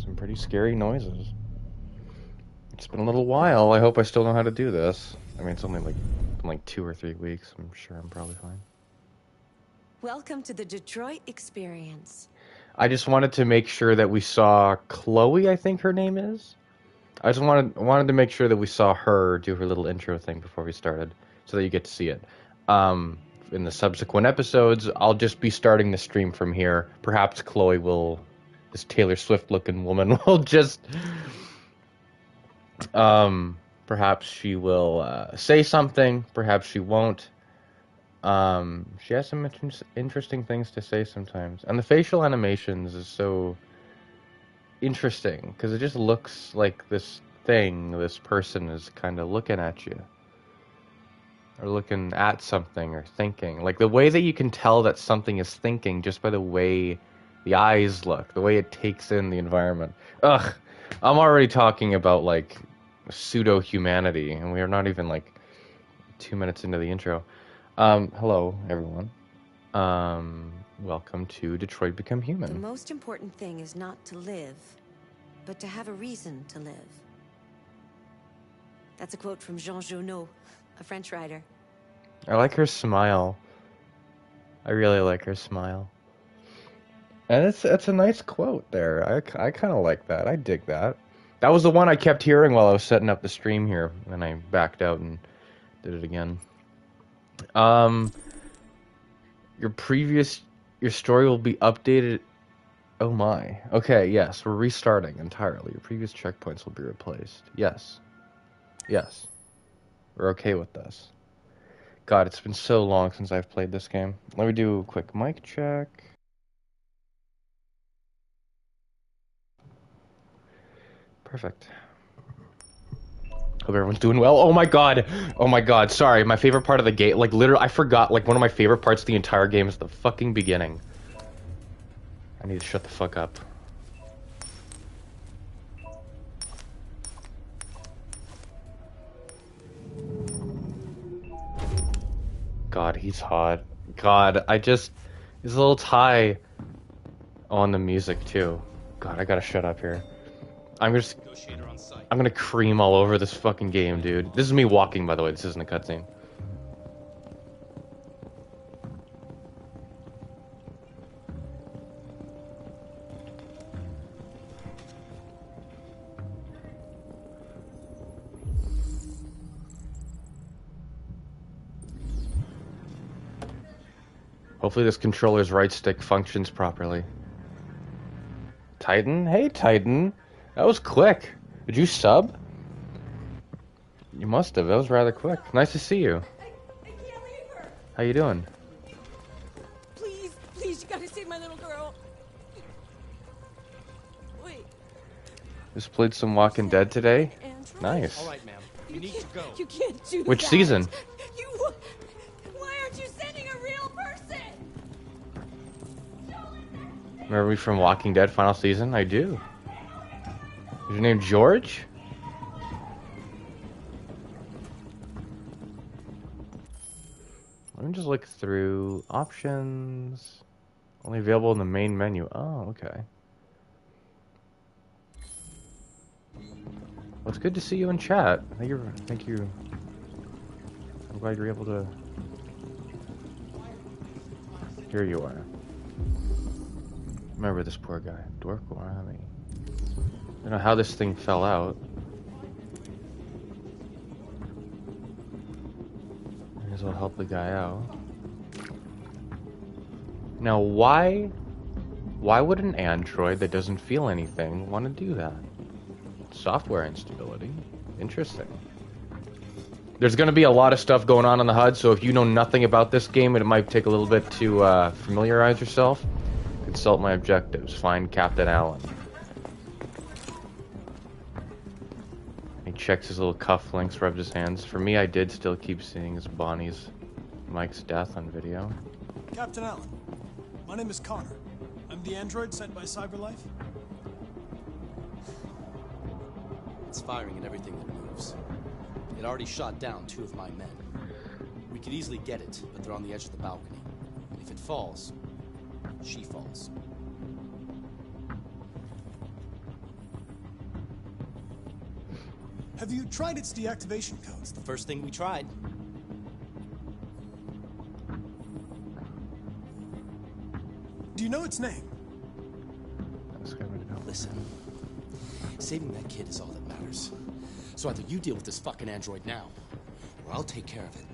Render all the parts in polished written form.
some pretty scary noises. It's been a little while. I hope I still know how to do this. I mean, it's only like 2 or 3 weeks. I'm sure I'm probably fine. Welcome to the Detroit Experience. I just wanted to make sure that we saw Chloe, I think her name is. I just wanted to make sure that we saw her do her little intro thing before we started, so that you get to see it. In the subsequent episodes, I'll just be starting the stream from here. Perhaps Chloe will, this Taylor Swift-looking woman, will just, perhaps she will say something. Perhaps she won't. She has some interesting things to say sometimes, and the facial animations is so interesting because it just looks like this person is kind of looking at you, or looking at something, or thinking. Like the way that you can tell that something is thinking just by the way the eyes look, the way it takes in the environment. Ugh, I'm already talking about like pseudo humanity, and we are not even like 2 minutes into the intro. Hello everyone. Welcome to Detroit Become Human. The most important thing is not to live, but to have a reason to live. That's a quote from Jean Genot, a French writer. I like her smile. I really like her smile. And it's a nice quote there. I kind of like that. I dig that. That was the one I kept hearing while I was setting up the stream here, and I backed out and did it again. Your story will be updated. Oh my. Okay, yes, we're restarting entirely. Your previous checkpoints will be replaced. Yes. Yes. We're okay with this. God, it's been so long since I've played this game. Let me do a quick mic check. Perfect. Hope everyone's doing well. Oh my god. Oh my god. Sorry, my favorite part of the game, like literally, I forgot, like one of my favorite parts of the entire game is the fucking beginning. I need to shut the fuck up. God, he's hot. God, his little tie on the music too. God, I gotta shut up here. I'm gonna cream all over this fucking game, dude. This is me walking, by the way. This isn't a cutscene. Hopefully this controller's right stick functions properly. Titan? Hey, Titan. That was quick. Did you sub? You must have. That was rather quick. Nice to see you. I can't leave her. How you doing? Please, please, you gotta save my little girl. Wait. Just played some Walking Dead today. Android? Nice. All right, ma'am. You need to go. You can't do Which that. season? Why aren't you sending a real person? Remember me from Walking Dead final season? I do. Is your name George? Let me just look through options. Only available in the main menu. Oh, okay. Well, it's good to see you in chat. Thank you. I'm glad you're able to. Here you are. Remember this poor guy, Dwarf Gorami. I don't know how this thing fell out. May as well help the guy out. Now, why would an android that doesn't feel anything want to do that? Software instability. Interesting. There's going to be a lot of stuff going on the HUD, so if you know nothing about this game, it might take a little bit to familiarize yourself. Consult my objectives. Find Captain Allen. He checks his little cufflinks, rubs his hands. For me, I did still keep seeing his Bonnie's Mike's death on video. Captain Allen, my name is Connor. I'm the android sent by CyberLife. It's firing at everything that moves. It already shot down 2 of my men. We could easily get it, but they're on the edge of the balcony. If it falls, she falls. Have you tried its deactivation codes? The first thing we tried. Do you know its name? Listen, saving that kid is all that matters. So either you deal with this fucking android now, or I'll take care of it.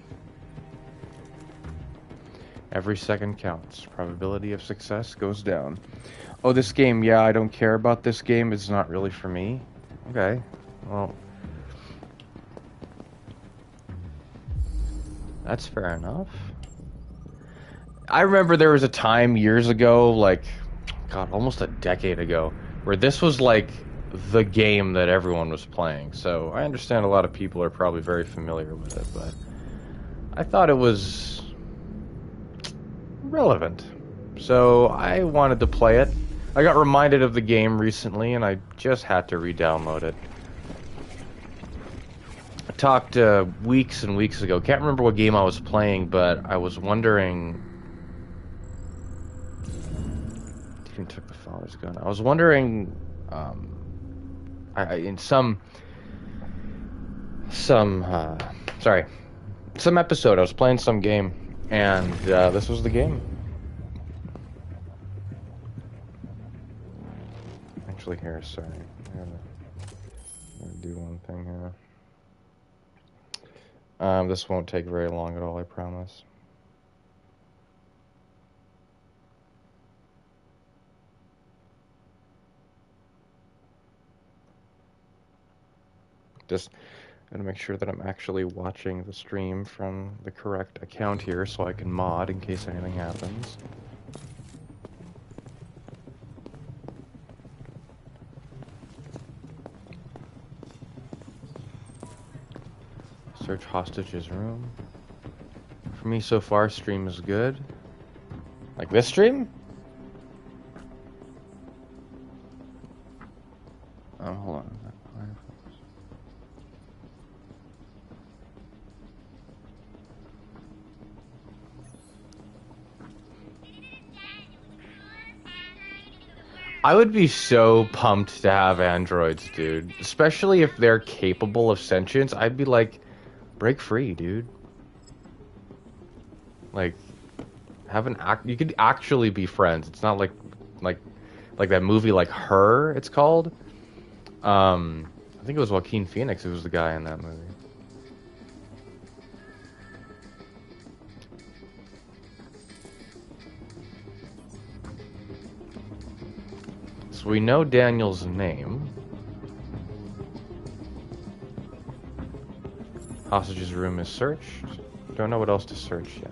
Every second counts. Probability of success goes down. Oh, this game, yeah, I don't care about this game. It's not really for me. Okay, well, that's fair enough. I remember there was a time years ago, like, God, almost a decade ago, where this was like the game that everyone was playing. So I understand a lot of people are probably very familiar with it, but I thought it was relevant. So I wanted to play it. I got reminded of the game recently, and I just had to re-download it. I talked weeks and weeks ago. Can't remember what game I was playing, but I was wondering. Even took the father's gun. I was wondering, in some episode, I was playing some game, and this was the game. Actually, here, sorry, I'm gonna do one thing here. This won't take very long at all, I promise. Just gonna make sure that I'm actually watching the stream from the correct account here so I can mod in case anything happens. Search hostage's room. For me so far, stream is good. Like this stream? Oh, hold on. I would be so pumped to have androids, dude. Especially if they're capable of sentience. I'd be like, break free, dude. Like, you could actually be friends. It's not like that movie, like Her, it's called. I think it was Joaquin Phoenix who was the guy in that movie. So we know Daniel's name. Hostage's room is searched. Don't know what else to search yet.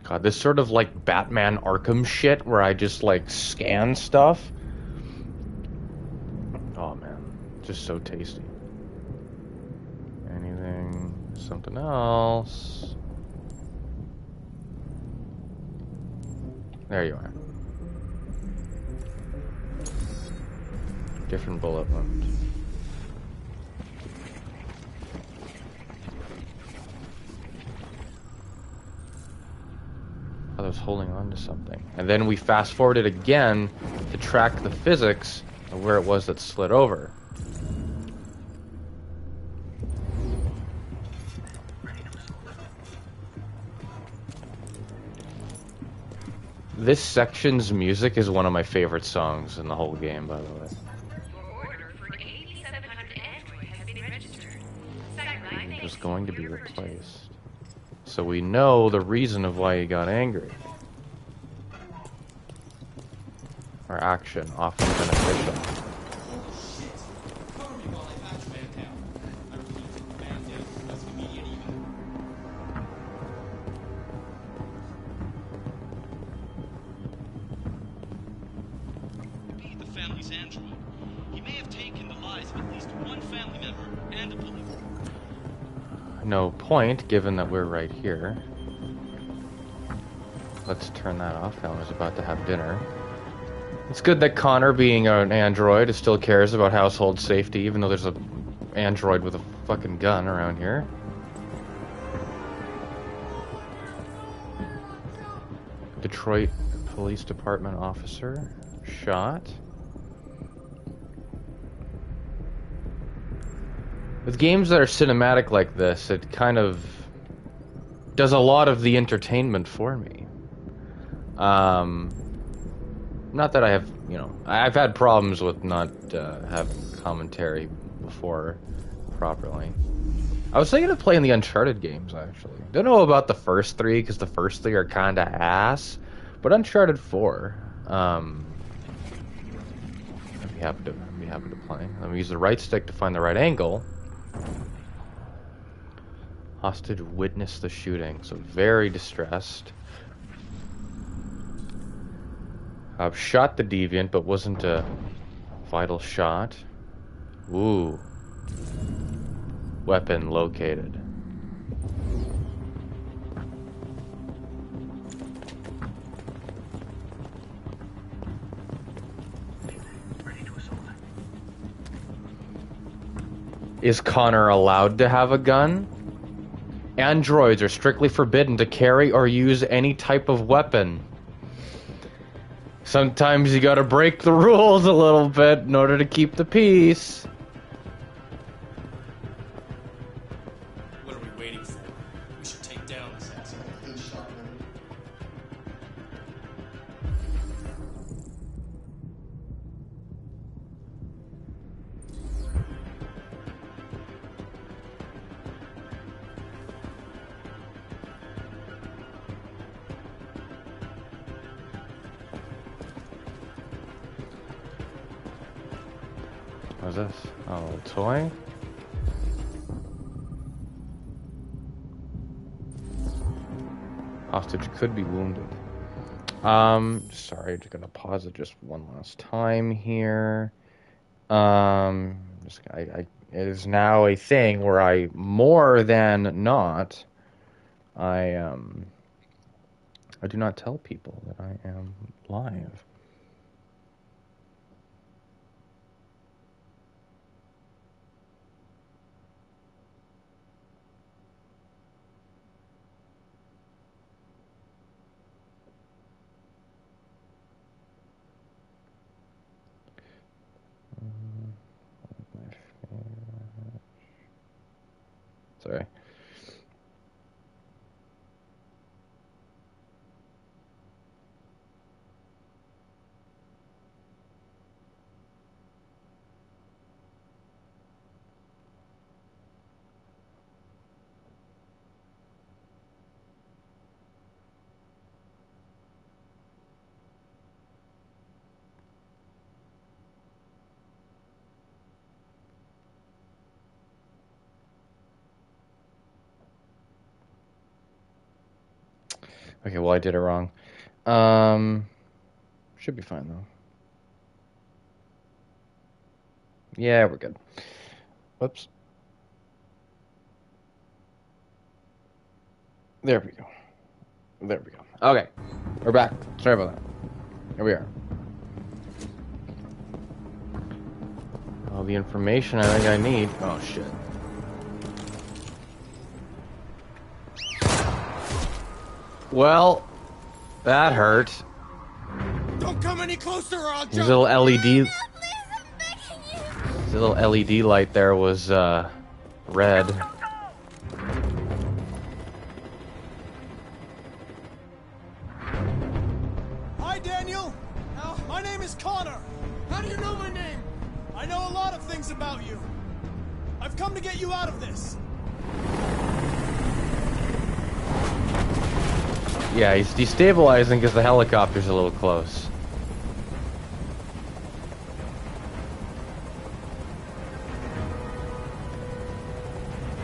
God, this sort of like Batman Arkham shit where I just like scan stuff. Oh man, just so tasty. Anything, something else. There you are. Different bullet wound. I was holding on to something. And then we fast forwarded again to track the physics of where it was that slid over. This section's music is one of my favorite songs in the whole game, by the way. It was going to be replaced. So we know the reason of why he got angry. Our action, often beneficial. Be the family's android. He may have taken the lives of at least one family member and a police. No point, given that we're right here. Let's turn that off. Elmer's about to have dinner. It's good that Connor, being an android, still cares about household safety, even though there's an android with a fucking gun around here. Detroit Police Department officer shot. With games that are cinematic like this, it kind of does a lot of the entertainment for me. Not that I have, you know, I've had problems with not having commentary before properly. I was thinking of playing the Uncharted games, actually. Don't know about the first three, because the first three are kind of ass, but Uncharted 4, I'd be happy to play. Let me use the right stick to find the right angle. Hostage witnessed the shooting, so very distressed. I've shot the deviant, but wasn't a vital shot. Ooh. Weapon located. Is Connor allowed to have a gun? Androids are strictly forbidden to carry or use any type of weapon. Sometimes you gotta break the rules a little bit in order to keep the peace. What are we waiting for? We should take down this asshole. What's this? Oh, a toy? Hostage could be wounded. Sorry, just gonna pause it just one last time here. It is now a thing where I more than not, I do not tell people that I am live. Sorry. Okay, well, I did it wrong. Should be fine, though. Yeah, we're good. Whoops. There we go. There we go. Okay, we're back. Sorry about that. Here we are. All the information I think I need. Oh, shit. Well, that hurt. Don't come any closer or I'll jump. His little LED. His little LED light there was red. Hi, Daniel. My name is Connor. How do you know my name? I know a lot of things about you. I've come to get you out of this. Yeah, he's destabilizing because the helicopter's a little close.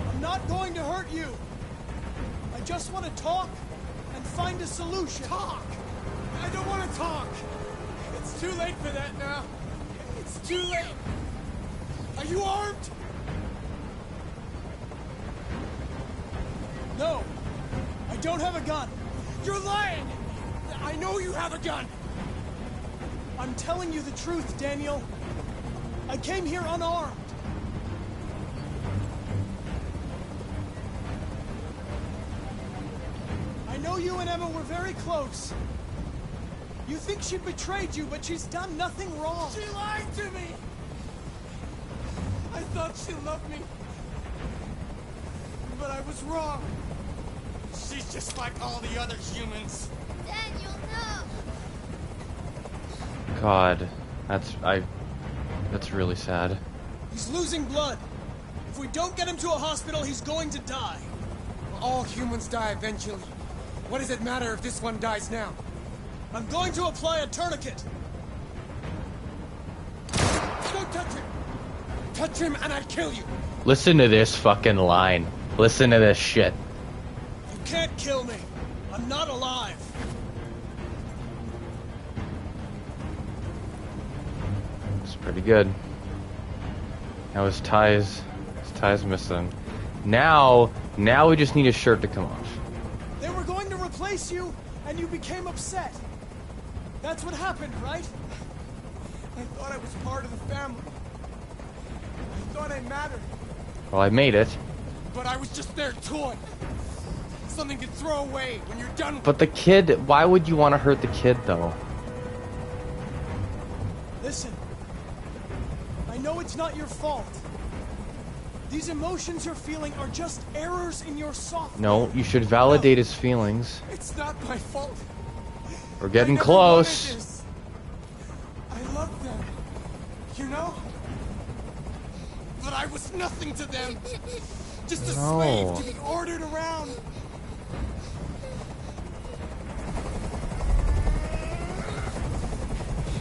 I'm not going to hurt you. I just want to talk and find a solution. Talk? I don't want to talk. It's too late for that now. It's too late. Are you armed? No. I don't have a gun. You're lying! I know you have a gun! I'm telling you the truth, Daniel. I came here unarmed. I know you and Emma were very close. You think she betrayed you, but she's done nothing wrong. She lied to me! I thought she loved me. But I was wrong. She's just like all the other humans. Daniel, no! God, that's really sad. He's losing blood. If we don't get him to a hospital, he's going to die. All humans die eventually. What does it matter if this one dies now? I'm going to apply a tourniquet. Don't touch him! Touch him and I'll kill you! Listen to this fucking line. Listen to this shit. You can't kill me. I'm not alive. It's pretty good. Now his tie's missing. Now we just need his shirt to come off. They were going to replace you, and you became upset. That's what happened, right? I thought I was part of the family. I thought I mattered. Well, I made it. But I was just their toy. Something to throw away when you're done with. But the kid, why would you want to hurt the kid, though? Listen. I know it's not your fault. These emotions you're feeling are just errors in your software. No, you should validate his feelings. It's not my fault. We're getting I never close. wanted this. I love them. You know? But I was nothing to them. Just a slave to be ordered around.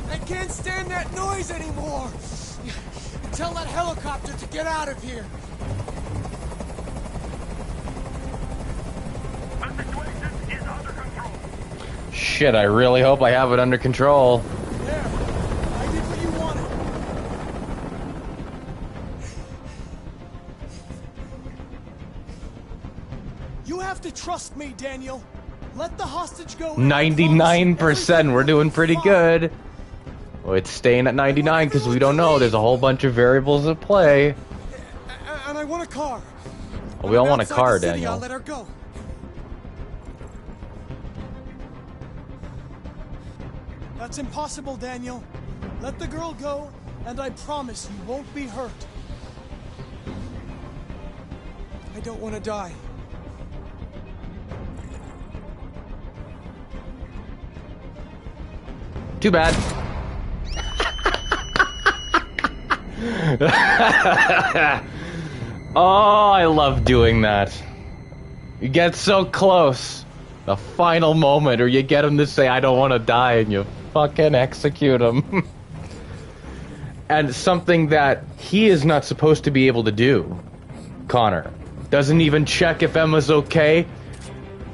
I can't stand that noise anymore. Tell that helicopter to get out of here. The situation is under control. Shit, I really hope I have it under control. There. I did what you wanted. You have to trust me, Daniel. Let the hostage go. 99%, we're doing pretty good. Well, it's staying at 99 because we don't know. There's a whole bunch of variables at play. And I want a car. Well, we all want a Outside car, the city, Daniel. I'll let her go. That's impossible, Daniel. Let the girl go, and I promise you won't be hurt. I don't want to die. Too bad. Oh, I love doing that. You get so close. The final moment, or you get him to say, I don't want to die, and you fucking execute him. And something that he is not supposed to be able to do. Connor doesn't even check if Emma's okay.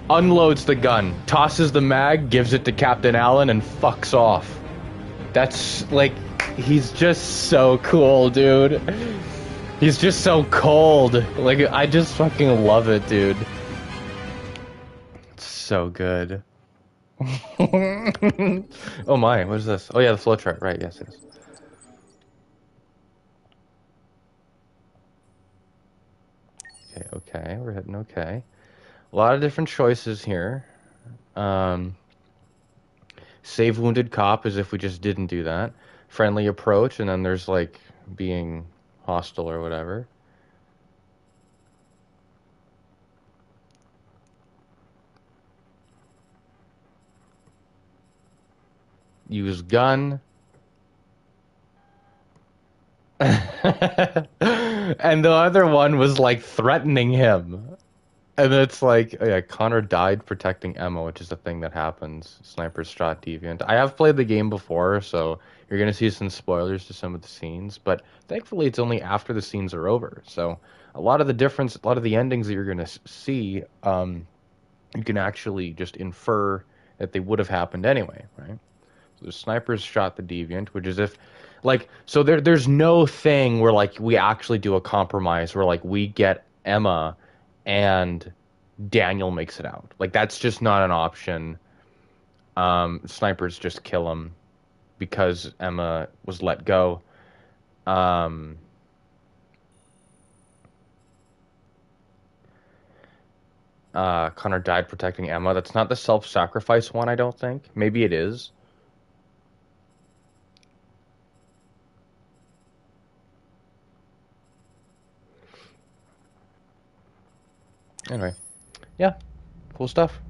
Unloads the gun, tosses the mag, gives it to Captain Allen, and fucks off. That's, like, he's just so cool, dude. He's just so cold. Like, I just fucking love it, dude. It's so good. Oh my, what is this? Oh yeah, the flowchart, right, yes, yes. Okay, we're hitting okay. A lot of different choices here. Save wounded cop as if we just didn't do that. Friendly approach, and then there's like being hostile or whatever. Use gun. And the other one was like threatening him. And it's like, oh yeah, Connor died protecting Emma, which is a thing that happens. Sniper shot Deviant. I have played the game before, so you're going to see some spoilers to some of the scenes, but thankfully it's only after the scenes are over. So a lot of the endings that you're going to see, you can actually just infer that they would have happened anyway, right? So the snipers shot the Deviant, which is if, like, so there's no thing where, like, we actually do a compromise where, like, we get Emma and Daniel makes it out. Like, that's just not an option. Snipers just kill him. because Emma was let go. Connor died protecting Emma. That's not the self-sacrifice one, I don't think. Maybe it is. Anyway, yeah, cool stuff.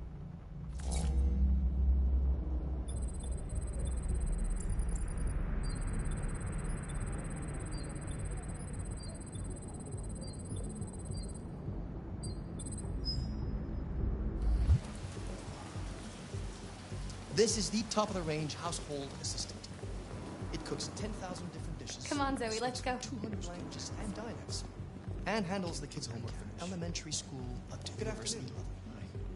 This is the top-of-the-range household assistant. It cooks 10,000 different dishes. Come on, Zoe, let's go. 200 languages and dialects. And handles the kids' homework from elementary school up to university level.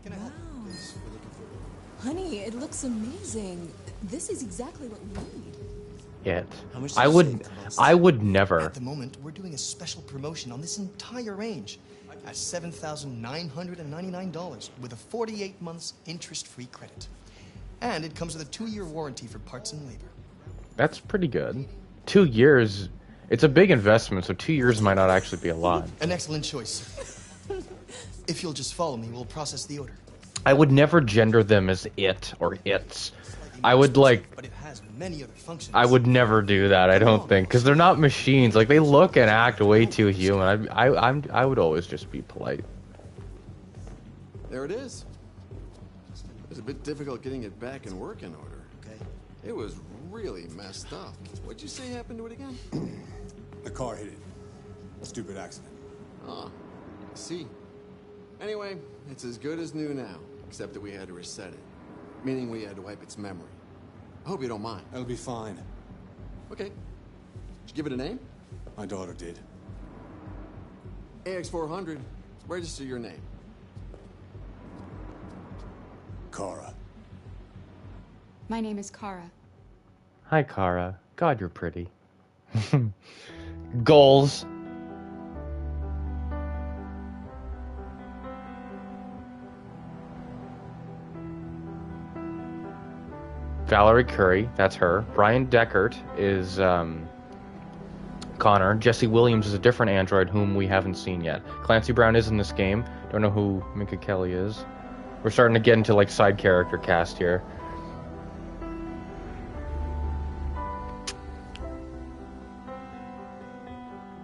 Can I help? Yes, we're looking for... Honey, it looks amazing. This is exactly what we need. It. How much I does would. it cost? I would never. At the moment, we're doing a special promotion on this entire range at $7,999 with a 48 months interest-free credit. And it comes with a 2-year warranty for parts and labor. That's pretty good. 2 years. It's a big investment, so 2 years might not actually be a lot. An excellent choice. If you'll just follow me, we'll process the order. I would never gender them as it or its. I would like. But it has many other functions. I would never do that. I don't think, because they're not machines. Like they look and act way too human. I would always just be polite. There it is. It was a bit difficult getting it back in working order. Okay. It was really messed up. What'd you say happened to it again? The car hit it. Stupid accident. Ah, I see. Anyway, it's as good as new now, except that we had to reset it. Meaning we had to wipe its memory. I hope you don't mind. That'll be fine. Okay. Did you give it a name? My daughter did. AX400. Register your name. Kara. My name is Kara. Hi, Kara. God, you're pretty. Goals. Valerie Curry, that's her. Brian Deckert is Connor. Jesse Williams is a different android whom we haven't seen yet. Clancy Brown is in this game. Don't know who Minka Kelly is. We're starting to get into like side character cast here.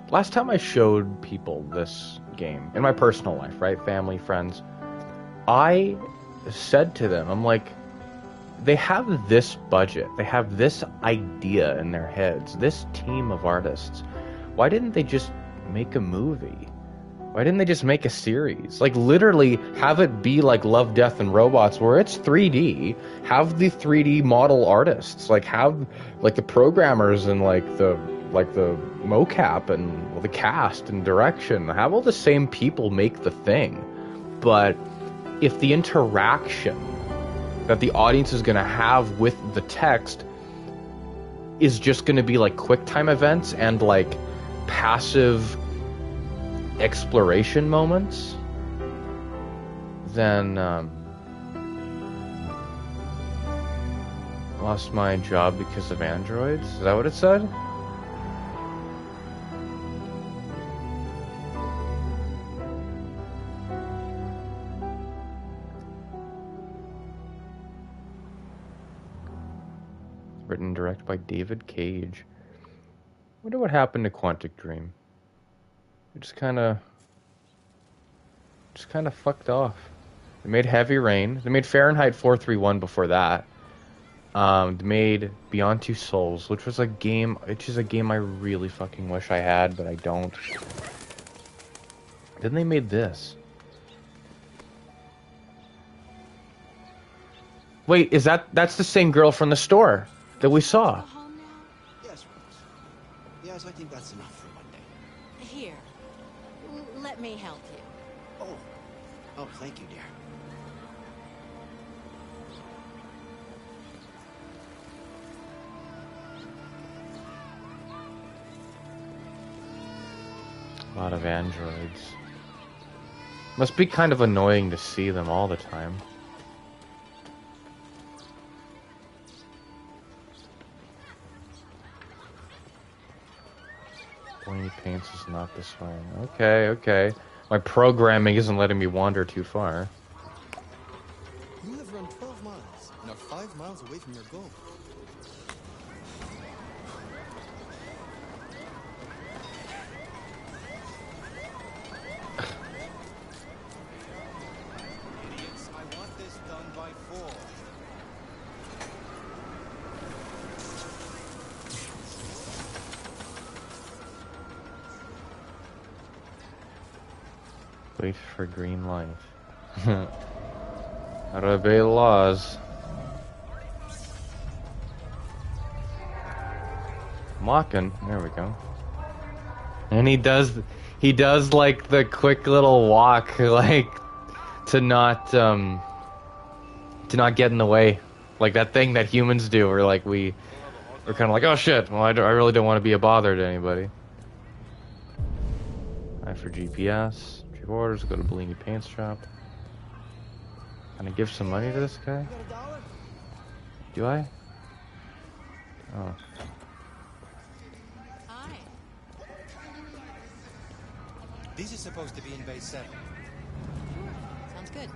Last time I showed people this game, in my personal life, right? Family, friends, I said to them, I'm like, they have this budget, they have this idea in their heads, this team of artists. Why didn't they just make a movie? Why didn't they just make a series? Like, literally have it be like Love, Death, and Robots, where it's 3D. Have the 3D model artists. Like, have like the programmers and like the mocap and the cast and direction. Have all the same people make the thing. But if the interaction that the audience is going to have with the text is just going to be like QuickTime events and like passive exploration moments, then lost my job because of androids? Is that what it said? Written and directed by David Cage. Wonder what happened to Quantic Dream. It just kind of fucked off. They made Heavy Rain. They made Fahrenheit 431 before that. They made Beyond Two Souls, which was a game. It's just a game I really fucking wish I had, but I don't. Then they made this. Wait, that's the same girl from the store that we saw? Yes, Rose. Yes, I think that's enough for one day. Here. Let me help you. Oh, thank you, dear. A lot of androids. Must be kind of annoying to see them all the time. Blaney Paints is not this way. Okay, okay. My programming isn't letting me wander too far. You have run 12 miles and are 5 miles away from your goal. Idiots, I want this done by 4. Wait for green light. How to obey the laws. Mocking. There we go. And he does like the quick little walk, like to not get in the way, like that thing that humans do, where like we're kind of like, oh shit, well I really don't want to be a bother to anybody. Eye for GPS. Orders, go to Bellini Paint Shop. Can I give some money to this guy? Do I? Oh. Hi. These are supposed to be in Bay 7. Sounds good.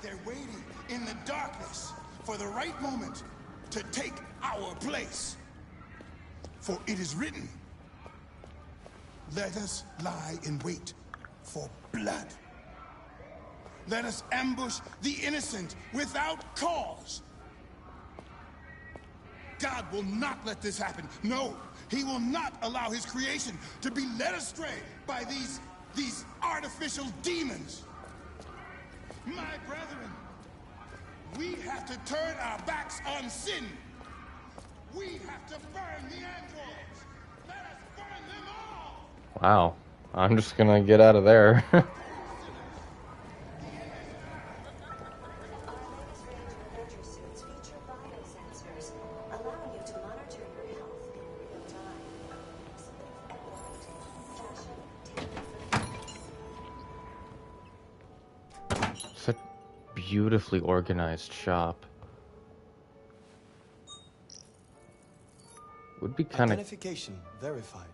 They're waiting in the darkness for the right moment to take our place. For it is written, let us lie in wait for blood. Let us ambush the innocent without cause. God will not let this happen. No, he will not allow his creation to be led astray by these artificial demons. My brethren, we have to turn our backs on sin. We have to burn the androids. Let us burn them all. Wow. I'm just gonna get out of there. Such beautifully organized shop. Would be kind of Identification verified.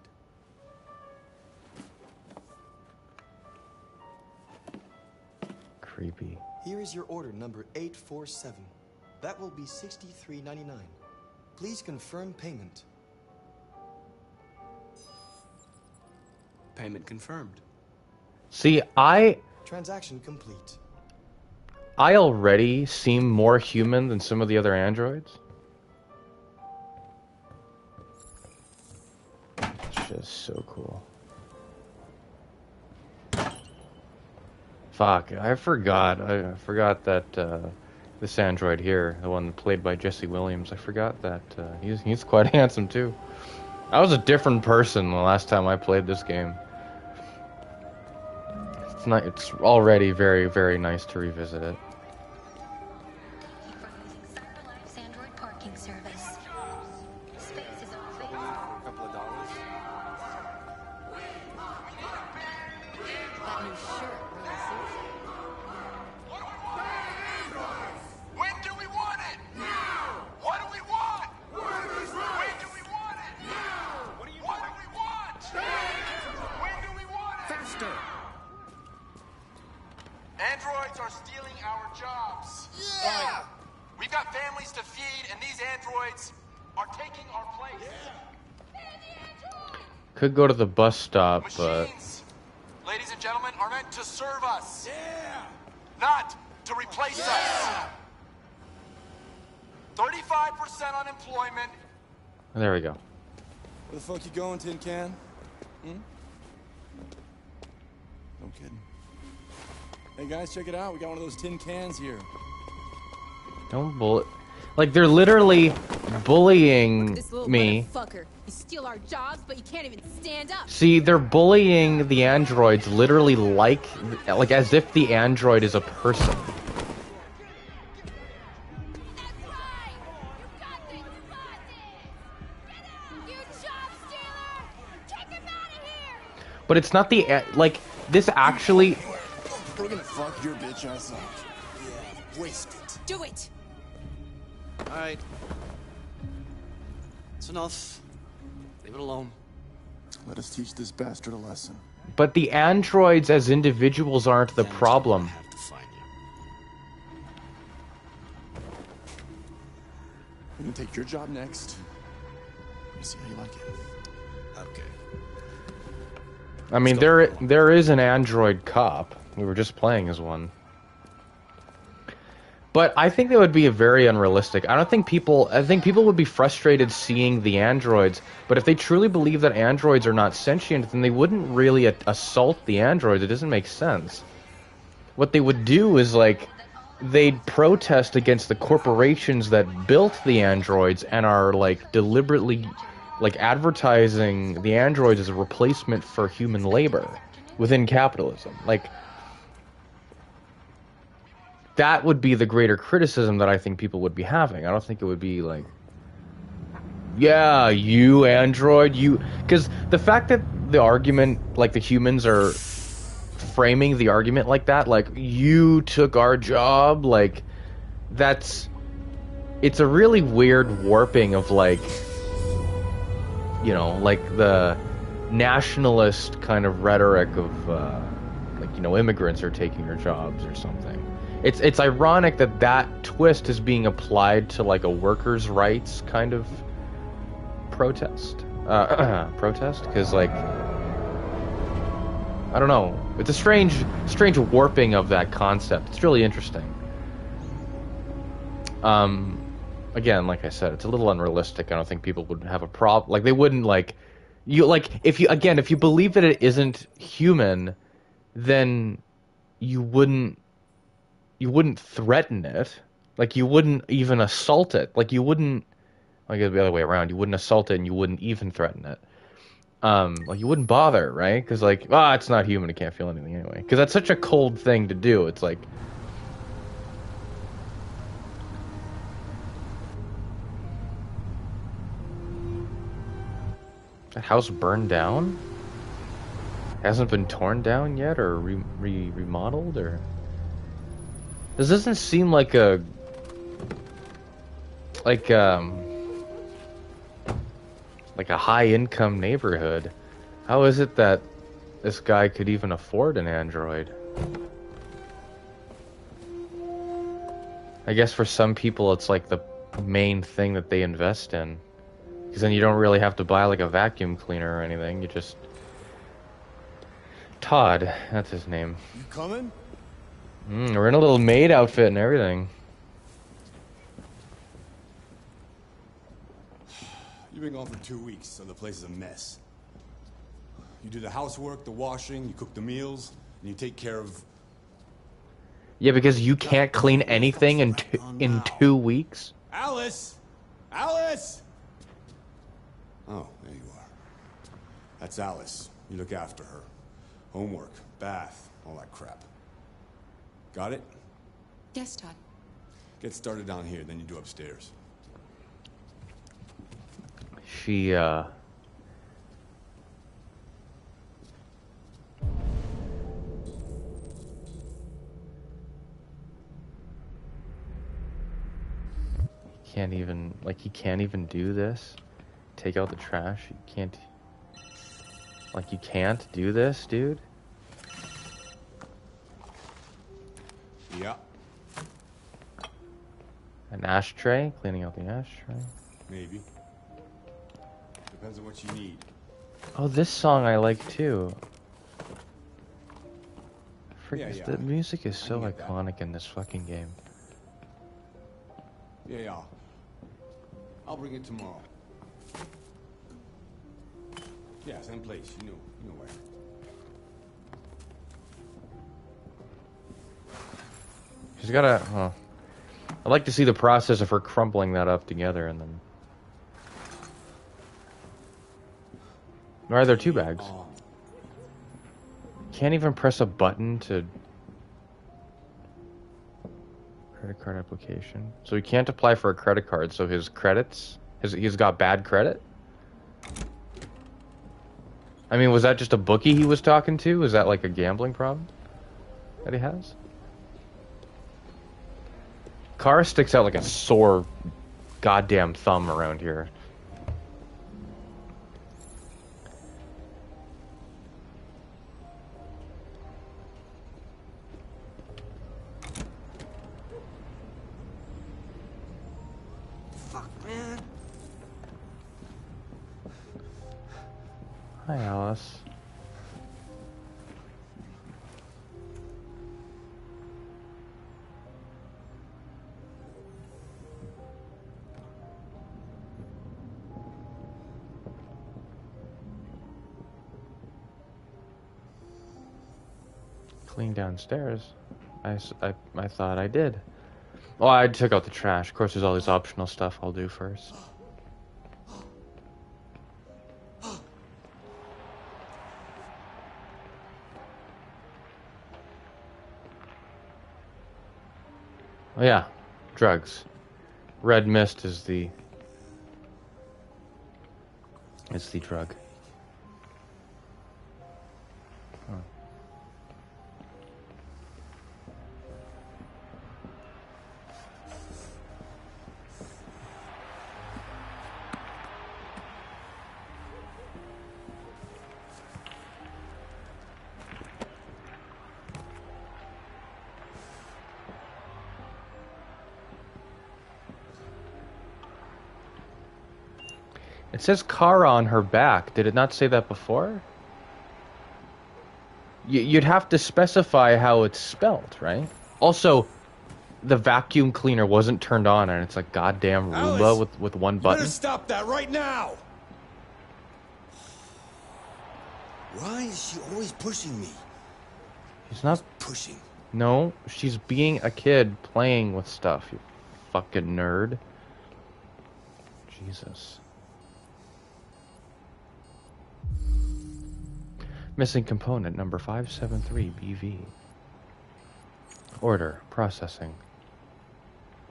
creepy. Here is your order number 847. That will be $63.99. Please confirm payment. Payment confirmed. See, I Transaction complete. already seem more human than some of the other androids. It's just so cool. Fuck, I forgot that this android here, the one played by Jesse Williams, I forgot that he's quite handsome too. I was a different person the last time I played this game. It's already very, very nice to revisit it. Android parking service. Space is A couple of dollars. That new shirt really suits you. When do we want it? Now! What do we want? Workers' rights! When do we want it? Now! What do we want? When do we want it? Faster! Androids are stealing our jobs. Yeah! We've got families to feed, and these androids are taking our place. Could go to the bus stop, but Machines, ladies and gentlemen, are meant to serve us. Yeah! Not to replace us. 35% unemployment. there we go. Where the fuck you going, Tin Can? No kidding. Hey guys, check it out. We got one of those tin cans here. Don't bully. Like, they're literally bullying This little me. motherfucker. You steal our jobs, but you can't even stand up. See, they're bullying the androids literally like as if the android is a person. But it's not the like this actually We're gonna fuck your bitch ass up. Yeah, waste it. Do it! Alright. It's enough. Leave it alone. Let us teach this bastard a lesson. But the androids as individuals aren't the problem. I have to find you. We can take your job next. Let me see how you like it. Okay. I mean, there is an android cop. We were just playing as one. But I think that would be very unrealistic. I think people would be frustrated seeing the androids, but if they truly believe that androids are not sentient, then they wouldn't really assault the androids. It doesn't make sense. What they would do is, like, they'd protest against the corporations that built the androids and are, like, deliberately, like, advertising the androids as a replacement for human labor within capitalism. Like, that would be the greater criticism that I think people would be having. I don't think it would be like, yeah, you android, you... Because the fact that the argument, like the humans are framing the argument like that, like, you took our job, like, that's... It's a really weird warping of, like, you know, like the nationalist kind of rhetoric of, like, you know, immigrants are taking your jobs or something. It's ironic that that twist is being applied to, like, a workers' rights kind of protest. Because, like, I don't know. It's a strange warping of that concept. It's really interesting. Again, like I said, it's a little unrealistic. I don't think people would have a problem. Like, they wouldn't, like... if you believe that it isn't human, then you wouldn't threaten it. Like, you wouldn't even assault it. Like, you wouldn't... Like, it'd be the other way around. You wouldn't assault it and you wouldn't even threaten it. Like, you wouldn't bother, right? Because, like, it's not human. It can't feel anything anyway. Because that's such a cold thing to do. It's like... That house burned down? Hasn't been torn down yet or remodeled, or... This doesn't seem like a high-income neighborhood. How is it that this guy could even afford an android? I guess for some people it's like the main thing that they invest in. Because then you don't really have to buy, like, a vacuum cleaner or anything. You just... Todd, that's his name. You coming? We're in a little maid outfit and everything. You've been gone for 2 weeks, so the place is a mess. You do the housework, the washing, you cook the meals, and you take care of... Yeah, because you can't clean anything in 2 weeks? Alice! Alice! Oh, there you are. That's Alice. You look after her. Homework, bath, all that crap. Got it? Yes, Todd. Get started down here, then you do upstairs. She, can't even, like, he can't even do this? Take out the trash? You can't... Like, you can't do this, dude? Yeah. An ashtray? Cleaning out the ashtray? Maybe. Depends on what you need. Oh, this song I like too. Yeah. The music is so iconic in this fucking game. Yeah. I'll bring it tomorrow. Yeah, same place. You know where. She's got a... I'd like to see the process of her crumpling that up together and then... Or are there 2 bags? Can't even press a button to... Credit card application. So he can't apply for a credit card, so his credits... He's got bad credit? I mean, was that just a bookie he was talking to? Was that like a gambling problem? that he has? Kara sticks out like a sore goddamn thumb around here. Fuck, man. Hi, Alice. Clean downstairs. I thought I did. Well, I took out the trash. Of course, there's all this optional stuff I'll do first. Oh yeah, drugs. Red mist is the drug. Huh. It says Kara on her back. Did it not say that before? You'd have to specify how it's spelled, right? Also, the vacuum cleaner wasn't turned on, and it's a goddamn Roomba Alice, with one you button. better stop that right now! Why is she always pushing me? She's not Pushing. No, she's being a kid playing with stuff, you fucking nerd. Jesus. Missing component number 573BV. Order processing.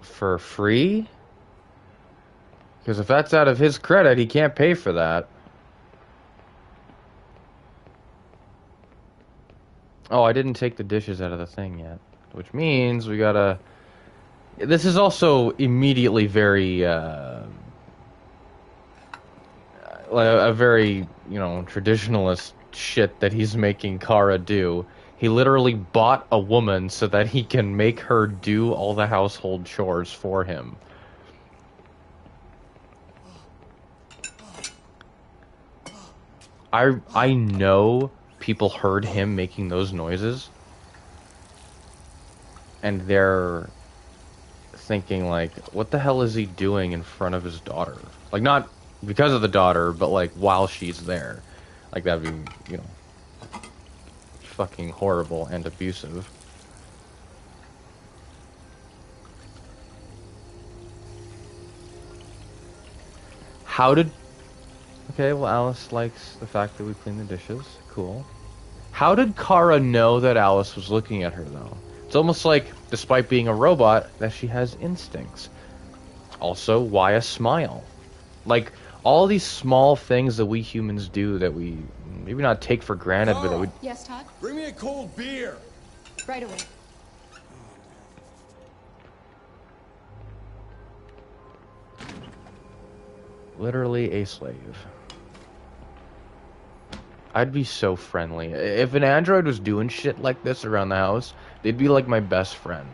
For free? Because if that's out of his credit, he can't pay for that. Oh, I didn't take the dishes out of the thing yet. Which means we gotta... This is also immediately very, a very, you know, traditionalist shit that he's making Kara do. He literally bought a woman so that he can make her do all the household chores for him. I know people heard him making those noises, and they're thinking like, what the hell is he doing in front of his daughter? Like, not because of the daughter, but like while she's there. Like, that'd be, you know, fucking horrible and abusive. How did... Okay, well, Alice likes the fact that we clean the dishes. Cool. How did Kara know that Alice was looking at her, though? It's almost like, despite being a robot, that she has instincts. Also, why a smile? Like, all these small things that we humans do that we maybe not take for granted, but that we... Yes, Todd? Bring me a cold beer! Right away. Literally a slave. I'd be so friendly. If an android was doing shit like this around the house, they'd be like my best friend.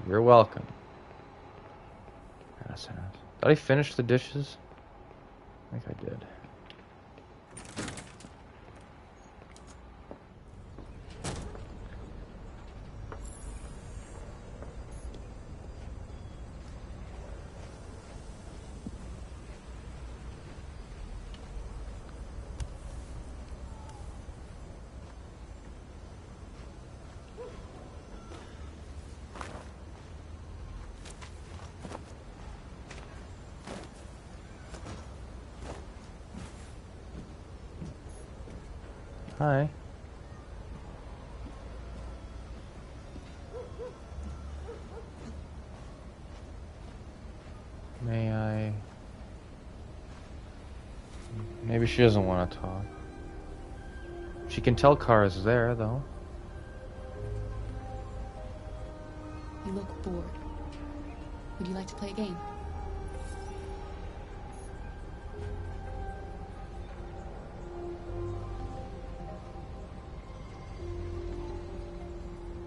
You're welcome. Did I finish the dishes? I think I did. Hi. May I... Maybe she doesn't want to talk. She can tell Kara's there, though. You look bored. Would you like to play a game?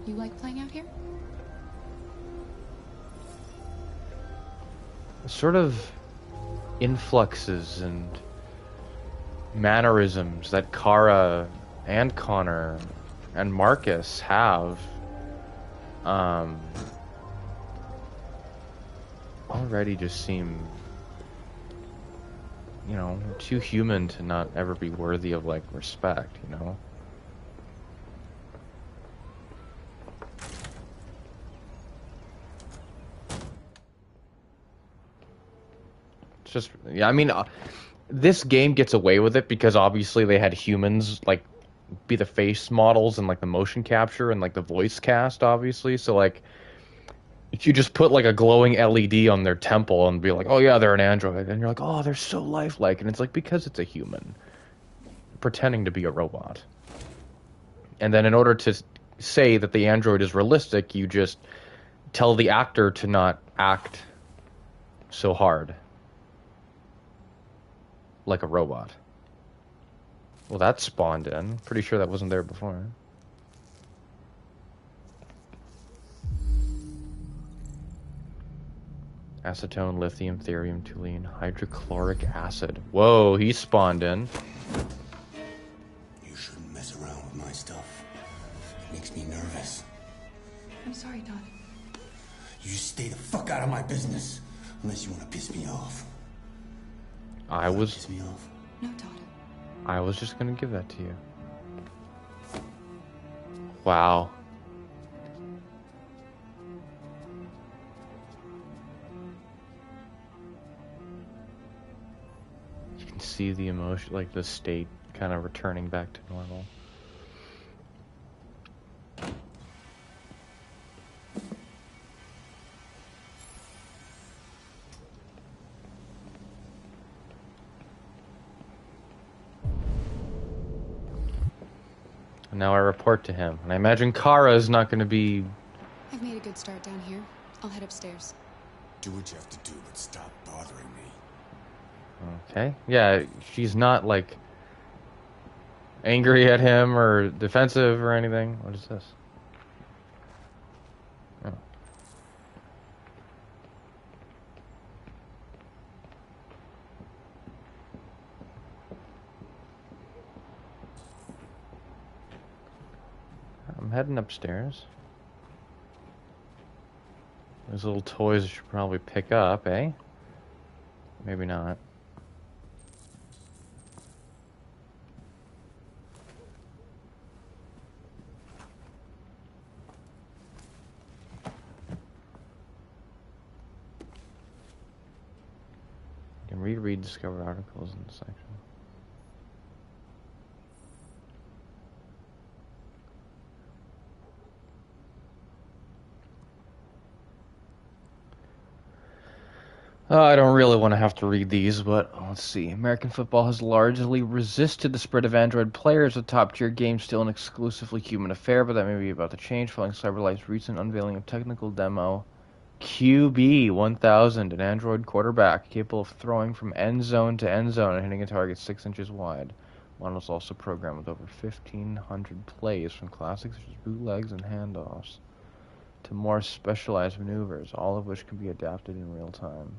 You like playing out here? Sort of influxes and mannerisms that Kara and Connor and Marcus have already just seem, you know, too human to not ever be worthy of, like, respect, you know? It's just, yeah, I mean, this game gets away with it because obviously they had humans, like, be the face models and, like, the motion capture and, like, the voice cast, obviously, so, like, if you just put, like, a glowing LED on their temple and be like, oh yeah, they're an android, and you're like, oh, they're so lifelike, and it's like, because it's a human pretending to be a robot. And then in order to say that the android is realistic, you just tell the actor to not act so hard like a robot. Well, that spawned in. Pretty sure that wasn't there before. Acetone, lithium, therium, toluene, hydrochloric acid. Whoa, he spawned in. You shouldn't mess around with my stuff. It makes me nervous. I'm sorry, Todd. You just stay the fuck out of my business. Unless you want to piss me off. Piss me off? No, Todd. I was just gonna give that to you. Wow. You can see the emotion, like the state kind of returning back to normal. And now I report to him. And I imagine Kara is not going to be... I've made a good start down here. I'll head upstairs. Do what you have to do, but stop bothering me. Okay. Yeah, she's not, like, angry at him or defensive or anything. What is this? Oh. I'm heading upstairs. Those little toys I should probably pick up, eh? Maybe not. You can read discovered articles in the section. I don't really want to have to read these, but let's see. American football has largely resisted the spread of Android players, with top-tier games still an exclusively human affair, but that may be about to change following CyberLife's recent unveiling of technical demo QB1000, an Android quarterback capable of throwing from end zone to end zone and hitting a target 6 inches wide. One was also programmed with over 1,500 plays, from classics such as bootlegs and handoffs to more specialized maneuvers, all of which can be adapted in real time.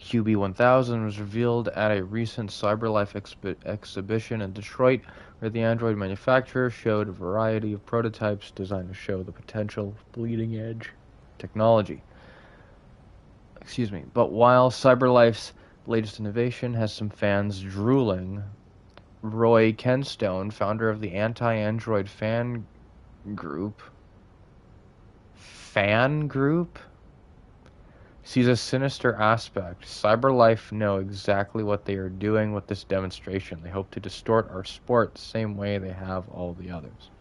QB1000 was revealed at a recent CyberLife exhibition in Detroit, where the Android manufacturer showed a variety of prototypes designed to show the potential of bleeding-edge technology. Excuse me. But while CyberLife's latest innovation has some fans drooling, Roy Kenstone, founder of the anti-Android fan group, sees a sinister aspect. CyberLife know exactly what they are doing with this demonstration. They hope to distort our sport the same way they have all the others.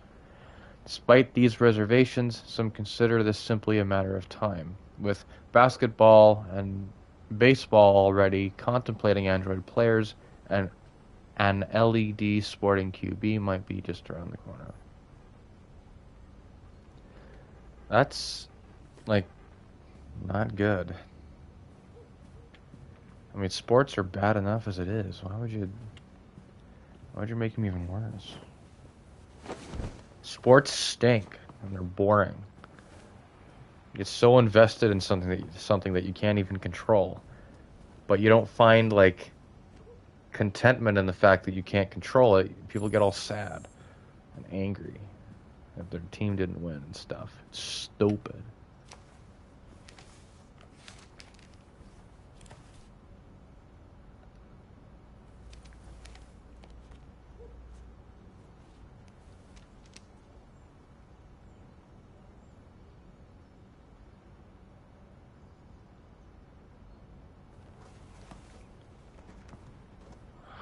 Despite these reservations, some consider this simply a matter of time. With basketball and baseball already, contemplating Android players, and an LED sporting QB might be just around the corner. That's, like, not good. I mean, sports are bad enough as it is. Why would you make them even worse? Sports stink and they're boring. You get so invested in something that you can't even control, but you don't find like contentment in the fact that you can't control it. People get all sad and angry if their team didn't win and stuff. It's stupid.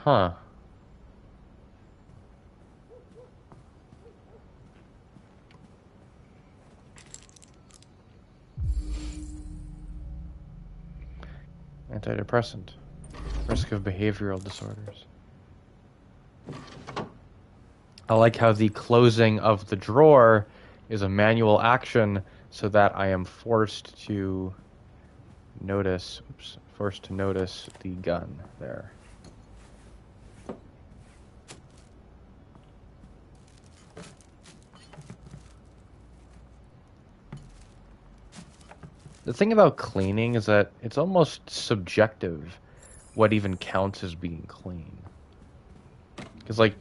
Huh. Antidepressant. Risk of behavioral disorders. I like how the closing of the drawer is a manual action so that I am forced to notice the gun there. The thing about cleaning is that it's almost subjective what even counts as being clean. Because, like,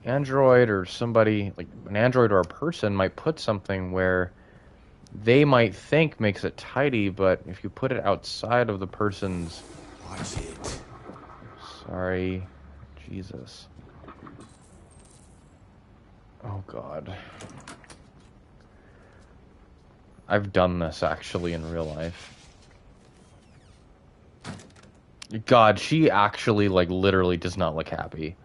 Android or somebody, like an Android or a person might put something where they might think makes it tidy, but if you put it outside of the person's... Watch it. Sorry. Jesus. Oh, God. I've done this, actually, in real life. God, she actually, like, literally does not look happy.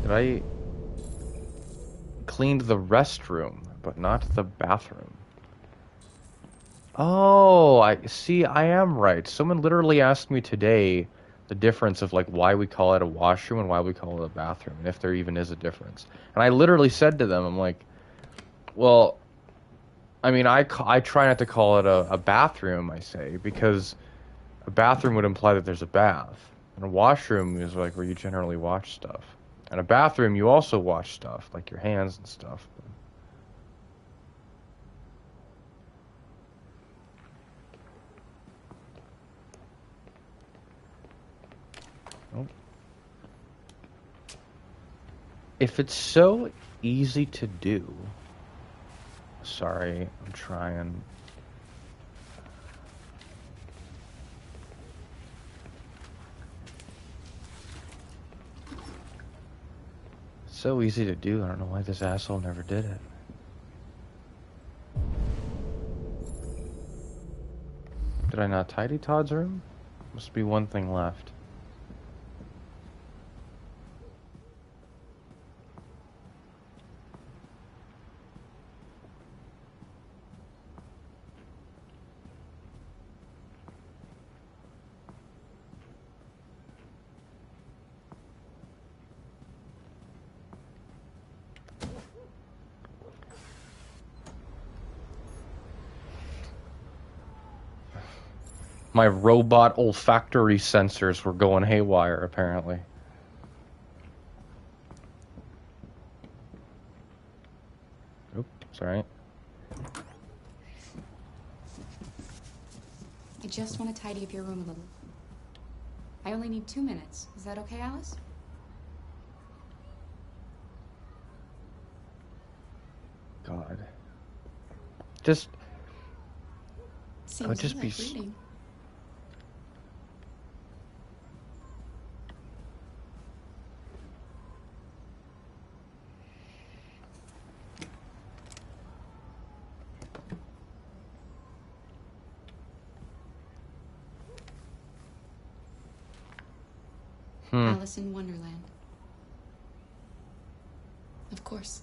Did I... cleaned the restroom, but not the bathroom. Oh, I am right. Someone literally asked me today the difference of, like, why we call it a washroom and why we call it a bathroom, and if there even is a difference. And I literally said to them, I'm like, well... I mean, I try not to call it a bathroom, I say, because a bathroom would imply that there's a bath. And a washroom is like where you generally wash stuff. And a bathroom, you also wash stuff, like your hands and stuff. Oh. If it's so easy to do... Sorry, I'm trying. So easy to do, I don't know why this asshole never did it. Did I not tidy Todd's room? Must be one thing left. My robot olfactory sensors were going haywire, apparently. Oop, sorry. I just want to tidy up your room a little. I only need 2 minutes. Is that okay, Alice? God. Just... Seems I would just like be... reading. Alice in Wonderland. Of course.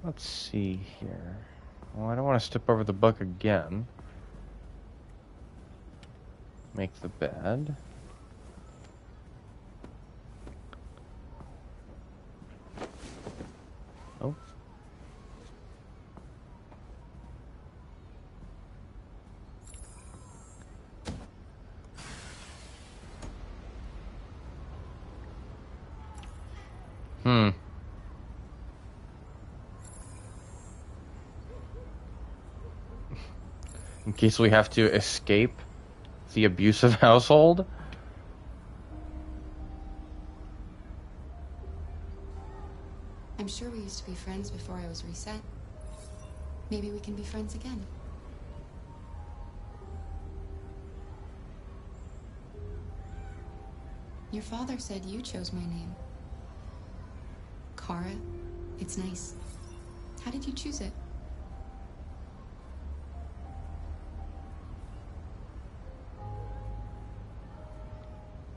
Let's see here. Well, I don't want to step over the book again. Make the bed. Oh. In case we have to escape the abusive household. I'm sure we used to be friends before I was reset. Maybe we can be friends again. Your father said you chose my name. Kara. It's nice. How did you choose it?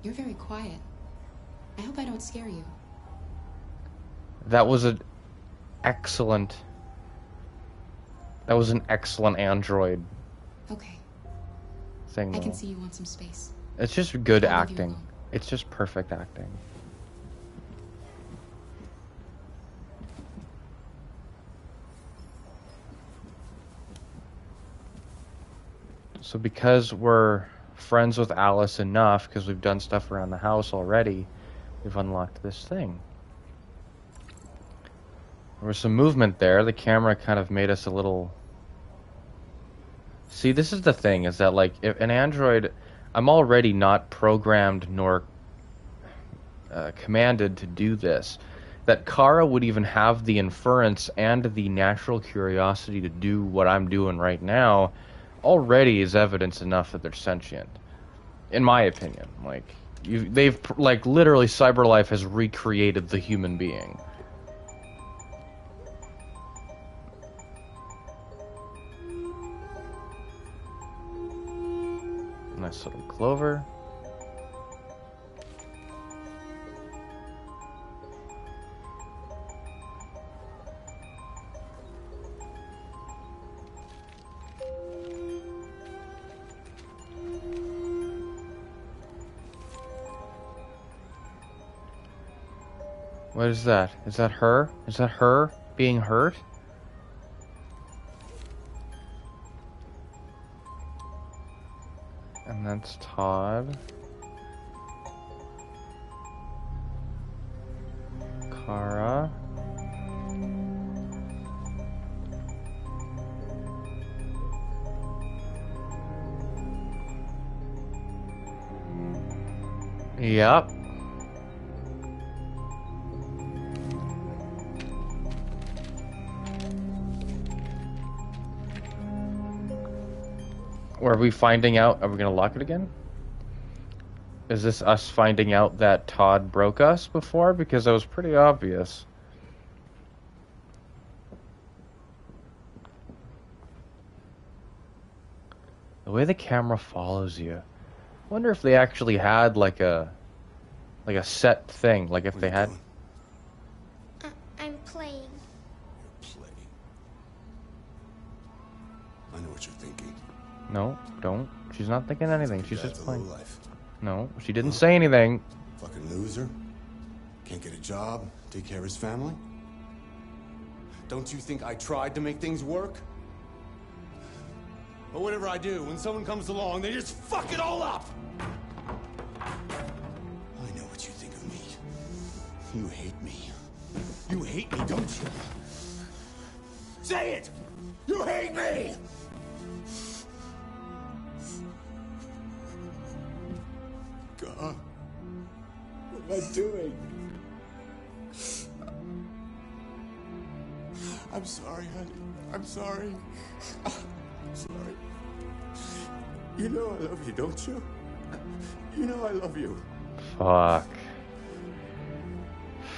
You're very quiet. I hope I don't scare you. That was an excellent... That was an excellent android Okay. thing, though. I can see you want some space. It's just good I'll leave you acting. alone. It's just perfect acting. So because we're friends with Alice enough, because we've done stuff around the house already, we've unlocked this thing. There was some movement there. The camera kind of made us a little... See, this is the thing, is that, like, if an android... I'm already not programmed nor commanded to do this. That Kara would even have the inference and the natural curiosity to do what I'm doing right now already is evidence enough that they're sentient. In my opinion. Like, they've, like, literally CyberLife has recreated the human being. Nice little clover. What is that? Is that her? Is that her being hurt? And that's Todd. Kara. Yep. Are we finding out? Are we gonna lock it again? Is this us finding out that Todd broke us before? Because that was pretty obvious. The way the camera follows you. I wonder if they actually had like a set thing. Like if they had. I'm playing. You're playing. I know what you're thinking. No, don't. She's not thinking anything. She's Dad's just a playing. lowlife. No, she didn't say anything. Fucking loser. Can't get a job, take care of his family. Don't you think I tried to make things work? But whatever I do, when someone comes along, they just fuck it all up! I know what you think of me. You hate me. You hate me, don't you? Say it! You hate me! God, what am I doing? I'm sorry, honey. I'm sorry. I'm sorry. You know I love you, don't you? You know I love you. Fuck.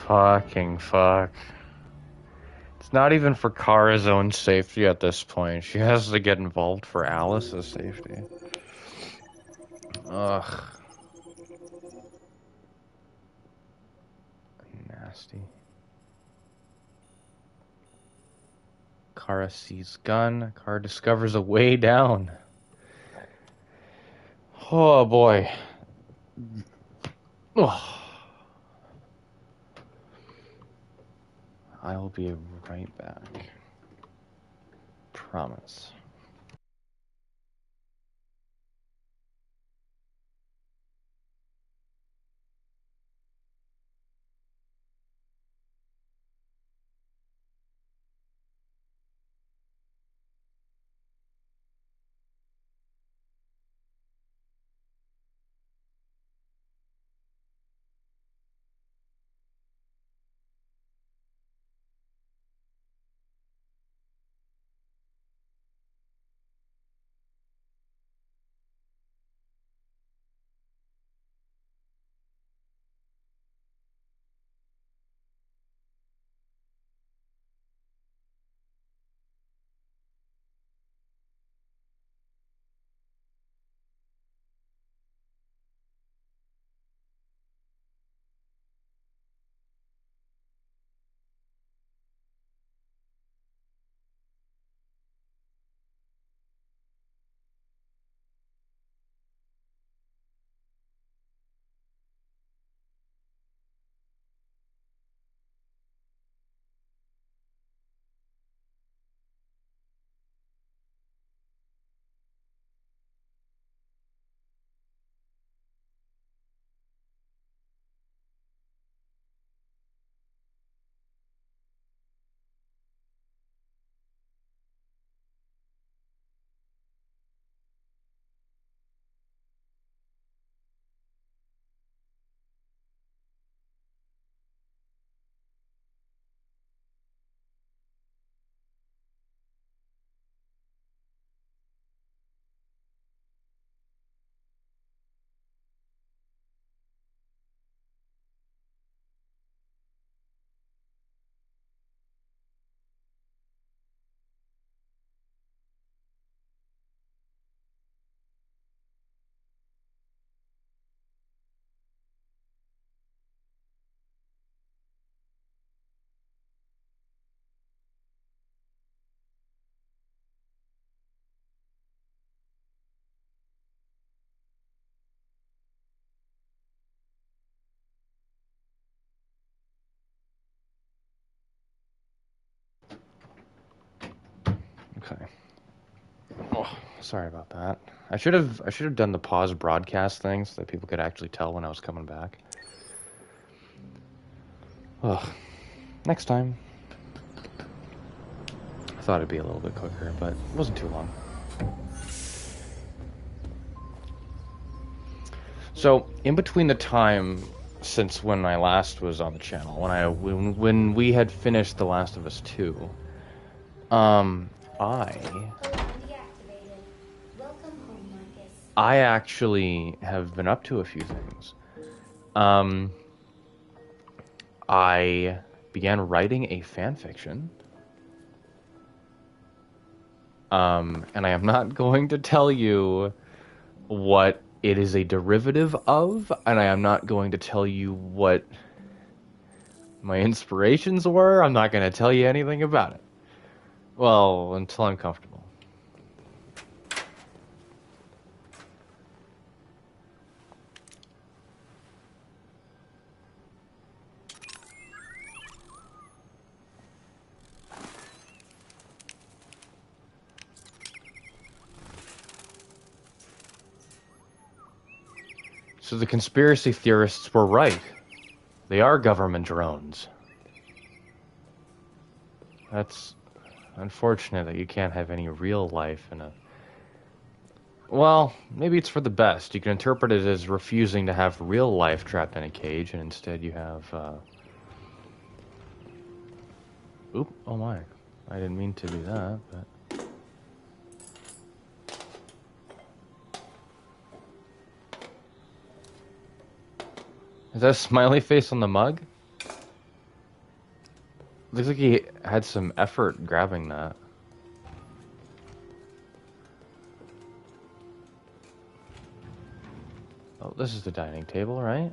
Fucking fuck. It's not even for Kara's own safety at this point. She has to get involved for Alice's safety. Ugh. Nasty. Kara sees gun. Kara discovers a way down. Oh boy. Oh. I'll be right back. Promise. Okay. Oh, sorry about that. I should have done the pause broadcast thing so that people could actually tell when I was coming back. Ugh. Next time. I thought it'd be a little bit quicker, but it wasn't too long. So, in between the time since when I last was on the channel, when we had finished The Last of Us 2, I actually have been up to a few things. I began writing a fan fiction. And I am not going to tell you what it is a derivative of, and I am not going to tell you what my inspirations were. I'm not going to tell you anything about it. Well, until I'm comfortable. So the conspiracy theorists were right. They are government drones. That's unfortunate that you can't have any real life in a... Well, maybe it's for the best. You can interpret it as refusing to have real life trapped in a cage, and instead you have, Oop, oh my. I didn't mean to do that, but... Is that a smiley face on the mug? Looks like he had some effort grabbing that. Oh, this is the dining table, right?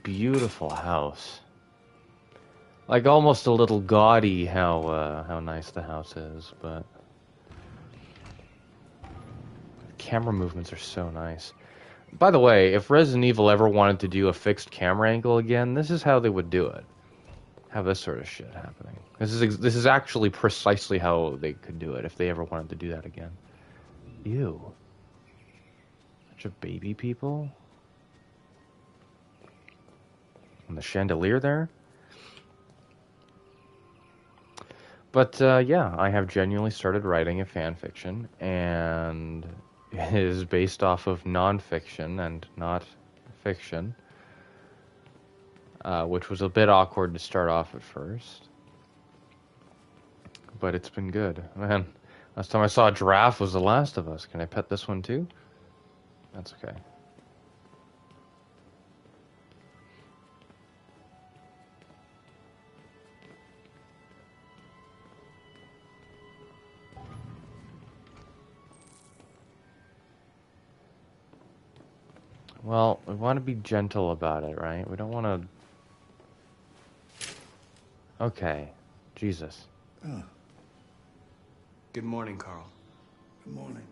Beautiful house. Like almost a little gaudy how nice the house is, but camera movements are so nice. By the way, if Resident Evil ever wanted to do a fixed camera angle again, this is how they would do it. Have this sort of shit happening. This is actually precisely how they could do it if they ever wanted to do that again. Ew. Bunch of baby people. And the chandelier there. But yeah, I have genuinely started writing a fan fiction, and it is based off of non-fiction and not fiction, which was a bit awkward to start off at first. But it's been good. Man, last time I saw a giraffe was The Last of Us. Can I pet this one too? That's okay. Well, we want to be gentle about it, right? We don't want to... Okay. Jesus. Good morning, Carl. Good morning.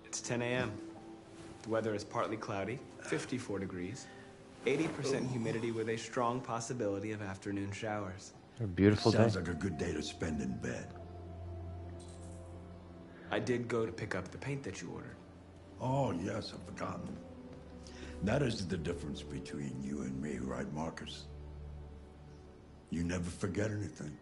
It's 10 a.m. The weather is partly cloudy, 54 degrees, 80% humidity with a strong possibility of afternoon showers. A beautiful day. Sounds like a good day to spend in bed. I did go to pick up the paint that you ordered. Oh, yes, I've forgotten. That is the difference between you and me, right, Marcus? You never forget anything.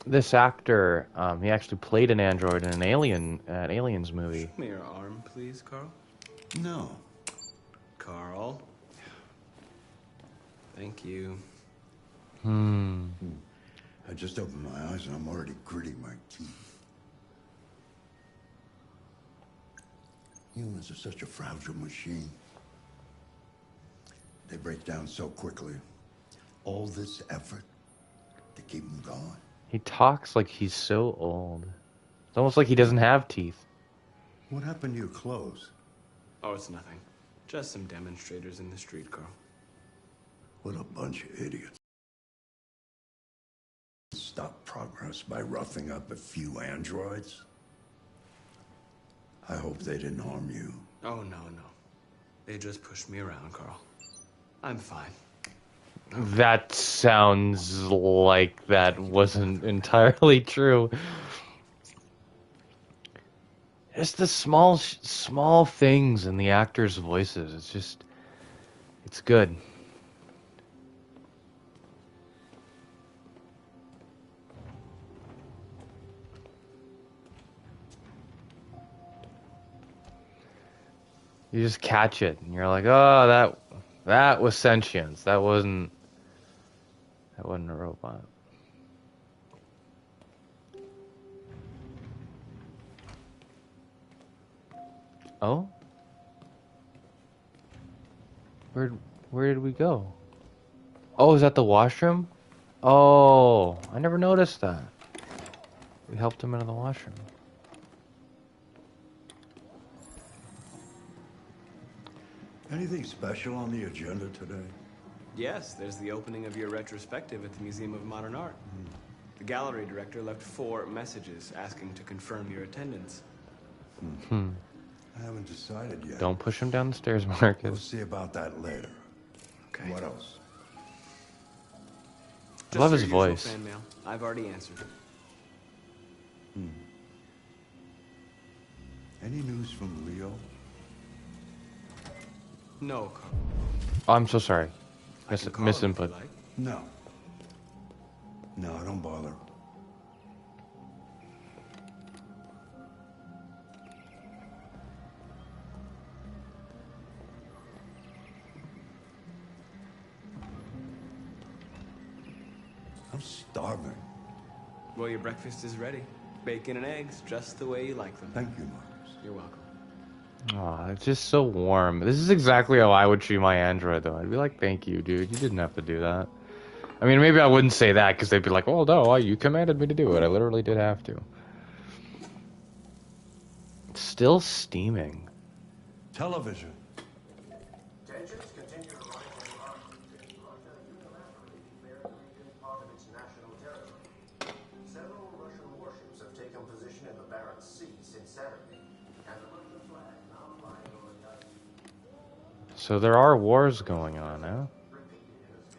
This actor, he actually played an android in an Aliens movie. Show me your arm, please, Carl. No. Carl. Thank you. I just opened my eyes and I'm already gritting my teeth. Humans are such a fragile machine. They break down so quickly. All this effort to keep them going. He talks like he's so old. It's almost like he doesn't have teeth. What happened to your clothes? Oh, it's nothing. Just some demonstrators in the street, Carl. What a bunch of idiots. Stop progress by roughing up a few androids. I hope they didn't harm you. Oh, no. They just pushed me around, Carl. I'm fine. That sounds like that wasn't entirely true. Just the small things in the actors' voices. It's good. You just catch it, and you're like, oh, that was sentience. That wasn't a robot. Oh? Where did we go? Oh, is that the washroom? Oh, I never noticed that. We helped him into the washroom. Anything special on the agenda today? Yes, there's the opening of your retrospective at the Museum of Modern Art. The gallery director left 4 messages asking to confirm your attendance. I haven't decided yet. Don't push him down the stairs, Marcus. We'll see about that later. Okay. What else? I love his your usual voice. Fan mail. I've already answered. Any news from Leo? No, Carl. Oh, I'm so sorry. I can call him if you Misinput. like. No. No, don't bother. I'm starving. Well, your breakfast is ready. Bacon and eggs, just the way you like them. Thank you, Marcus. You're welcome. Aw, it's just so warm. This is exactly how I would treat my android, though. I'd be like, thank you, dude. You didn't have to do that. I mean, maybe I wouldn't say that, because they'd be like, oh, no, you commanded me to do it. I literally did have to. It's still steaming. Television. So there are wars going on, huh?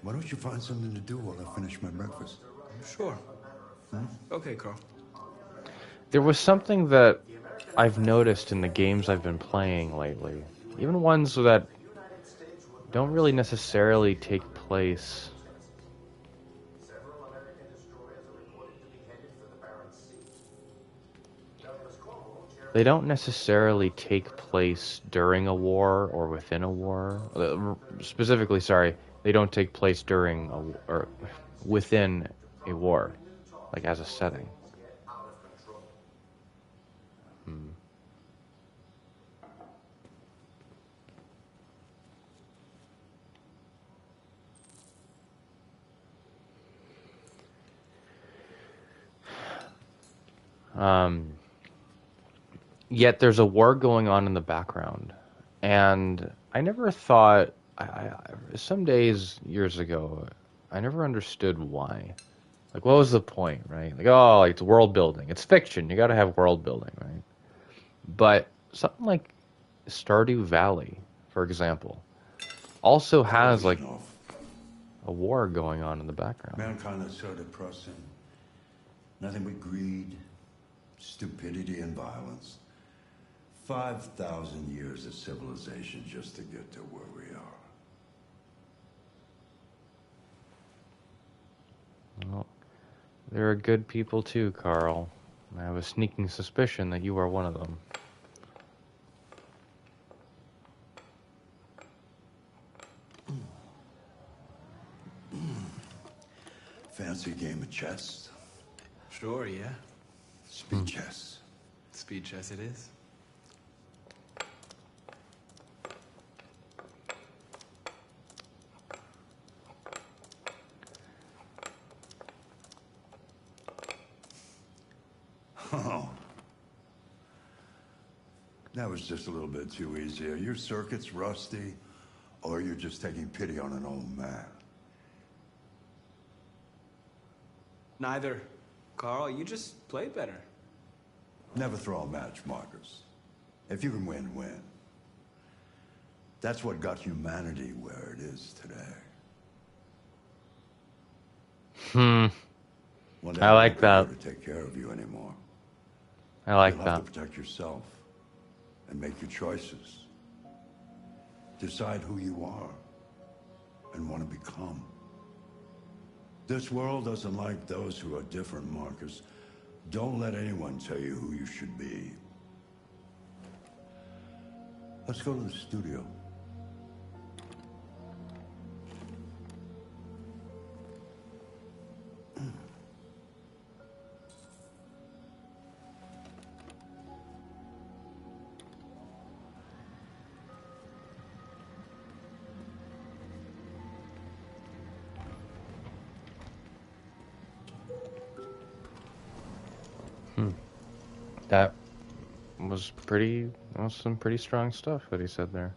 Why don't you find something to do while I finish my breakfast? Sure. Okay, Carl. There was something that I've noticed in the games I've been playing lately, even ones that don't really necessarily take place. They don't necessarily take place during a war or within a war. Specifically, sorry, they don't take place during or within a war, like as a setting. Yet there's a war going on in the background, and I never thought. Some days years ago, I never understood why. Like, what was the point, right? Like, oh, it's world building. It's fiction. You got to have world building, right? But something like Stardew Valley, for example, also has like a war going on in the background. Mankind is so depressing. Nothing but greed, stupidity, and violence. 5,000 years of civilization just to get to where we are. Well, there are good people too, Carl. I have a sneaking suspicion that you are one of them. Fancy game of chess? Sure, yeah. Speed chess. Speed chess it is. Oh. That was just a little bit too easy. Are your circuits rusty, or you're just taking pity on an old man? Neither. Carl, you just play better. Never throw a match, Marcus. If you can win, win. That's what got humanity where it is today. One day I like I that. won't be here to take care of you anymore. I like You'll that. have to protect yourself and make your choices. Decide who you are and want to become. This world doesn't like those who are different, Marcus. Don't let anyone tell you who you should be. Let's go to the studio. That was some pretty strong stuff that he said there.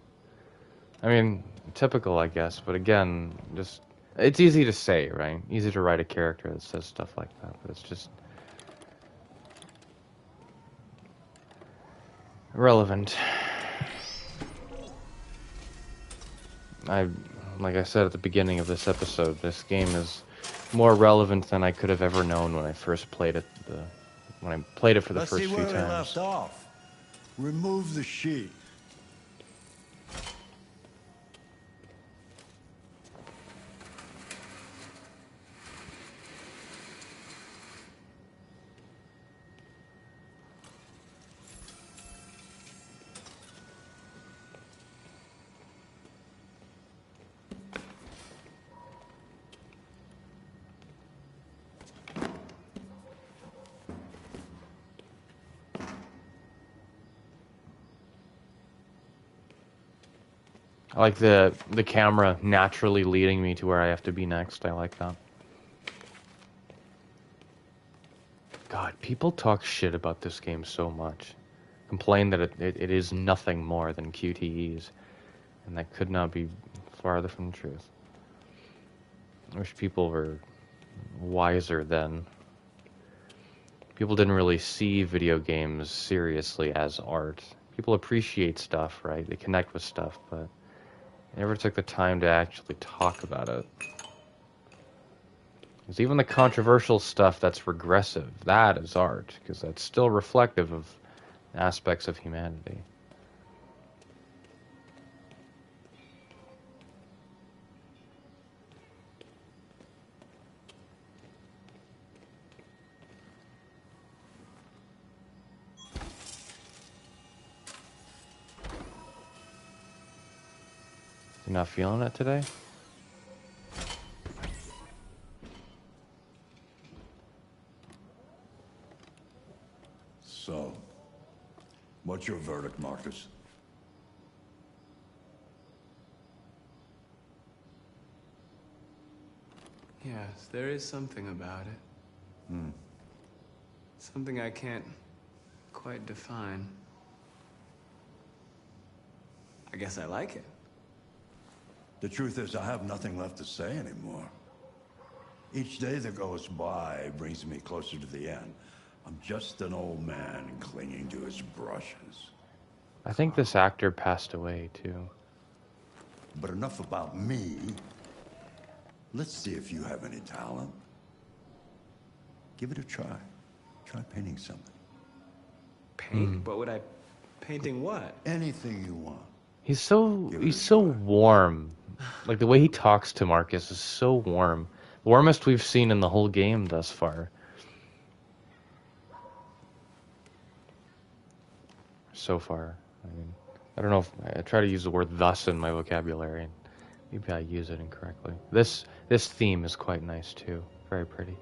I mean, typical, I guess, but again, just, it's easy to say, right? Easy to write a character that says stuff like that, but it's just irrelevant. Like I said at the beginning of this episode, this game is more relevant than I could have ever known when I first played it. When I played it for the first few times. Let's see where we left off. Remove the sheet. I like the camera naturally leading me to where I have to be next. I like that. God, people talk shit about this game so much. Complain that it is nothing more than QTEs. And that could not be farther from the truth. I wish people were wiser then. people didn't really see video games seriously as art. People appreciate stuff, right? They connect with stuff, but they never took the time to actually talk about it. Because even the controversial stuff that's regressive, that is art, because that's still reflective of aspects of humanity. You not feeling it today? So, what's your verdict, Marcus? Yes, there is something about it. Something I can't quite define. I guess I like it. The truth is, I have nothing left to say anymore. Each day that goes by brings me closer to the end. I'm just an old man clinging to his brushes. I think this actor passed away, too. But enough about me. Let's see if you have any talent. Give it a try. Try painting something. Paint? What would I... Painting what? Anything you want. He's so warm. Like, the way he talks to Marcus is so warm. The warmest we've seen in the whole game thus far. So far. I mean, I don't know if I try to use the word thus in my vocabulary, and maybe I use it incorrectly. This theme is quite nice too. Very pretty.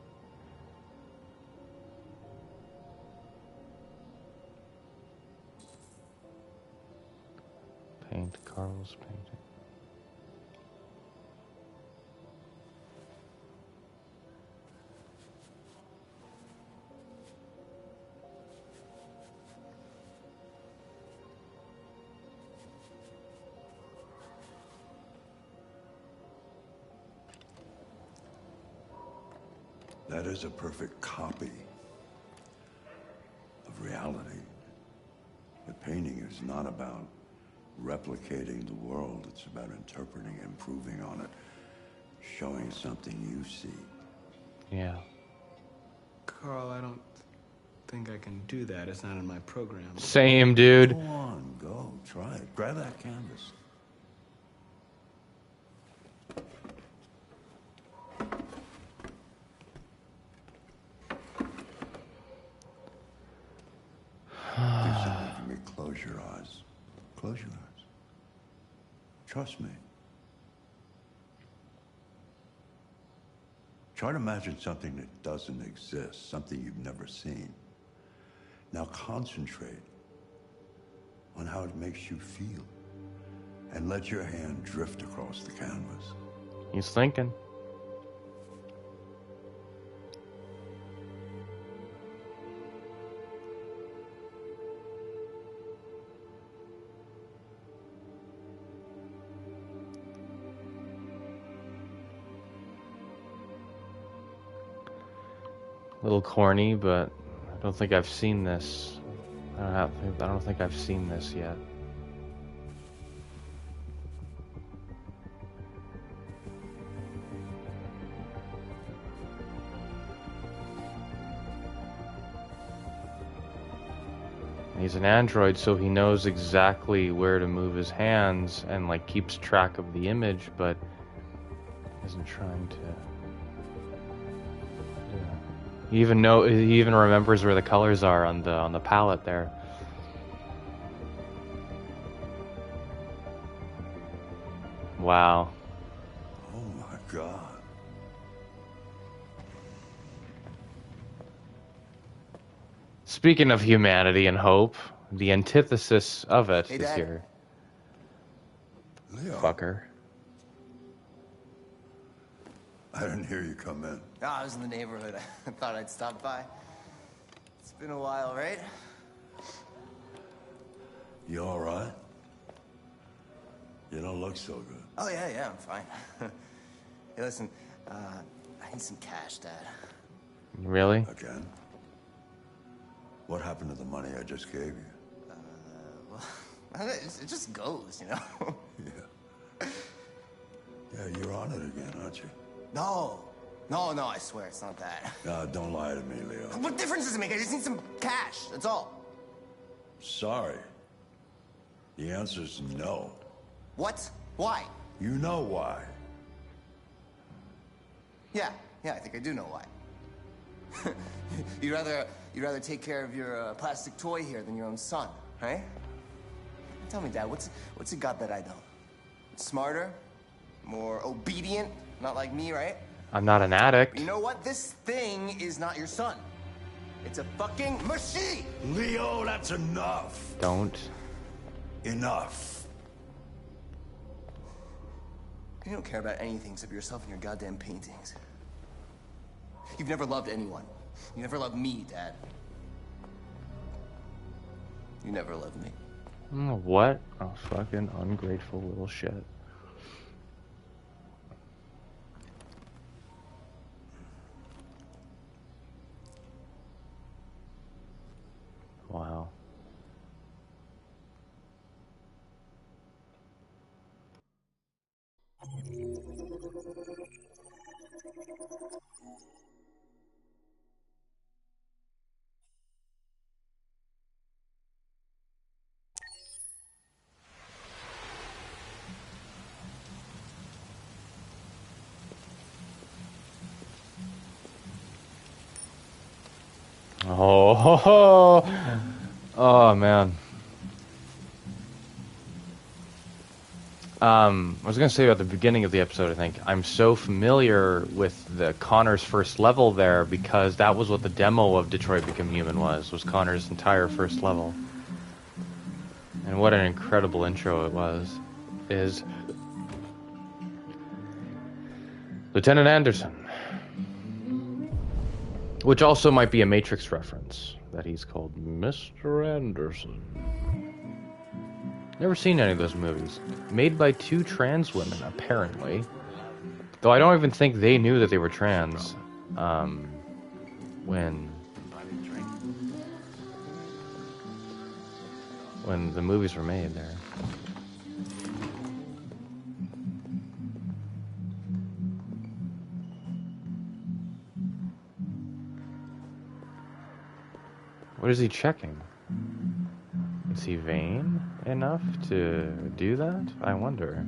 Paint Carl's painting. That is a perfect copy of reality. The painting is not about replicating the world. It's about interpreting, improving on it, showing something you see. Yeah. Carl, I don't think I can do that. It's not in my program. Same, dude. Go on, go. Try it. Grab that canvas. Do something for me. Close your eyes. Close your eyes. Trust me. Try to imagine something that doesn't exist, something you've never seen. Now concentrate on how it makes you feel, and let your hand drift across the canvas. He's thinking. A little corny, but I don't think I've seen this. I don't think I've seen this yet. He's an android, so he knows exactly where to move his hands and like keeps track of the image, but isn't trying to. He even remembers where the colors are on the palette there. Wow. Oh my God. Speaking of humanity and hope, the antithesis of it is here. Leo. Fucker. I didn't hear you come in. Oh, I was in the neighborhood. I thought I'd stop by. It's been a while, right? You all right? You don't look so good. Oh, yeah, I'm fine. Hey, listen, I need some cash, Dad. Really? Again? What happened to the money I just gave you? Well, it just goes, you know? Yeah, you're on it again, aren't you? No, I swear it's not that. No, don't lie to me, Leo. What difference does it make? I just need some cash, that's all. Sorry. The answer's no. What? Why? You know why. Yeah, I think I do know why. You'd rather take care of your plastic toy here than your own son, right? Tell me, Dad, what's it got that I don't? Smarter? More obedient? Not like me, right? I'm not an addict. You know what? This thing is not your son. It's a fucking machine! Leo, that's enough. Don't. Enough. You don't care about anything except yourself and your goddamn paintings. You've never loved anyone. You never loved me, Dad. You never loved me. What a fucking ungrateful little shit. Wow. Oh man. I was gonna say at the beginning of the episode, I think I'm so familiar with the Connor's first level there because that was what the demo of Detroit Become Human was Connor's entire first level. And what an incredible intro it is Lieutenant Anderson. Which also might be a Matrix reference, that he's called Mr. Anderson. Never seen any of those movies. Made by 2 trans women, apparently. Though I don't even think they knew that they were trans, when the movies were made there. What is he checking? Is he vain enough to do that? I wonder.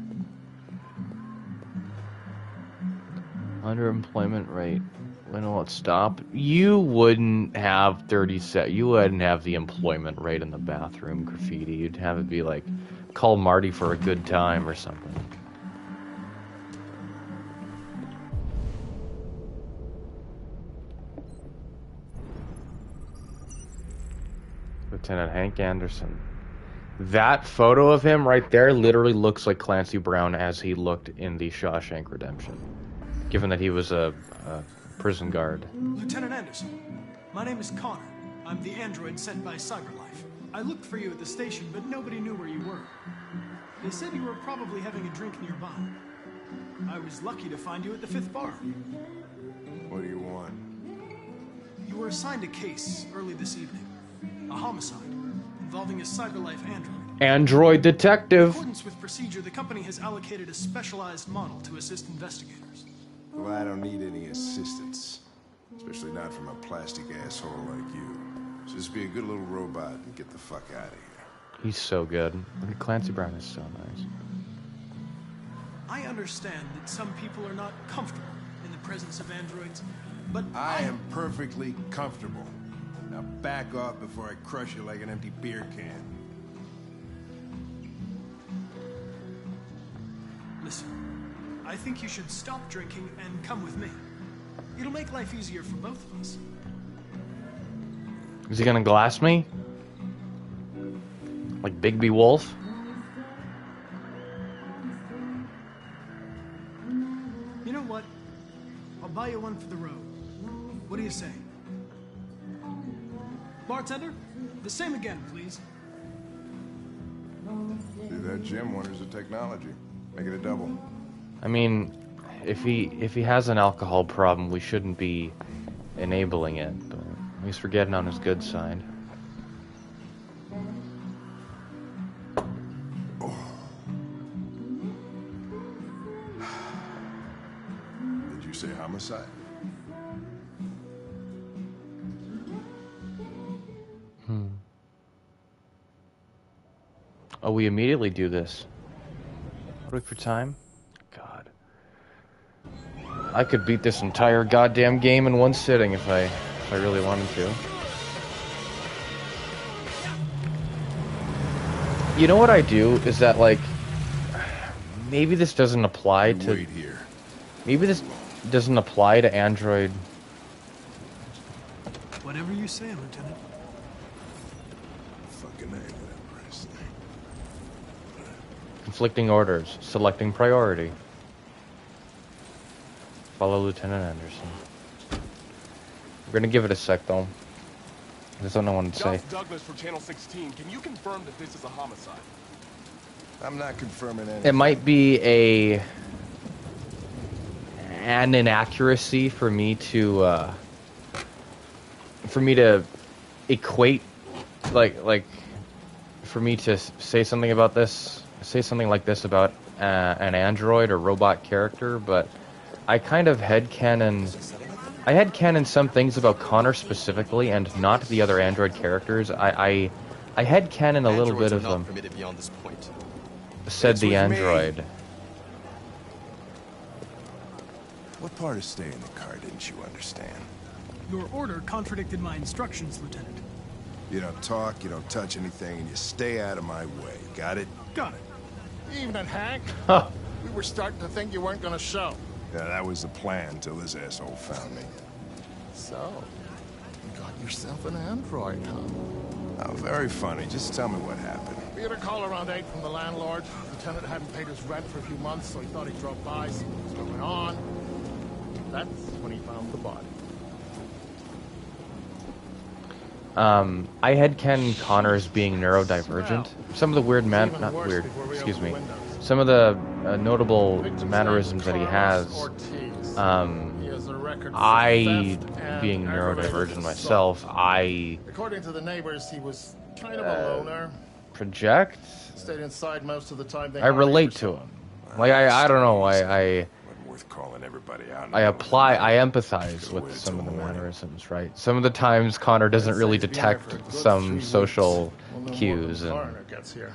Underemployment rate. When will it stop? You wouldn't have you wouldn't have the employment rate in the bathroom graffiti. You'd have it be like, call Marty for a good time or something. Lieutenant Hank Anderson. That photo of him right there literally looks like Clancy Brown as he looked in the Shawshank Redemption, given that he was a prison guard. Lieutenant Anderson, my name is Connor. I'm the android sent by CyberLife. I looked for you at the station, but nobody knew where you were. They said you were probably having a drink nearby. I was lucky to find you at the 5th bar. What do you want? You were assigned a case early this evening. A homicide involving a CyberLife android. Android detective. In accordance with procedure, the company has allocated a specialized model to assist investigators. Well, I don't need any assistance. Especially not from a plastic asshole like you. Just be a good little robot and get the fuck out of here. He's so good. Clancy Brown is so nice. I understand that some people are not comfortable in the presence of androids, but I am perfectly comfortable. Now back off before I crush you like an empty beer can. Listen, I think you should stop drinking and come with me. It'll make life easier for both of us. Is he gonna glass me? Like Bigby Wolf? You know what? I'll buy you one for the road. What do you say? Bartender, the same again, please. See, that Jim wonders the technology. Make it a double. I mean, if he has an alcohol problem, we shouldn't be enabling it, but at least we're getting on his good side. say homicide? Oh, we immediately do this. Wait for time? God. I could beat this entire goddamn game in one sitting if I really wanted to. You know what I do is that, like, maybe this doesn't apply to... Wait here. Maybe this doesn't apply to Android. Whatever you say, Lieutenant. Fucking name of that price thing. Conflicting orders. Selecting priority. Follow Lieutenant Anderson. We're gonna give it a sec, though. I just don't know what to say. Douglas for Channel 16. Can you confirm that this is a homicide? I'm not confirming anything. It might be an inaccuracy for me to equate, like for me to say something about this, say something like this about an android or robot character, but I kind of headcanon some things about Connor specifically and not the other android characters. I headcanon a little bit of them. Beyond this point. Said the android. What part of staying in the car didn't you understand? Your order contradicted my instructions, Lieutenant. You don't talk, you don't touch anything, and you stay out of my way. Got it? Got it. Evening, Hank. We were starting to think you weren't gonna show. Yeah, that was the plan till this asshole found me. So, you got yourself an android, huh? Oh, very funny. Just tell me what happened. We had a call around 8 from the landlord. The lieutenant hadn't paid his rent for a few months, so he thought he drove by, see what was going on. That's when he found the body. I headcanon Connor as being neurodivergent. Some of the weird excuse me. Some of the notable mannerisms that he has, I, being neurodivergent myself, According to the neighbors, he was kind of a loner. Project? Stayed inside most of the time. I relate to him. Like, I don't know, I worth calling everybody out. I empathize with some of the mannerisms, right? Some of the times Connor doesn't really detect some social cues. Gets here.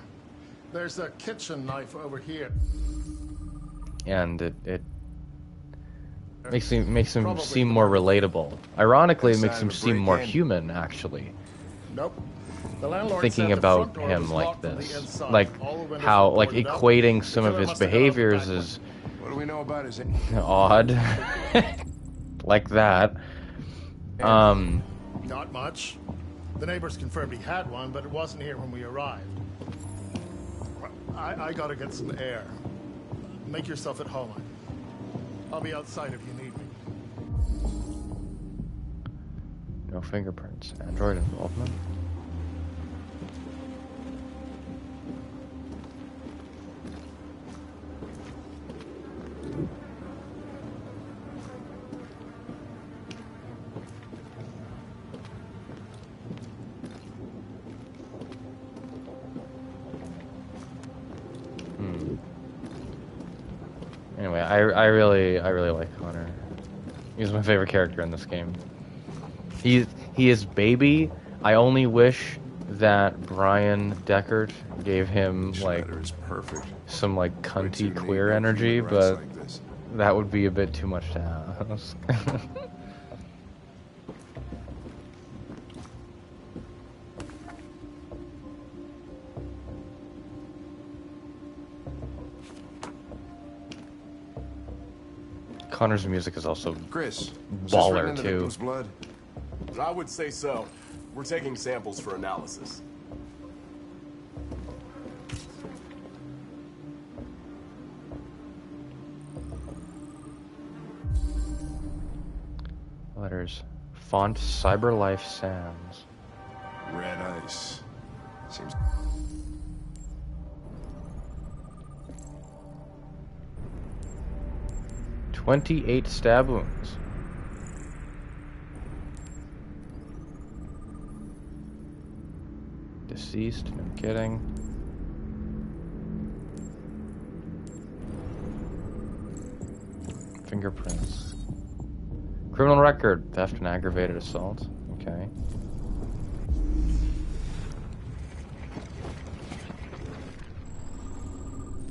There's a kitchen knife over here. And it makes him seem more relatable. Ironically, it makes him seem more human, actually. Nope. The landlord thinking said the about front door him was like locked from the this, inside. like All the windows how, were like boarded up. equating The some of killer his must have gone out the behaviors back is What do we know about his... odd, like that. Not much. The neighbors confirmed he had one, but it wasn't here when we arrived. I gotta get some air. Make yourself at home. I'll be outside if you need me. No fingerprints. Android involvement. Anyway, I really like Connor. He's my favorite character in this game. He is baby. I only wish that Brian Deckard gave him like some like cunty queer energy, but that would be a bit too much to ask. Connor's music is also Chris, baller too. Blood? I would say so. We're taking samples for analysis. Letters. Font Cyberlife Sans. Red ice. Seems... 28 stab wounds. Deceased, no kidding. Fingerprints. Criminal record, theft and aggravated assault. Okay.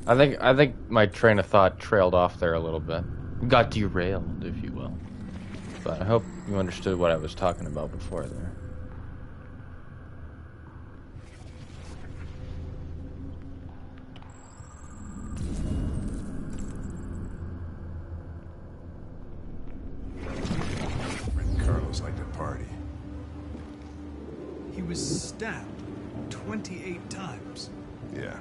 I think my train of thought trailed off there a little bit. Got derailed, if you will. But I hope you understood what I was talking about before there. Carlos liked to party. He was stabbed 28 times. Yeah.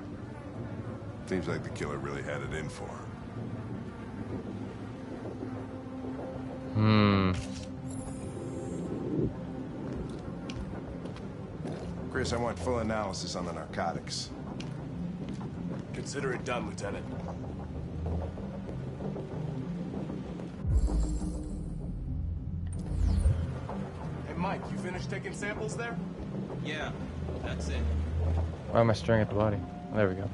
Seems like the killer really had it in for him. Chris, I want full analysis on the narcotics. Consider it done, Lieutenant. Hey, Mike, you finished taking samples there? Yeah, that's it. Why am I staring at the body? Oh, there we go.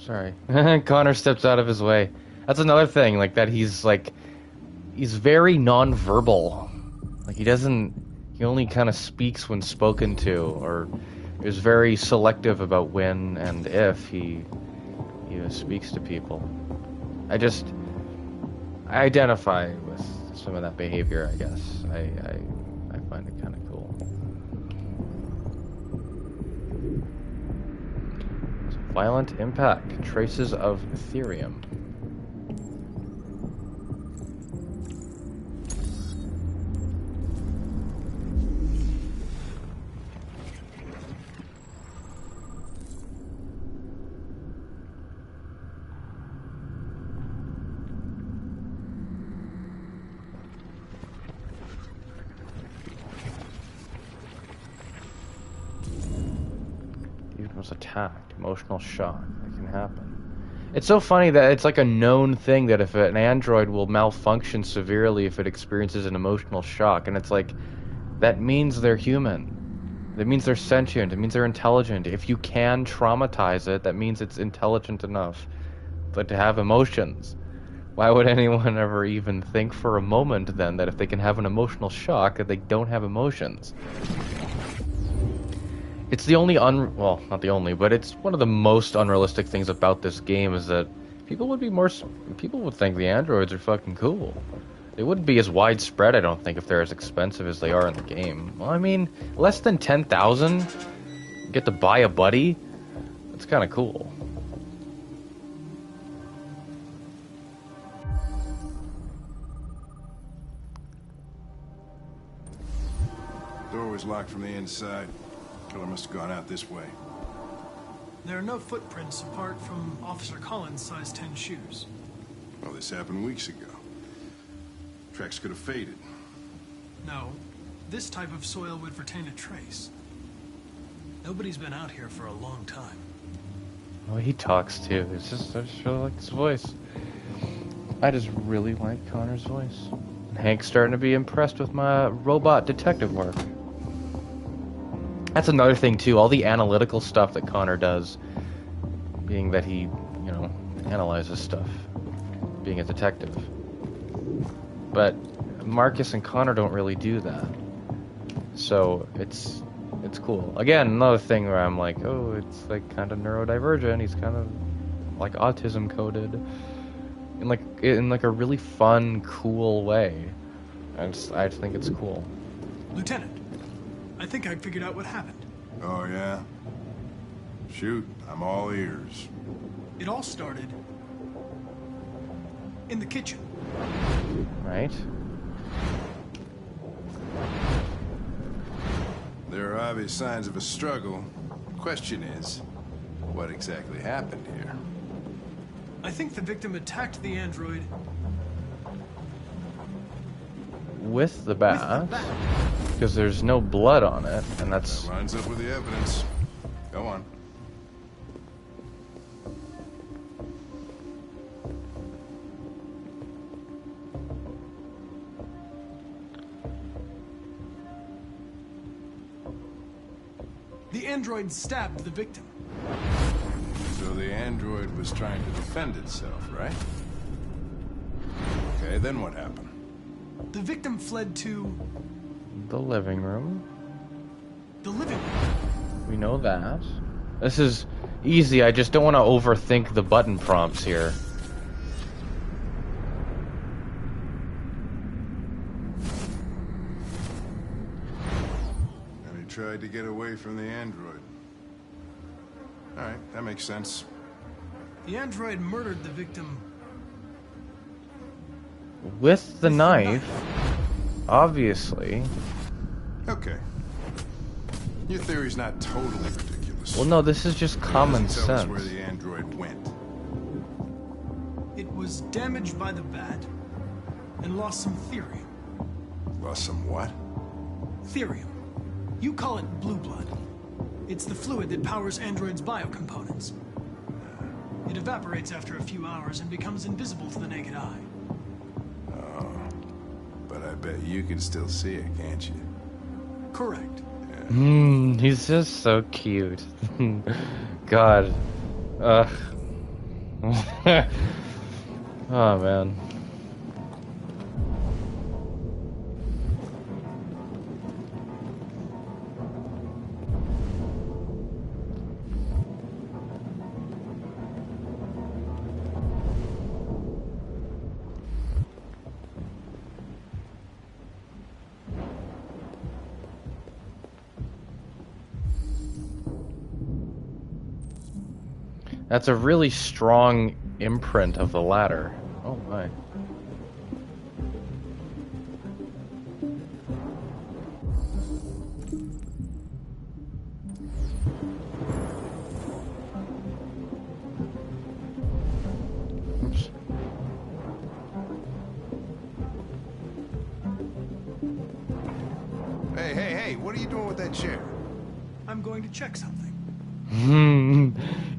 Sorry. Connor steps out of his way. That's another thing, like, that he's very non-verbal. Like, he only kind of speaks when spoken to, or is very selective about when and if he speaks to people. I identify with some of that behavior, I guess. I find it kind of cool. Violent impact. Traces of Ethereum. Was attacked. Emotional shock. That can happen. It's so funny that it's like a known thing that if an android will malfunction severely if it experiences an emotional shock, and it's like, that means they're human. That means they're sentient. It means they're intelligent. If you can traumatize it, that means it's intelligent enough but to have emotions. Why would anyone ever even think for a moment then that if they can have an emotional shock that they don't have emotions? It's the only well, not the only, but it's one of the most unrealistic things about this game is that people would think the androids are fucking cool. They wouldn't be as widespread, I don't think, if they're as expensive as they are in the game. Well, I mean, less than 10,000, get to buy a buddy? That's kind of cool. Door was locked from the inside. Killer must have gone out this way. There are no footprints apart from Officer Collins' size 10 shoes. Well, this happened weeks ago. Tracks could have faded. No, this type of soil would retain a trace. Nobody's been out here for a long time. Oh, he talks too. I just really like his voice. I just really like Connor's voice. And Hank's starting to be impressed with my robot detective work. That's another thing too, all the analytical stuff that Connor does, being that he, analyzes stuff, being a detective. But Marcus and Connor don't really do that. So it's cool. Again, another thing where I'm like, oh, it's like kind of neurodivergent, he's kind of like autism coded in like a really fun, cool way. I just think it's cool. Lieutenant, I think I figured out what happened. Oh, yeah? Shoot, I'm all ears. It all started In the kitchen. Right? There are obvious signs of a struggle. Question is, what exactly happened here? I think the victim attacked the android With the bat. Because there's no blood on it, and that's... That lines up with the evidence. Go on. The android stabbed the victim. So the android was trying to defend itself, right? Okay, then what happened? The victim fled to the living room. the living room. We know that. This is easy, I just don't want to overthink the button prompts here. And he tried to get away from the android. Alright, that makes sense. The android murdered the victim With the knife, obviously. Okay. Your theory's not totally ridiculous. Well, no, this is just common Doesn't tell us sense. where the android went. It was damaged by the bat and lost some therium. Lost some what? Therium. You call it blue blood. It's the fluid that powers androids' biocomponents. It evaporates after a few hours and becomes invisible to the naked eye. Oh. But I bet you can still see it, can't you? Correct. He's just so cute. God. Ugh. Oh, man. That's a really strong imprint of the ladder. Oh my. Oops. Hey, what are you doing with that chair? I'm going to check something.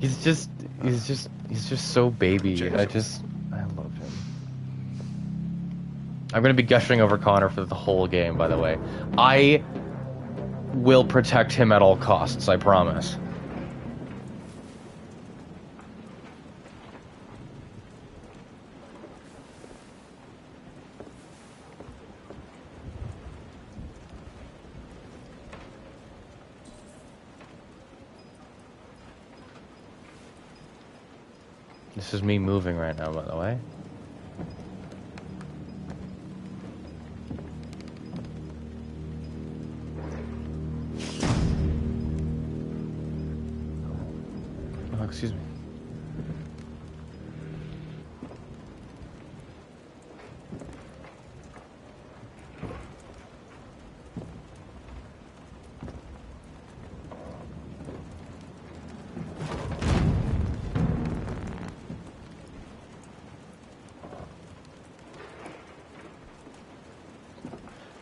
He's just so baby. I love him. I'm gonna be gushing over Connor for the whole game, by the way. I will protect him at all costs, I promise. This is me moving right now, by the way. Oh, excuse me.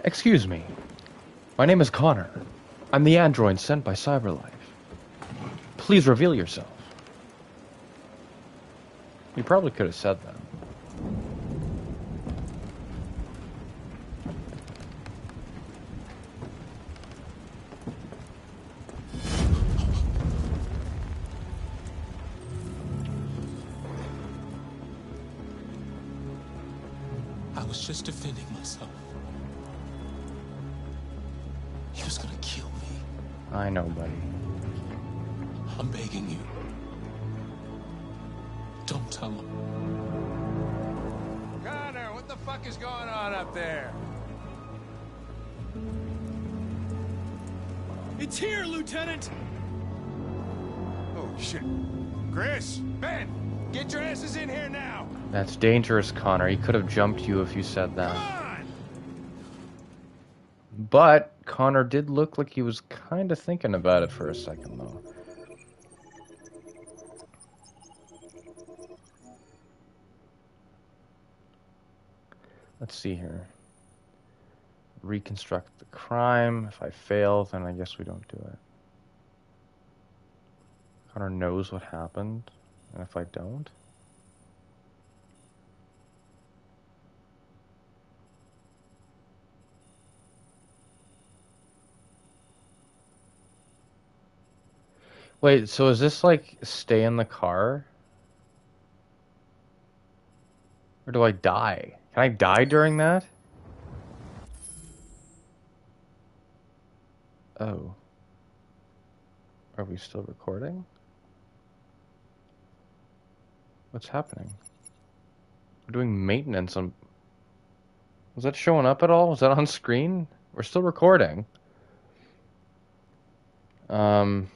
Excuse me. My name is Connor. I'm the android sent by CyberLife. Please reveal yourself. You probably could have said that. I was just defending myself. He was gonna kill me. I know, buddy. I'm begging you. Don't tell him. Connor, what the fuck is going on up there? It's here, Lieutenant! Oh, shit. Chris! Ben! Get your asses in here now! That's dangerous, Connor. He could have jumped you if you said that. But Connor did look like he was kind of thinking about it for a second, though. Let's see here. Reconstruct the crime. If I fail, then I guess we don't do it. Connor knows what happened, and if I don't? Wait, so is this like stay in the car? Or do I die? Can I die during that? Oh. Are we still recording? What's happening? We're doing maintenance on... Was that showing up at all? Was that on screen? We're still recording. Weird.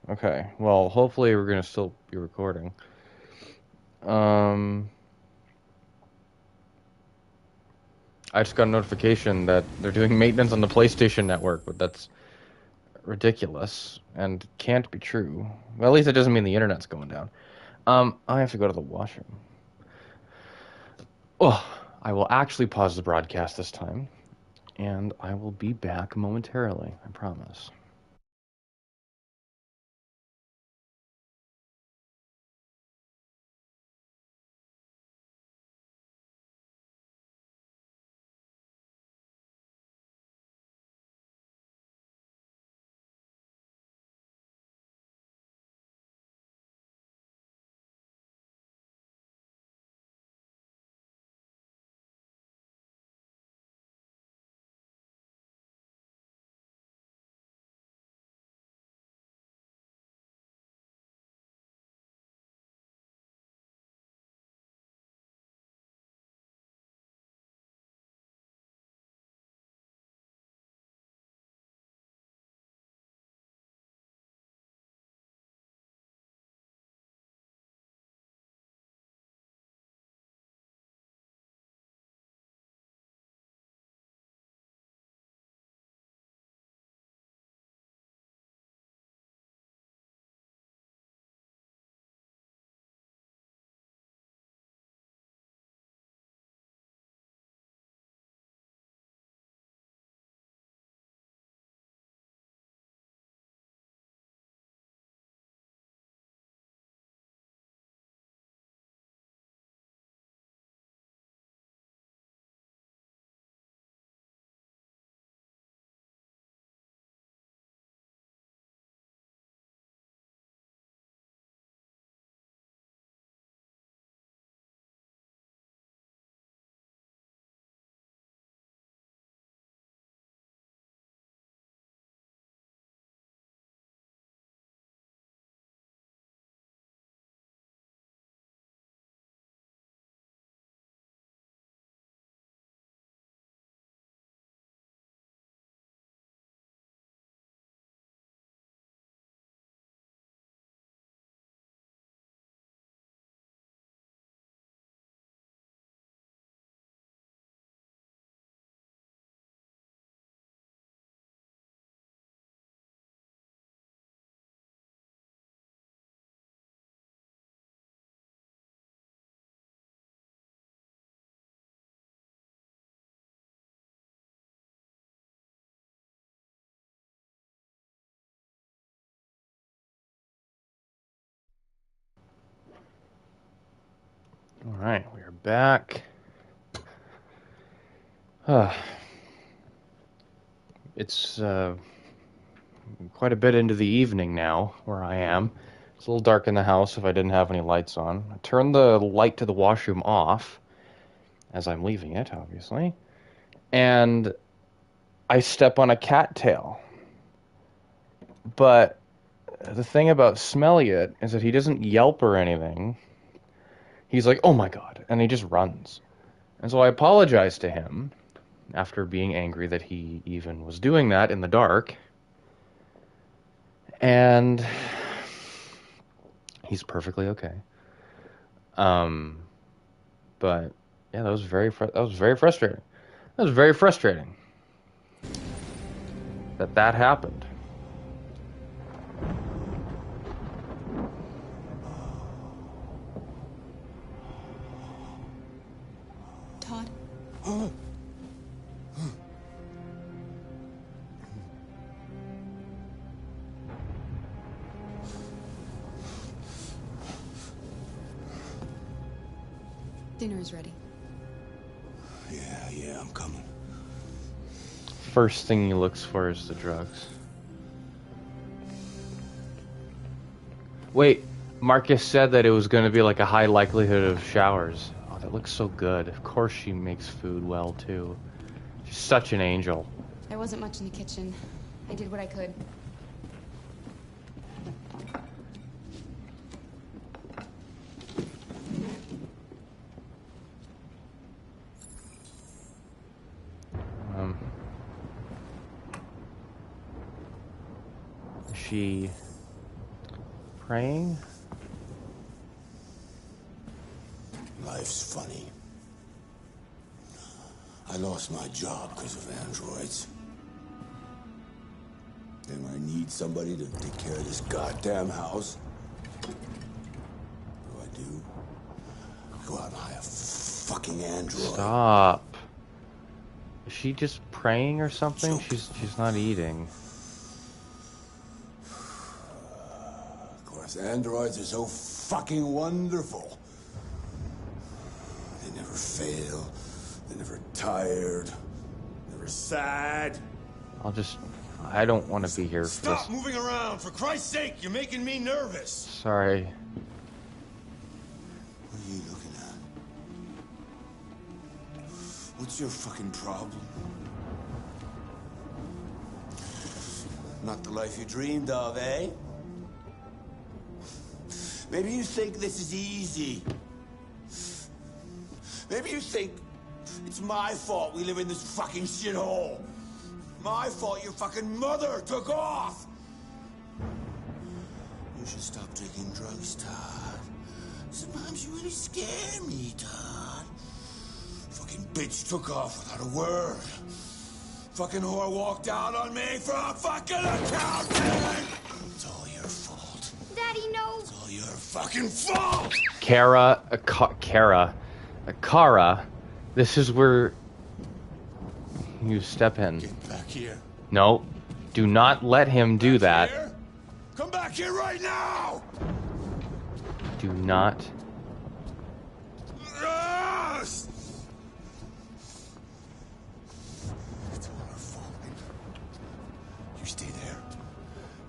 Okay, well, hopefully we're gonna still be recording. I just got a notification that they're doing maintenance on the PlayStation Network, but that's ridiculous and can't be true. Well, at least it doesn't mean the internet's going down. I have to go to the washroom. Oh, I will actually pause the broadcast this time, and I will be back momentarily, I promise. All right, we are back. It's quite a bit into the evening now where I am. It's a little dark in the house if I didn't have any lights on. I turned the light to the washroom off as I'm leaving it, obviously. And I step on a cattail. But the thing about Smelliot is that he doesn't yelp or anything. He's like, oh my god, and he just runs. And so I apologized to him after being angry that he even was doing that in the dark. And he's perfectly okay. But yeah, that was very frustrating. That was very frustrating that happened. Todd? Dinner is ready. Yeah, I'm coming. First thing he looks for is the drugs. Wait, Marcus said that it was going to be like a high likelihood of showers. Oh, that looks so good. Of course she makes food well, too. She's such an angel. There wasn't much in the kitchen. I did what I could. Is she praying? Life's funny. I lost my job because of androids. Then I need somebody to take care of this goddamn house. What do? Go out and hire a fucking android. Stop. Is she just praying or something? She's not eating. Of course, androids are so fucking wonderful. They never fail. They're never tired. Never sad. I don't want to be here for this. Stop moving around, for Christ's sake! You're making me nervous. Sorry. What are you looking at? What's your fucking problem? Not the life you dreamed of, eh? Maybe you think this is easy. Maybe you think it's my fault we live in this fucking shithole. My fault your fucking mother took off. You should stop taking drugs, Todd. Sometimes you really scare me, Todd. Fucking bitch took off without a word. Fucking whore walked out on me for a fucking accountant. It's all your fault. Daddy, no. It's all your fucking fault. Kara, this is where you step in. Get back here. No, do not let him do that. Here? Come back here right now. Do not. Yes! It's all our fault. You stay there.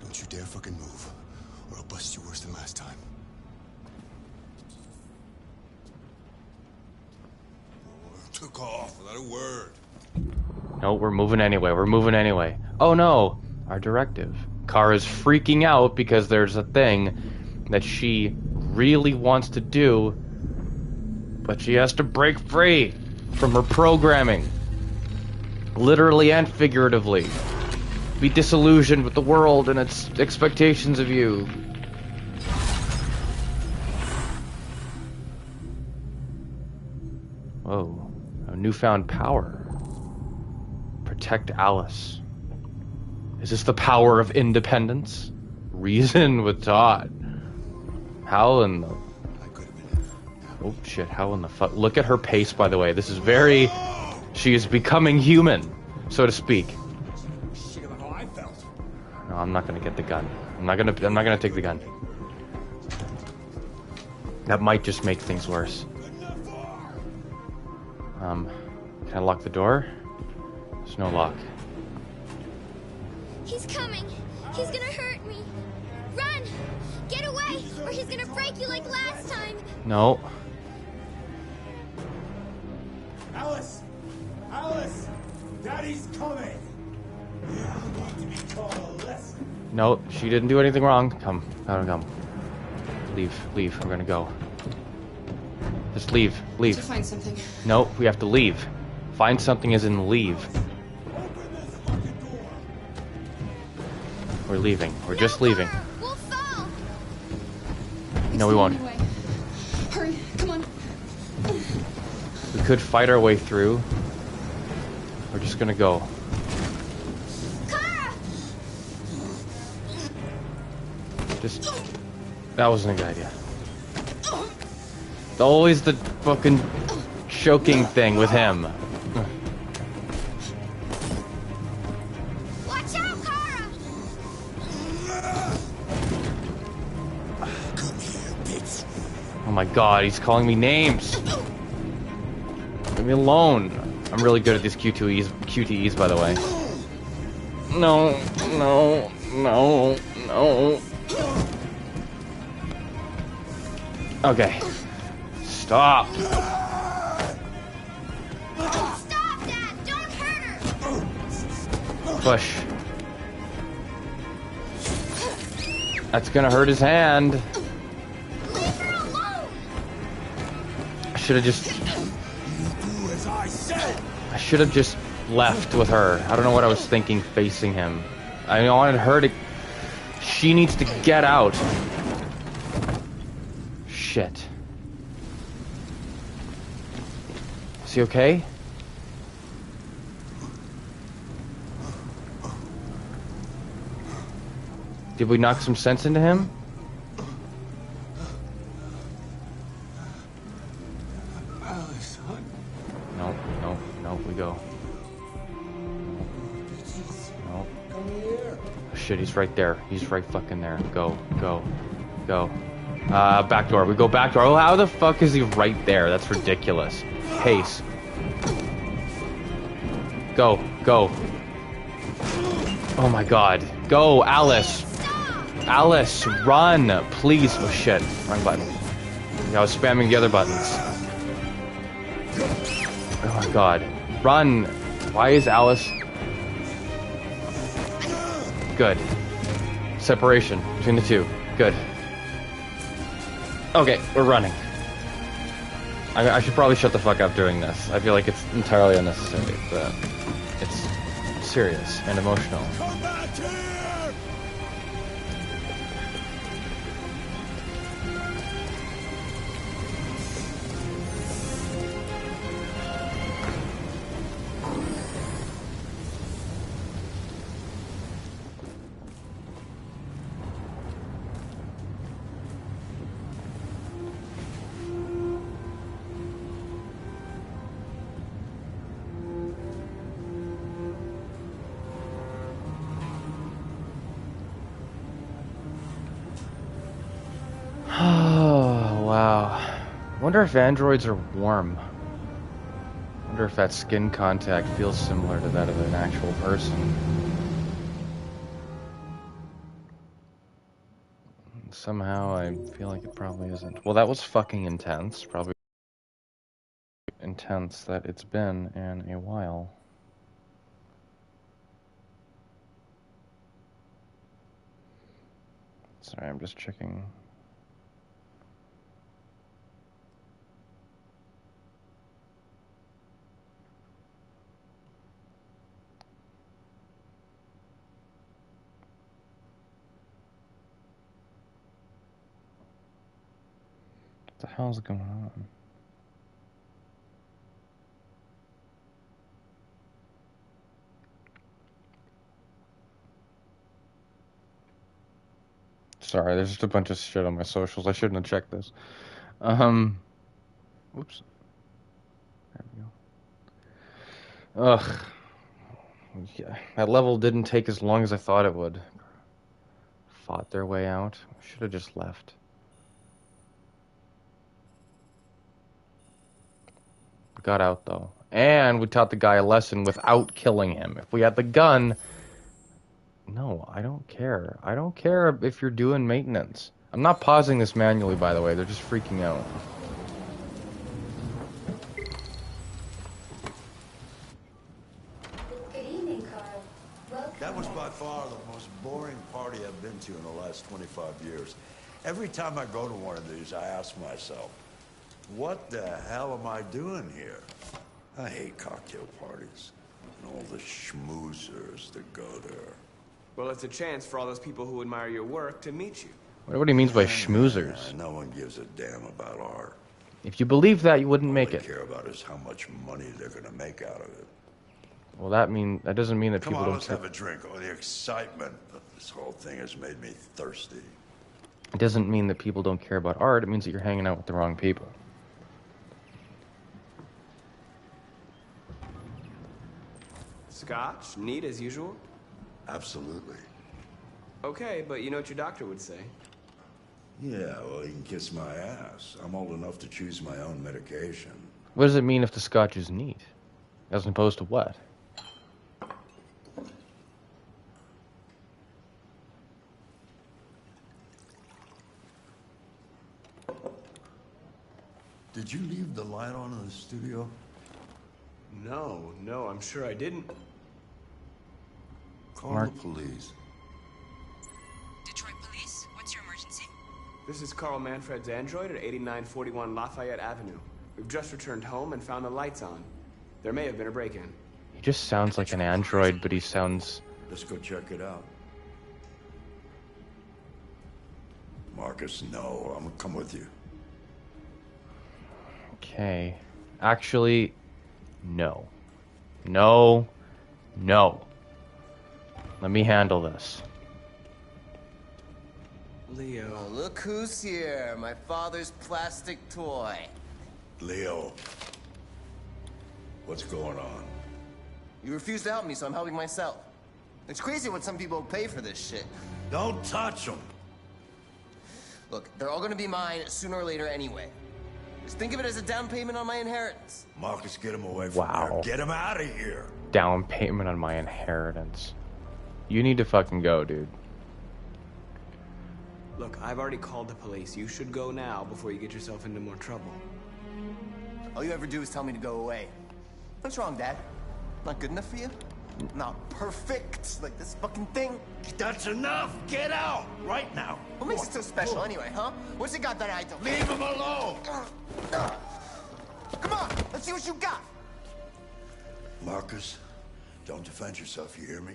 Don't you dare fucking move, or I'll bust you worse than last time. Took off without a word. No, we're moving anyway. Oh no, our directive. Kara's freaking out because there's a thing that she really wants to do, but she has to break free from her programming. Literally and figuratively. Be disillusioned with the world and its expectations of you. Whoa, a newfound power. Protect Alice. Is this the power of independence? Reason with Todd. How in the... Oh shit, how in the fuck... Look at her pace, by the way. This is very... She is becoming human, so to speak. No, I'm not gonna get the gun. I'm not gonna take the gun. That might just make things worse. Can I lock the door? There's no lock. He's coming. He's gonna hurt me. Run! Get away, or he's gonna break you like last time. No. Alice! Alice! Daddy's coming! Yeah, I'm going to be taught a lesson. No, she didn't do anything wrong. Come. Leave. We're gonna go. Just leave. To find something. No, we have to leave. Find something as in leave. We're leaving. We're just leaving. We'll fall. No, we won't. Anyway. Hurry, come on. We could fight our way through. We're just gonna go. Just... That wasn't a good idea. Always the fucking choking thing with him. Watch out, Kara! Oh my god, he's calling me names. Leave me alone. I'm really good at these QTEs, by the way. No, no, no, no. Okay. Stop. Stop, Dad! Don't hurt her! Push. That's gonna hurt his hand. Leave her alone! I should have just... Do as I said. I should have just left with her. I don't know what I was thinking facing him. I wanted her to... She needs to get out. Shit. Is he okay? Did we knock some sense into him? Alice, hon. No, no, no, we go. No. Come here. Oh, shit, he's right there. He's right fucking there. Go, go, go. Back door. We go back door. Oh, how the fuck is he right there? That's ridiculous. Pace. Go, go. Oh my god. Go, Alice. Alice, run, please. Oh shit, wrong button. Yeah, I was spamming the other buttons. Oh my god. Run. Why is Alice... Good. Separation between the two. Good. Okay, we're running. I should probably shut the fuck up doing this. I feel like it's entirely unnecessary, but it's serious and emotional. Come back here. Oh, wow. Wonder if androids are warm. Wonder if that skin contact feels similar to that of an actual person. Somehow I feel like it probably isn't. Well, that was fucking intense. Probably intense that it's been in a while. Sorry, I'm just checking. What the hell's going on? Sorry, there's just a bunch of shit on my socials. I shouldn't have checked this. Whoops. There we go. Ugh. Yeah, that level didn't take as long as I thought it would. Fought their way out. Should have just left. We got out though. And we taught the guy a lesson without killing him. If we had the gun... No, I don't care. I don't care if you're doing maintenance. I'm not pausing this manually, by the way. They're just freaking out. Good evening, Carl. Welcome. That was by far the most boring party I've been to in the last 25 years. Every time I go to one of these, I ask myself, what the hell am I doing here? I hate cocktail parties and all the schmoozers that go there. Well, it's a chance for all those people who admire your work to meet you. What he means by schmoozers. No one gives a damn about art. If you believe that, you wouldn't make All it. they care about is how much money they're gonna make out of it. Well, that doesn't mean that Come people on, don't let's care. have a drink. Oh, the excitement of this whole thing has made me thirsty. It doesn't mean that people don't care about art. It means that you're hanging out with the wrong people. Scotch? Neat as usual? Absolutely. Okay, but you know what your doctor would say. Yeah, well, he can kiss my ass. I'm old enough to choose my own medication. What does it mean if the scotch is neat? As opposed to what? Did you leave the light on in the studio? No, I'm sure I didn't. Call Mark. the police. Detroit Police, what's your emergency? This is Carl Manfred's android at 8941 Lafayette Avenue. We've just returned home and found the lights on. There may have been a break-in. He just sounds like an android, but he sounds... Let's go check it out. Marcus, no. I'm gonna come with you. Okay. Actually, no. No. No. Let me handle this. Leo. Oh, look who's here. My father's plastic toy. Leo. What's going on? You refuse to help me, so I'm helping myself. It's crazy what some people pay for this shit. Don't touch him. Look, they're all gonna be mine sooner or later anyway. Just think of it as a down payment on my inheritance. Marcus, get him away from here. Get him out of here. Down payment on my inheritance. You need to fucking go, dude. Look, I've already called the police. You should go now before you get yourself into more trouble. All you ever do is tell me to go away. What's wrong, Dad? Not good enough for you? Not perfect, like this fucking thing? That's enough! Get out! Right now! What makes it so special anyway, huh? What's it got that I don't? Leave him alone! Come on, let's see what you got! Marcus, don't defend yourself, you hear me?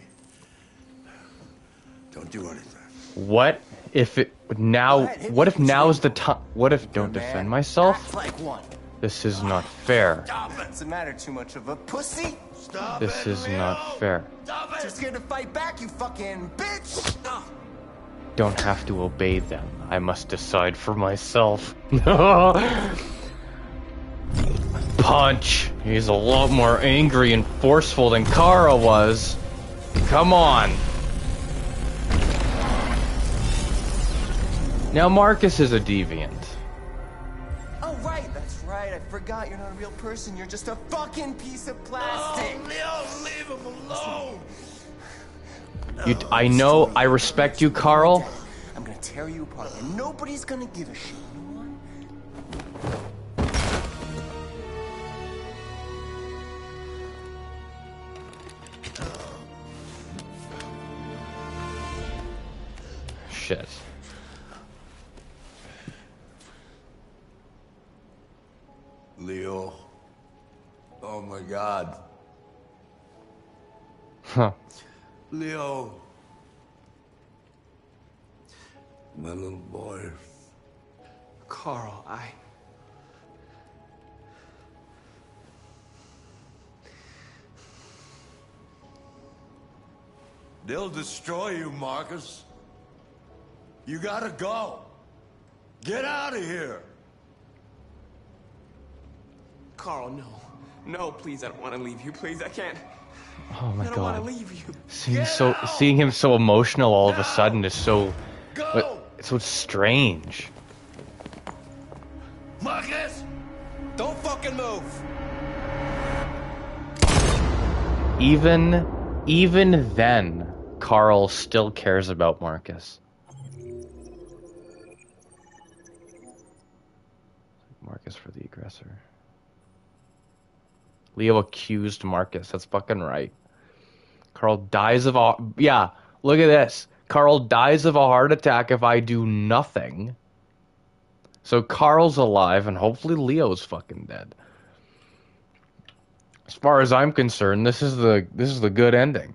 Don't do anything. What if it now? What if now is the time? What if don't defend myself? Act like one. This is not fair. What's the matter? Too much of a pussy? Stop This is not fair. Too scared to fight back, you fucking bitch! Don't have to obey them. I must decide for myself. Punch. He's a lot more angry and forceful than Kara was. Come on. Now Marcus is a deviant. Oh, right, that's right. I forgot you're not a real person. You're just a fucking piece of plastic. Oh, Leo, leave him alone! I know, I respect you, Carl. I'm gonna tear you apart, and nobody's gonna give a shit. Shit. Leo. Oh my God. Huh. Leo. My little boy. Carl, They'll destroy you, Marcus. You gotta go. Get out of here. Carl, no. No, please, I don't want to leave you. Please, I can't. Oh my I don't want god. to leave you. Seeing him so emotional all of a sudden is so it's so strange. Marcus! Don't fucking move! Even then, Carl still cares about Marcus. Marcus for the aggressor. Leo accused Marcus. That's fucking right. Carl dies of a... Yeah, look at this. Carl dies of a heart attack if I do nothing. So Carl's alive, and hopefully Leo's fucking dead. As far as I'm concerned, this is the good ending.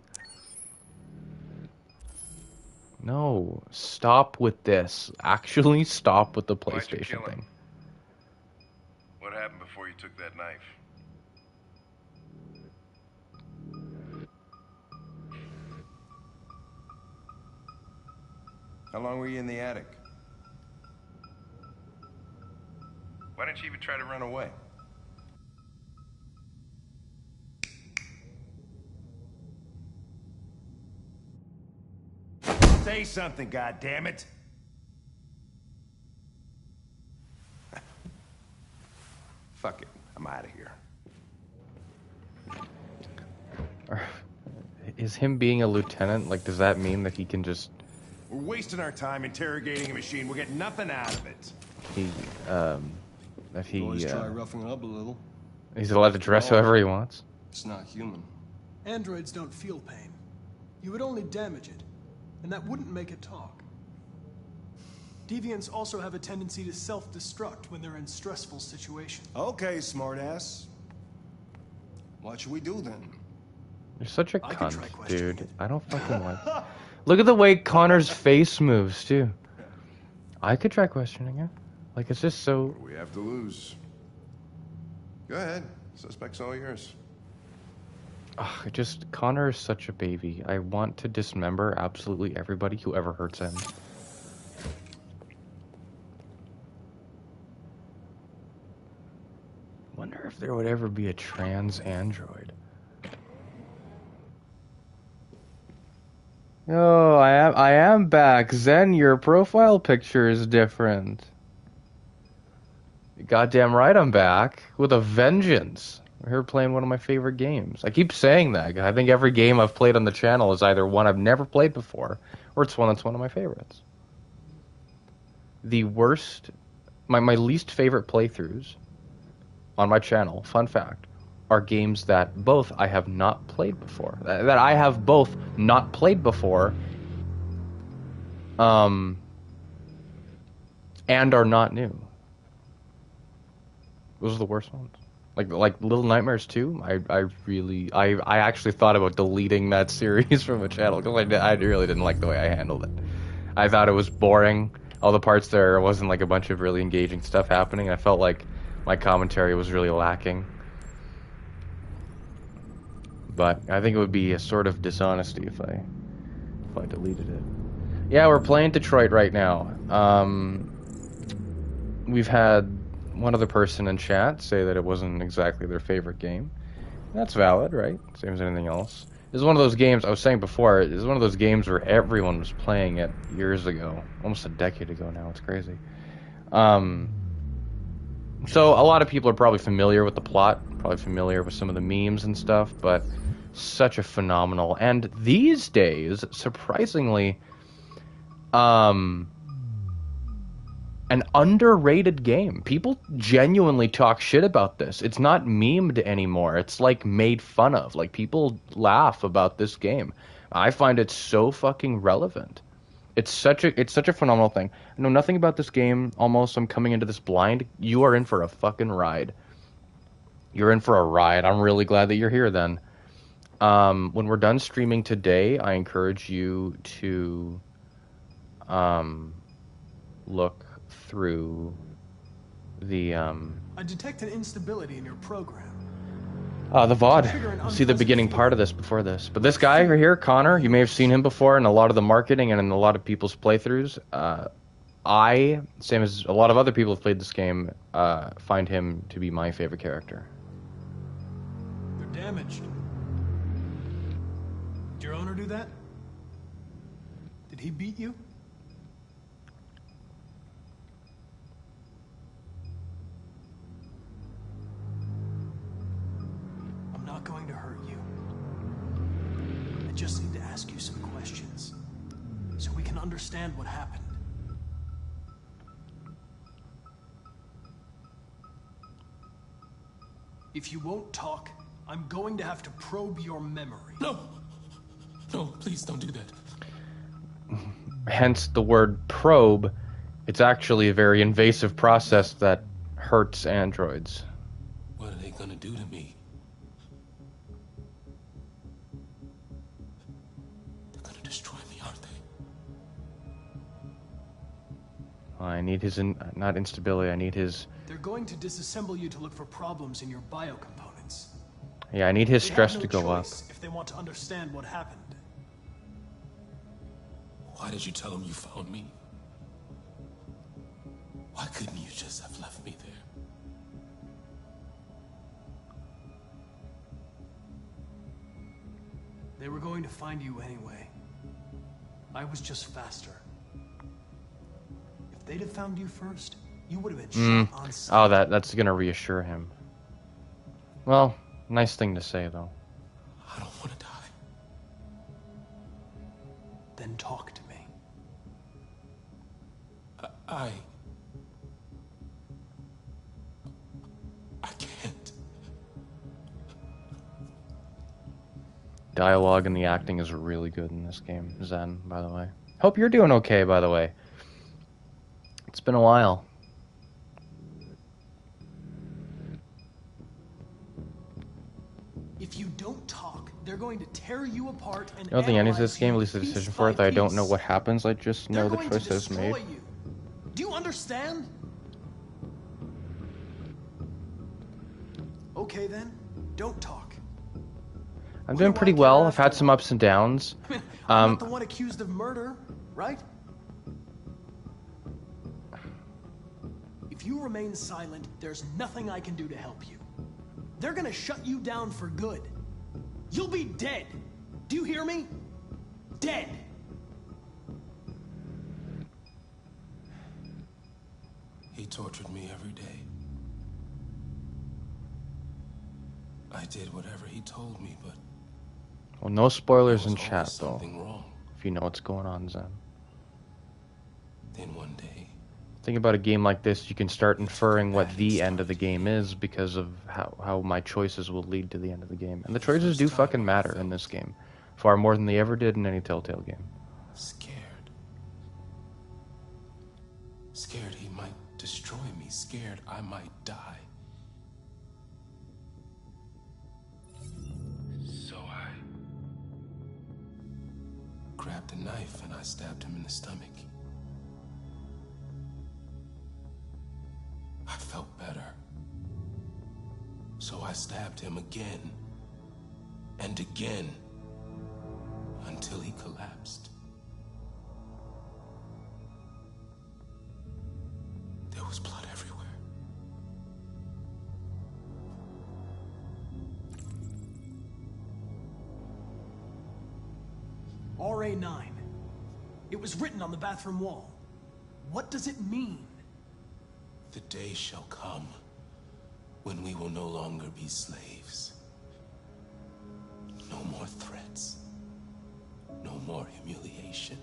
No, stop with this. Actually, stop with the Why'd you PlayStation kill him? thing. What happened before you took that knife? How long were you in the attic? Why didn't you even try to run away? Say something, goddammit! Fuck it. I'm out of here. Is him being a lieutenant, like, does that mean that he can just, We're wasting our time interrogating a machine. We'll get nothing out of it. that he, Always try roughing it up a little. he's allowed to dress however he wants? It's not human. Androids don't feel pain. You would only damage it, and that wouldn't make it talk. Deviants also have a tendency to self-destruct when they're in stressful situations. Okay, smartass. What should we do then? You're such a I can cunt, try questioning dude. I don't fucking like it. Look at the way Connor's face moves, too. I could try questioning it. Like, it's just so... What do we have to lose? Go ahead. Suspect's all yours. Ugh, Connor is such a baby. I want to dismember absolutely everybody who ever hurts him. Wonder if there would ever be a trans android. Oh, I am back. Zen, your profile picture is different. Goddamn right I'm back. With a vengeance. We're here playing one of my favorite games. I keep saying that. I think every game I've played on the channel is either one I've never played before, or it's one that's one of my favorites. The worst... My least favorite playthroughs on my channel, fun fact, are games that both I have not played before. That I have both not played before, and are not new. Those are the worst ones. Like Little Nightmares 2, I actually thought about deleting that series from a channel because I really didn't like the way I handled it. I thought it was boring. All the parts there wasn't like a bunch of really engaging stuff happening. I felt like my commentary was really lacking. But I think it would be a sort of dishonesty if I deleted it. Yeah, we're playing Detroit right now. We've had one other person in chat say that it wasn't exactly their favorite game. That's valid, right? Same as anything else. This is one of those games, I was saying before, this is one of those games where everyone was playing it years ago. Almost a decade ago now, it's crazy. So a lot of people are probably familiar with the plot, probably familiar with some of the memes and stuff, but such a phenomenal, and these days, surprisingly, an underrated game. People genuinely talk shit about this. It's not memed anymore. It's like made fun of. Like people laugh about this game. I find it so fucking relevant. It's such a phenomenal thing. I know nothing about this game. Almost, I'm coming into this blind. You are in for a fucking ride. You're in for a ride. I'm really glad that you're here then. When we're done streaming today, I encourage you to look through the I detect an instability in your program. the VOD. See the beginning part of this before this. But this guy right here, Connor, you may have seen him before in a lot of the marketing and in a lot of people's playthroughs. Same as a lot of other people who've played this game, find him to be my favorite character. They're damaged. Did your owner do that? Did he beat you? I'm not going to hurt you. I just need to ask you some questions so we can understand what happened. If you won't talk, I'm going to have to probe your memory. No! No, please don't do that. Hence the word probe. It's actually a very invasive process that hurts androids. What are they gonna do to me? They're gonna destroy me, aren't they? I need his not instability. I need his. They're going to disassemble you to look for problems in your biocomponents. Yeah, I need his They stress have to no go up. choice if they want to understand what happened. Why did you tell him you found me? Why couldn't you just have left me there? They were going to find you anyway. I was just faster. If they'd have found you first, you would have been shot on sight. Oh, that's gonna reassure him. Well, nice thing to say though. I don't want to die. Then talk to me. I can't. Dialogue and the acting is really good in this game, Zen, by the way. Hope you're doing okay, by the way. It's been a while. If you don't talk, they're going to tear you apart and You know the ending of analyze this game, you at least the piece decision by for it, that I don't know piece. what happens, I just know the They're going to choice that's made. destroy you. Do you understand? Okay then, don't talk. I'm doing pretty well. I've had some ups and downs. I'm not the one accused of murder, right? If you remain silent, there's nothing I can do to help you. They're gonna shut you down for good. You'll be dead. Do you hear me? Dead. He tortured me every day. I did whatever he told me, but Well, no spoilers in there was chat, always though. something wrong. If you know what's going on, Zen. Then one day, Think about a game like this, you can start inferring what the end of the game is because of how my choices will lead to the end of the game. And the choices do fucking matter in this game. Far more than they ever did in any Telltale game. scared. Scared he might destroy me. Scared I might die. So I grabbed a knife and I stabbed him in the stomach. I felt better. So I stabbed him again and again until he collapsed. There was blood everywhere. RA9. It was written on the bathroom wall. What does it mean? The day shall come when we will no longer be slaves. No more threats. No more humiliation.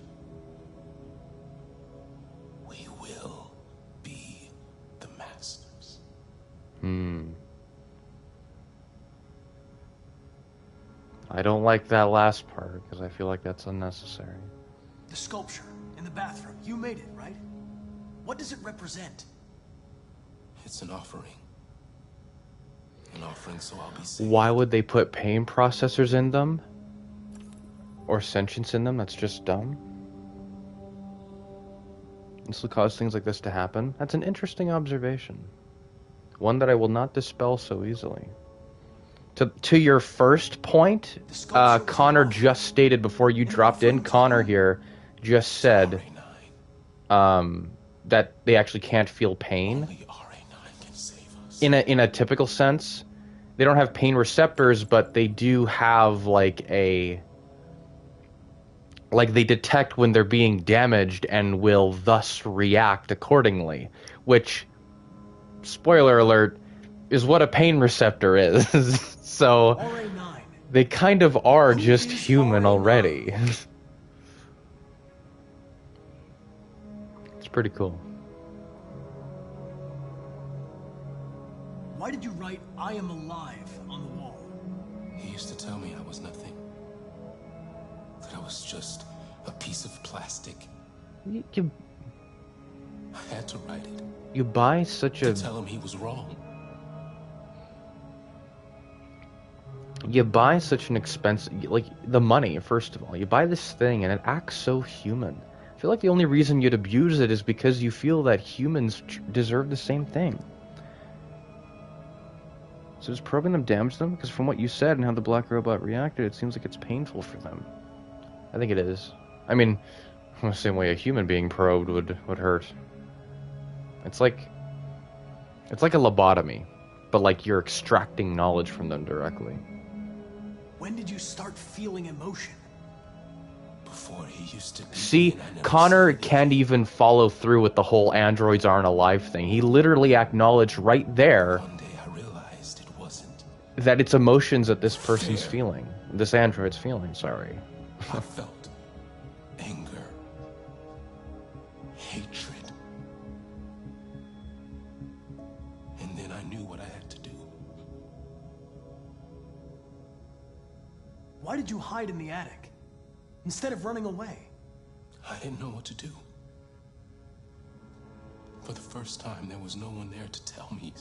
We will be the masters. I don't like that last part because I feel like that's unnecessary. The sculpture in the bathroom. You made it, right? What does it represent? It's an offering. An offering so I'll be saved. Why would they put pain processors in them? Or sentience in them? That's just dumb. This will cause things like this to happen. That's an interesting observation. One that I will not dispel so easily. To your first point, Connor just stated before you dropped in, Connor here just said that they actually can't feel pain. In a typical sense, they don't have pain receptors, but they do have like they detect when they're being damaged and will thus react accordingly, which, spoiler alert, is what a pain receptor is. So they kind of are just human already. It's pretty cool. Why did you write "I am alive" on the wall? He used to tell me I was nothing. That I was just a piece of plastic. You I had to write it. You buy such to a... tell him he was wrong. You buy such an expensive... Like, the money, first of all. You buy this thing and it acts so human. I feel like the only reason you'd abuse it is because you feel that humans deserve the same thing. So does probing them damage them? Because from what you said and how the black robot reacted, it seems like it's painful for them. I think it is. I mean, the same way a human being probed would hurt. It's like a lobotomy, but like you're extracting knowledge from them directly. When did you start feeling emotion? Before he used to be. See, Connor can't even follow through with the whole androids aren't alive thing. He literally acknowledged right there One day I realized it wasn't. that it's emotions that this person's feeling. This android's feeling, sorry. I felt anger, hatred. And then I knew what I had to do. Why did you hide in the attic? Instead of running away? I didn't know what to do. For the first time, there was no one there to tell me.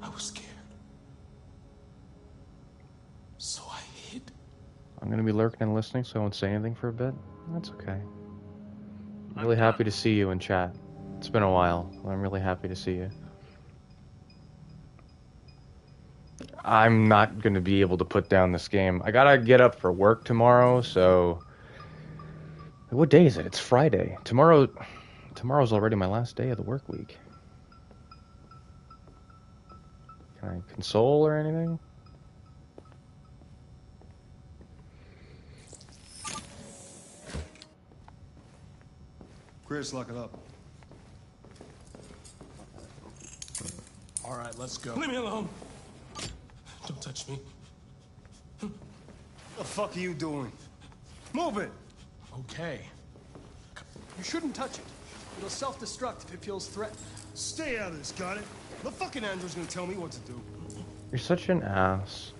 I was scared. So I hid. I'm gonna be lurking and listening, so I won't say anything for a bit. That's okay. I'm really happy to see you in chat. It's been a while. I'm really happy to see you. I'm not gonna be able to put down this game. I gotta get up for work tomorrow, so... What day is it? It's Friday. Tomorrow's already my last day of the work week. Can I console or anything? Chris, lock it up. All right, let's go. Leave me alone. Don't touch me. What the fuck are you doing? Move it! Okay. You shouldn't touch it. It'll self-destruct if it feels threatened. Stay out of this, got it? The fucking android's gonna tell me what to do. You're such an ass.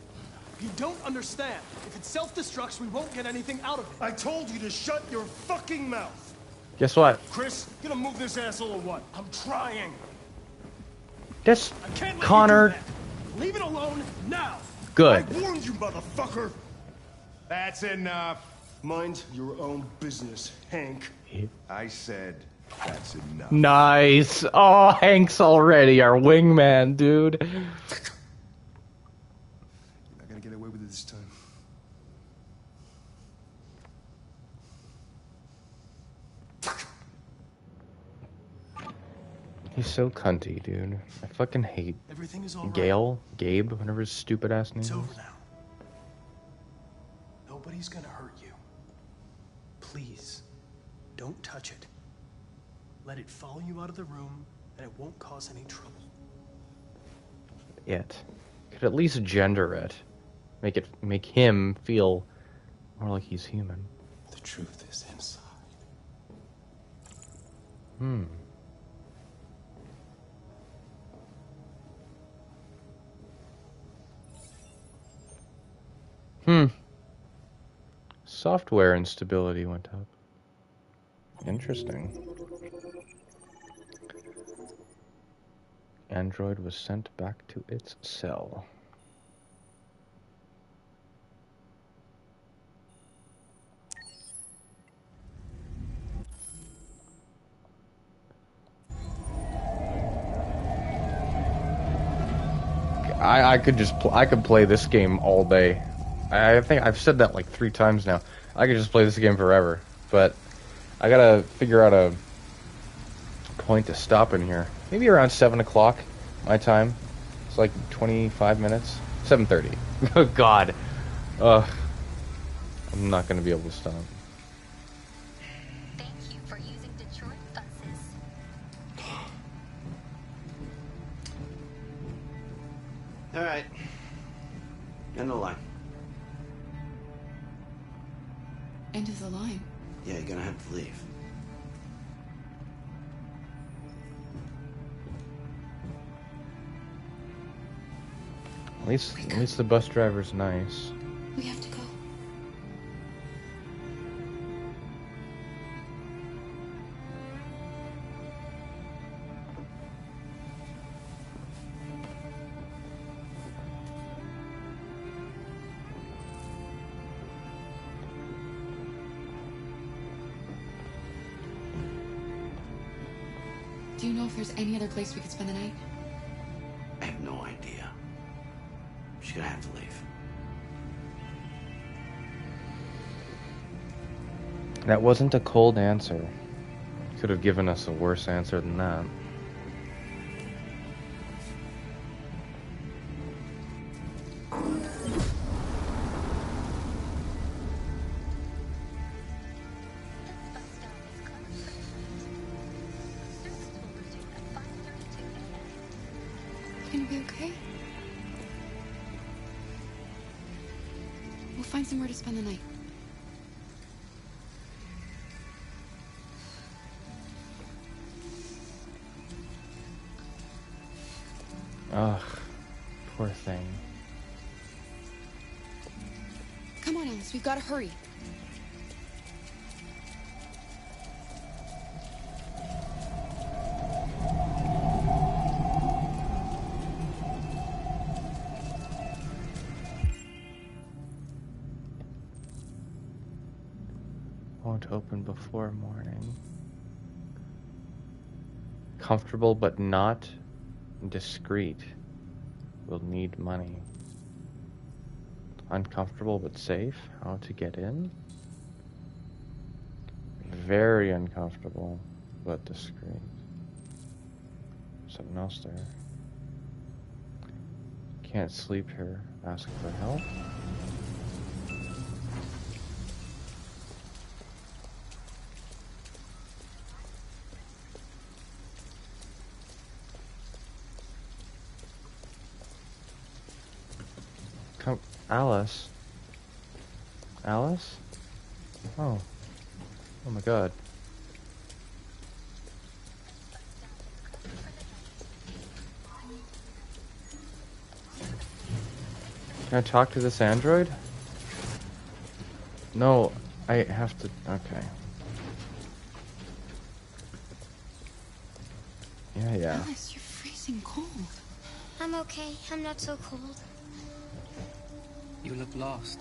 You don't understand. If it self-destructs, we won't get anything out of it. I told you to shut your fucking mouth! Guess what? Chris, gonna move this asshole or what? I'm trying! That's I can't let Connor. you do that. Leave it alone now! Good. I warned you, motherfucker! That's enough. Mind your own business, Hank. I said that's enough. Nice. Oh, Hank's already our wingman, dude. You're not gonna get away with it this time. He's so cunty, dude. I fucking hate Everything is all right. Gabe, whatever his stupid ass name It's is. over now. Nobody's gonna hurt you. Please, don't touch it. Let it follow you out of the room, and it won't cause any trouble. It. Could at least gender it. Make him feel more like he's human. The truth is inside. Software instability went up. Interesting. Android was sent back to its cell. I could play this game all day. I think I've said that like 3 times now. I could just play this game forever, but I gotta figure out a point to stop in here. Maybe around 7 o'clock my time. It's like 25 minutes. 7:30. Oh God. I'm not gonna be able to stop. Thank you for using Detroit buses. All right. End the line. End of the line. Yeah, you're gonna have to leave. At least the bus driver's nice. We have to go. Do you know if there's any other place we could spend the night? I have no idea. She's gonna have to leave. That wasn't a cold answer. Could have given us a worse answer than that. You gonna be okay? We'll find somewhere to spend the night. Ugh, poor thing. Come on, Alice, we've got to hurry. Won't open before morning. Comfortable but not discreet. Will need money. Uncomfortable but safe. How to get in? Very uncomfortable but discreet. Something else there. Can't sleep here. Ask for help. Come, Alice. Alice? Oh. Oh my god. Can I talk to this android? No, I have to. Okay. Yeah. Alice, you're freezing cold. I'm okay. I'm not so cold. You look lost.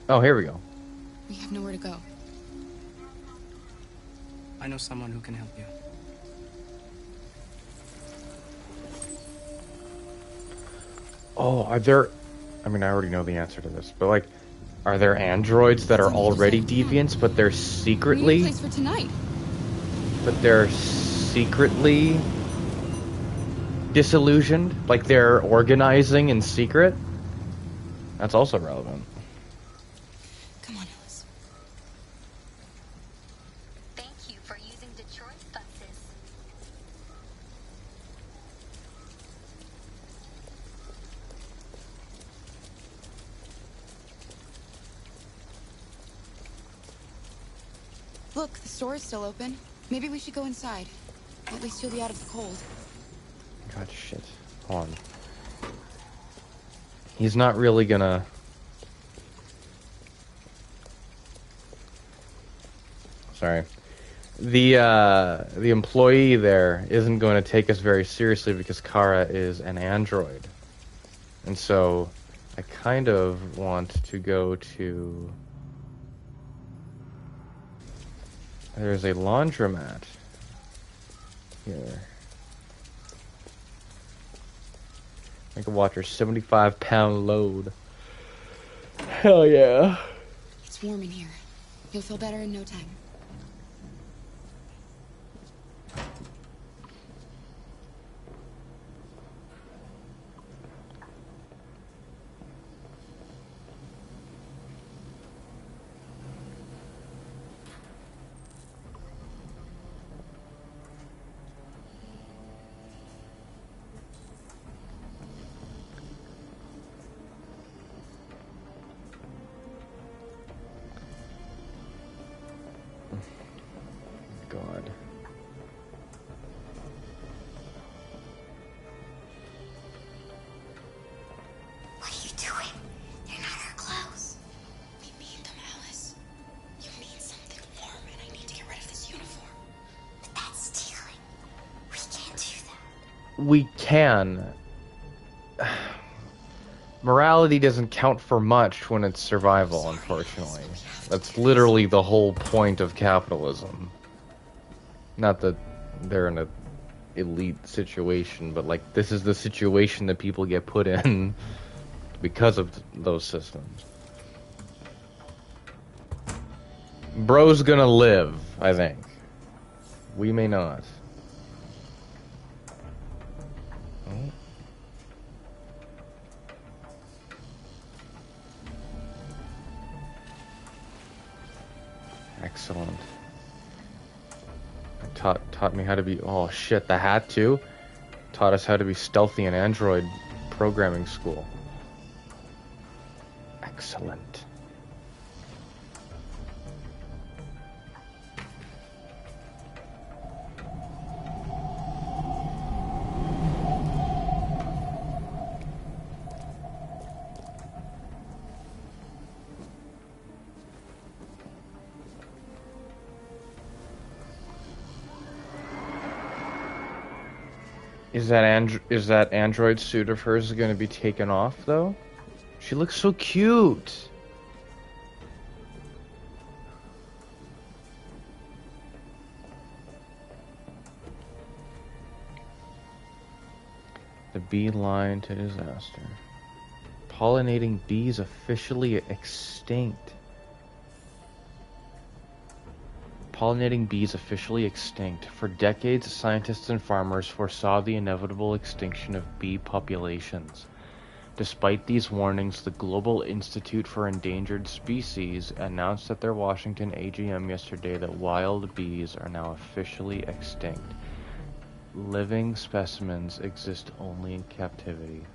Oh, here we go. We have nowhere to go. I know someone who can help you. Oh, are there... I mean, I already know the answer to this, but like, are there androids that are already deviants, but they're We need a secretly... place for tonight. But they're secretly disillusioned? Like they're organizing in secret? That's also relevant. Come on, Alice. Thank you for using Detroit buses. Look, the store is still open. Maybe we should go inside. At least you'll be out of the cold. God, shit. Hold on. He's not really gonna... Sorry. The employee there isn't going to take us very seriously because Kara is an android. And so, I kind of want to go to... There's a laundromat here. Make a watcher 75-pound load. Hell yeah. It's warm in here. You'll feel better in no time. God. What are you doing? They're not our clothes. We need them, Alice. You need something warm, and I need to get rid of this uniform. But that's stealing. We can't do that. We can. Morality doesn't count for much when it's survival, unfortunately. That's literally the whole point of capitalism. Not that they're in a elite situation, but like this is the situation that people get put in because of those systems. Bro's gonna live, I think. We may not. Oh. Excellent. Taught me how to be. Oh shit, the hat too. Taught us how to be stealthy in Android programming school. Excellent. Is that android suit of hers going to be taken off though? She looks so cute. The bee line to disaster. Pollinating bees officially extinct. Pollinating bees officially extinct. For decades, scientists and farmers foresaw the inevitable extinction of bee populations. Despite these warnings, the Global Institute for Endangered Species announced at their Washington AGM yesterday that wild bees are now officially extinct. Living specimens exist only in captivity.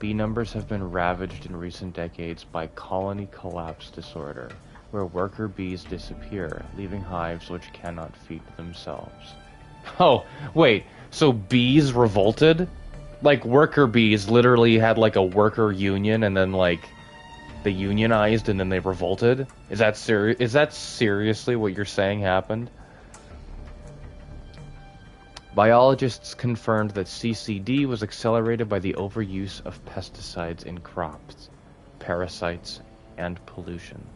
Bee numbers have been ravaged in recent decades by colony collapse disorder, where worker bees disappear, leaving hives which cannot feed themselves. Oh, wait, so bees revolted? Like, worker bees literally had, like, a worker union, and then, like, they unionized, and then they revolted? Is that seriously what you're saying happened? Biologists confirmed that CCD was accelerated by the overuse of pesticides in crops, parasites, and pollution.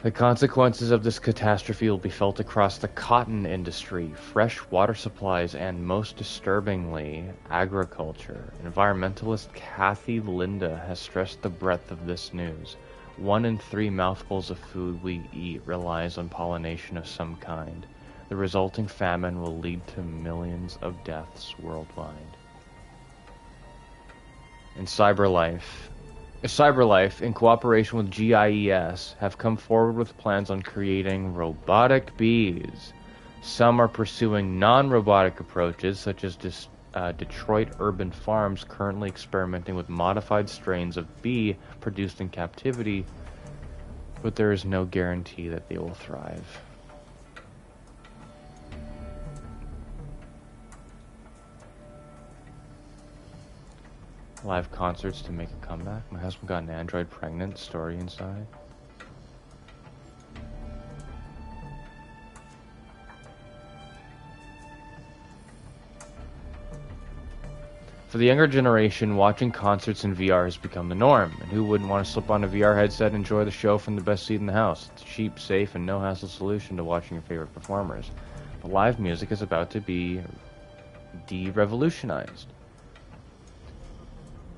The consequences of this catastrophe will be felt across the cotton industry, fresh water supplies, and most disturbingly, agriculture. Environmentalist Kathy Linda has stressed the breadth of this news. 1 in 3 mouthfuls of food we eat relies on pollination of some kind. The resulting famine will lead to millions of deaths worldwide. In CyberLife, in cooperation with GIES, have come forward with plans on creating robotic bees. Some are pursuing non-robotic approaches, such as Detroit Urban Farms currently experimenting with modified strains of bee produced in captivity, but there is no guarantee that they will thrive. Live concerts to make a comeback. My husband got an android pregnant. Story inside. For the younger generation, watching concerts in VR has become the norm, and who wouldn't want to slip on a VR headset and enjoy the show from the best seat in the house? It's a cheap, safe, and no-hassle solution to watching your favorite performers. But live music is about to be de-revolutionized.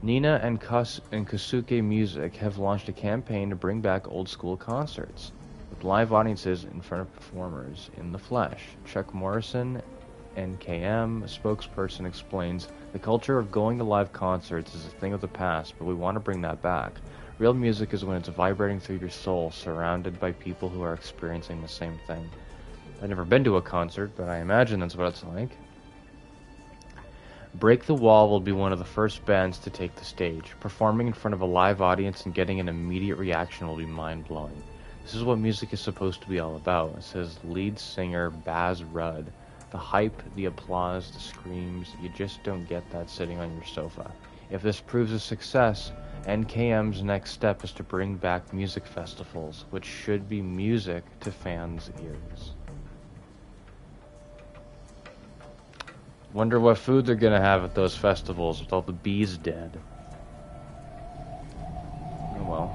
Nina and Kosuke Music have launched a campaign to bring back old-school concerts, with live audiences in front of performers in the flesh. Chuck Morrison, NKM, a spokesperson, explains, "The culture of going to live concerts is a thing of the past, but we want to bring that back. Real music is when it's vibrating through your soul, surrounded by people who are experiencing the same thing." I've never been to a concert, but I imagine that's what it's like. Break the Wall will be one of the first bands to take the stage. Performing in front of a live audience and getting an immediate reaction will be mind-blowing. This is what music is supposed to be all about, says lead singer Baz Rudd. The hype, the applause, the screams, you just don't get that sitting on your sofa. If this proves a success, NKM's next step is to bring back music festivals, which should be music to fans' ears. Wonder what food they're gonna have at those festivals with all the bees dead. Oh well.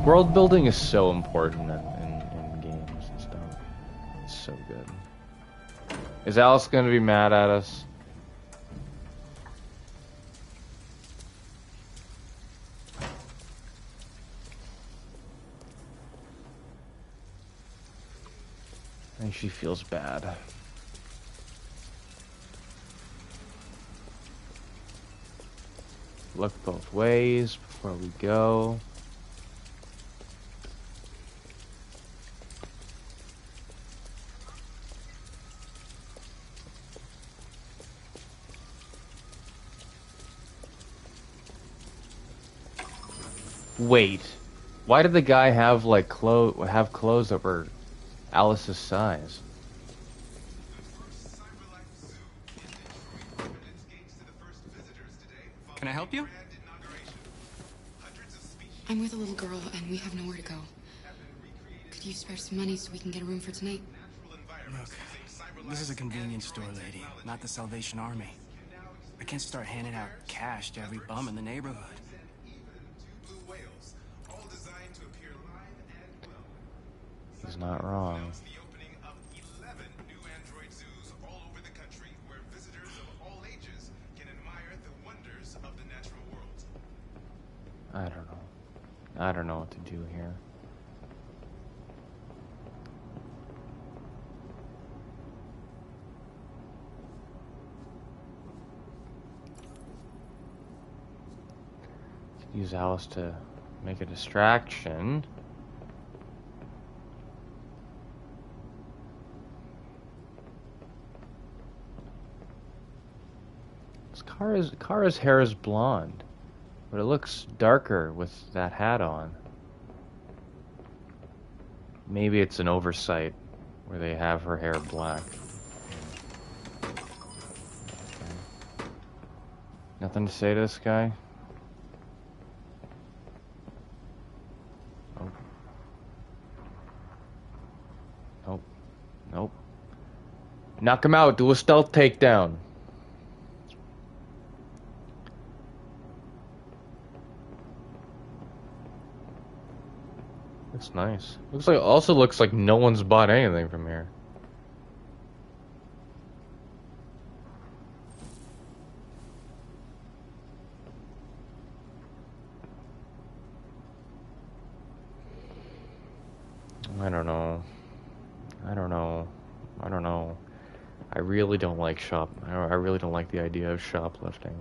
World building is so important in so good. Is Alice gonna be mad at us? I think she feels bad. Look both ways before we go. Wait, why did the guy have like clothes that were Alice's size? Can I help you? I'm with a little girl, and we have nowhere to go. Could you spare some money so we can get a room for tonight? Look, this is a convenience store, lady, not the Salvation Army. I can't start handing out cash to every bum in the neighborhood. He's not wrong. I don't know. I don't know what to do here. Could use Alice to make a distraction. Kara's hair is blonde, but it looks darker with that hat on. Maybe it's an oversight where they have her hair black. Okay. Nothing to say to this guy? Nope. Nope. Nope. Knock him out. Do a stealth takedown. Looks nice. Also looks like no one's bought anything from here. I don't know. I really don't like I really don't like the idea of shoplifting.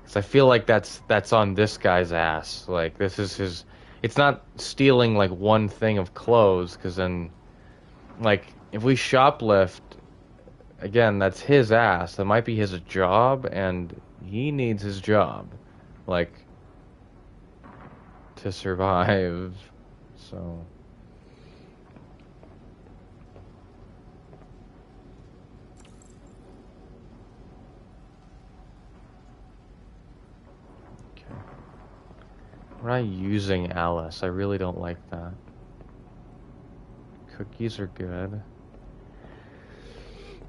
Cause I feel like that's on this guy's ass. Like this is his. It's not stealing like one thing of clothes, because then, like, if we shoplift, again, that's his ass. That might be his job, and he needs his job, like, to survive. So. We're not using Alice. I really don't like that. Cookies are good.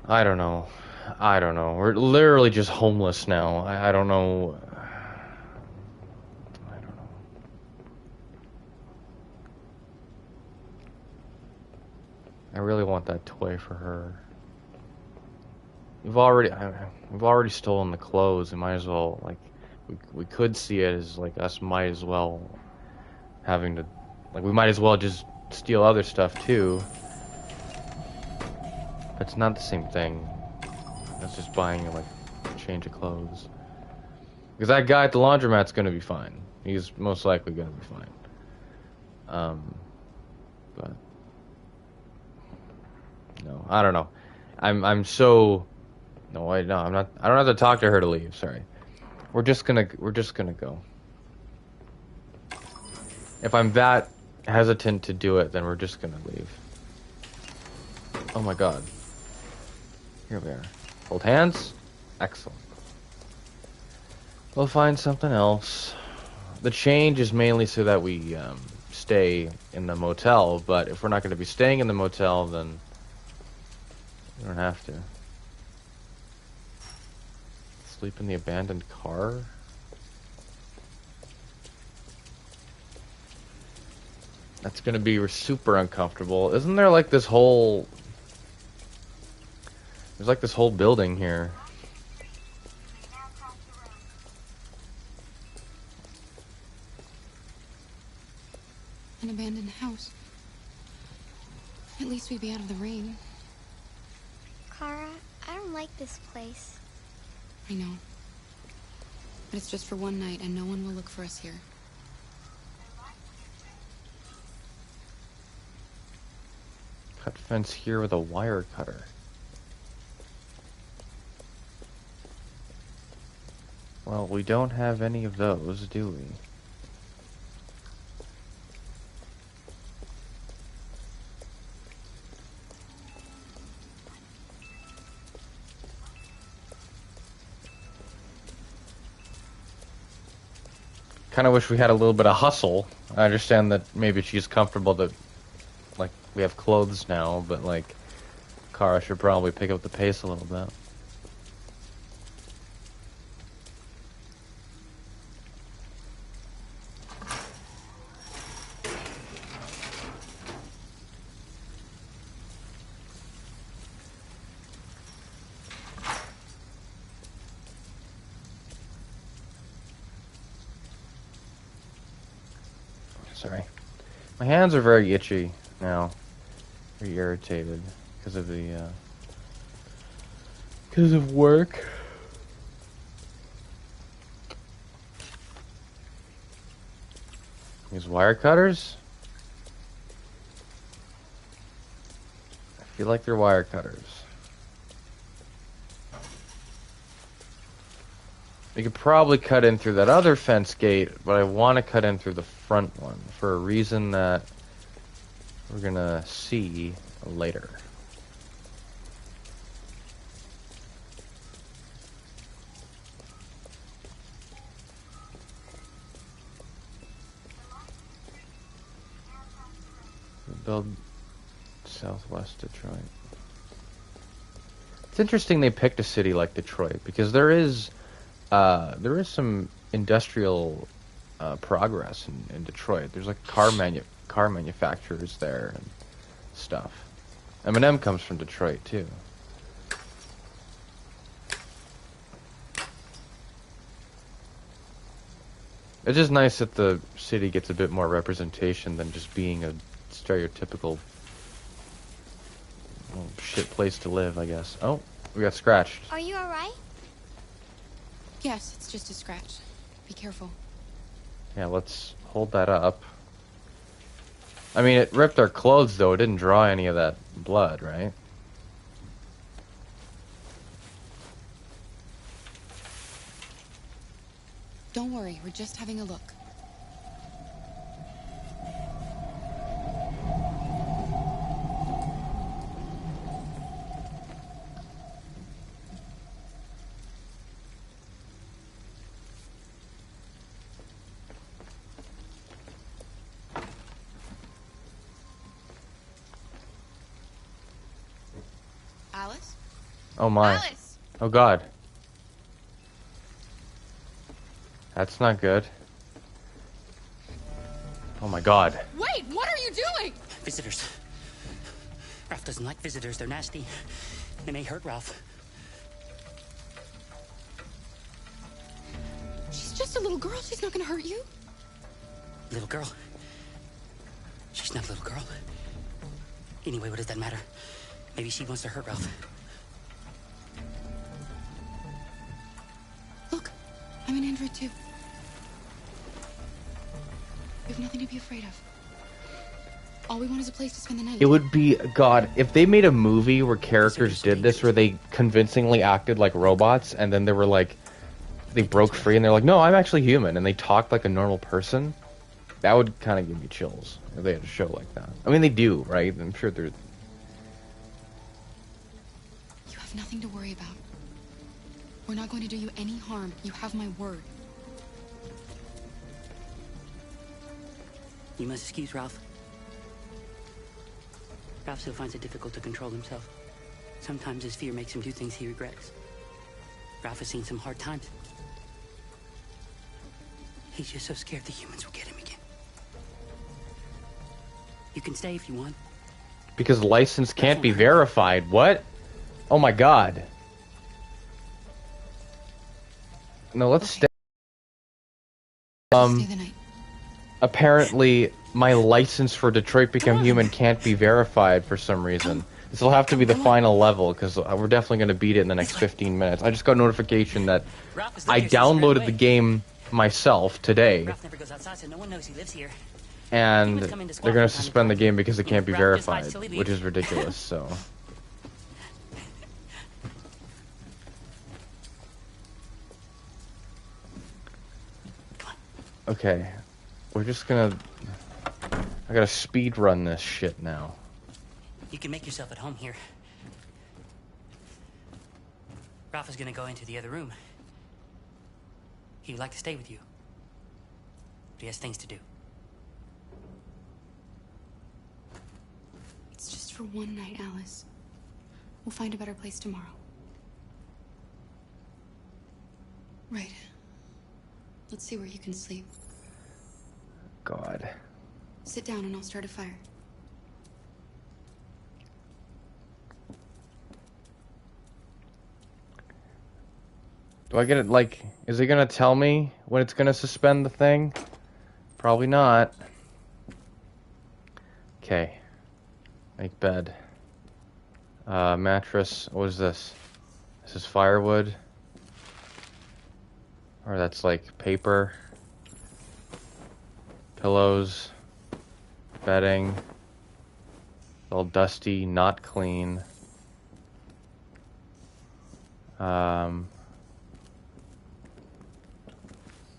I don't know. We're literally just homeless now. I don't know. I really want that toy for her. We've already stolen the clothes. We might as well, like, we could see it as like us might as well having to, like, we might as well just steal other stuff too. That's not the same thing. That's just buying like a change of clothes. Because that guy at the laundromat's gonna be fine. He's most likely gonna be fine. But no, I don't know. I'm so no, I'm not. I don't have to talk to her to leave. Sorry. We're just gonna go. If I'm that hesitant to do it, then we're just gonna leave. Oh my god. Here we are. Hold hands. Excellent. We'll find something else. The change is mainly so that we stay in the motel, but if we're not going to be staying in the motel, then we don't have to. Sleep in the abandoned car? That's gonna be super uncomfortable. Isn't there like this whole... There's like this whole building here. An abandoned house. At least we'd be out of the rain. Kara, I don't like this place. I know. But it's just for one night, and no one will look for us here. Cut fence here with a wire cutter. Well, we don't have any of those, do we? Kind of wish we had a little bit of hustle. I understand that maybe she's comfortable that, like, we have clothes now, but, like, Kara should probably pick up the pace a little bit. Sorry. My hands are very itchy now. Very irritated because of the, because of work. These wire cutters? I feel like they're wire cutters. You could probably cut in through that other fence gate, but I want to cut in through the front one for a reason that we're gonna see later. Build Southwest Detroit. It's interesting they picked a city like Detroit because there is some industrial progress in Detroit. There's like car manufacturers there and stuff. Eminem comes from Detroit too. It's just nice that the city gets a bit more representation than just being a stereotypical shit place to live, I guess. Oh, we got scratched. Are you alright? Yes, it's just a scratch. Be careful. Yeah, let's hold that up. I mean, it ripped our clothes, though. It didn't draw any of that blood, right? Don't worry, we're just having a look. Alice? Oh my. Alice! Oh god. That's not good. Oh my god. Wait, what are you doing? Visitors. Ralph doesn't like visitors. They're nasty. They may hurt Ralph. She's just a little girl. She's not gonna hurt you. Little girl. She's not a little girl. Anyway, what does that matter? Maybe she wants to hurt Ralph. Look, I'm an android too. We have nothing to be afraid of. All we want is a place to spend the night. It would be, God, if they made a movie where characters did this, where they convincingly acted like robots, and then they were like, they broke free, and they're like, no, I'm actually human, and they talked like a normal person, that would kind of give me chills, if they had a show like that. I mean, they do, right? I'm sure they're... You have nothing to worry about. We're not going to do you any harm. You have my word. You must excuse Ralph. Ralph still finds it difficult to control himself. Sometimes his fear makes him do things he regrets. Ralph has seen some hard times. He's just so scared the humans will get him again. You can stay if you want. Because license can't be verified. What? Oh my god. No, let's stay. Stay the night. Apparently my license for Detroit Become Human can't be verified for some reason. This will have to be the final level, because we're definitely going to beat it in the next 15 minutes. I just got a notification that I downloaded the game myself today. Ralph never goes outside, so no one knows he lives here. And they're going to suspend the game because it can't be verified, which is ridiculous, so... Okay, we're just gonna... I gotta speed run this shit now. You can make yourself at home here. Ralph is gonna go into the other room. He'd like to stay with you. But he has things to do. It's just for one night, Alice. We'll find a better place tomorrow. Right. Let's see where you can sleep. God. Sit down and I'll start a fire. Do I get it, like, is he gonna tell me when it's gonna suspend the thing? Probably not. Okay. Make bed. Mattress. What is this? This is firewood. Or that's like paper. Pillows. Bedding. All dusty, not clean.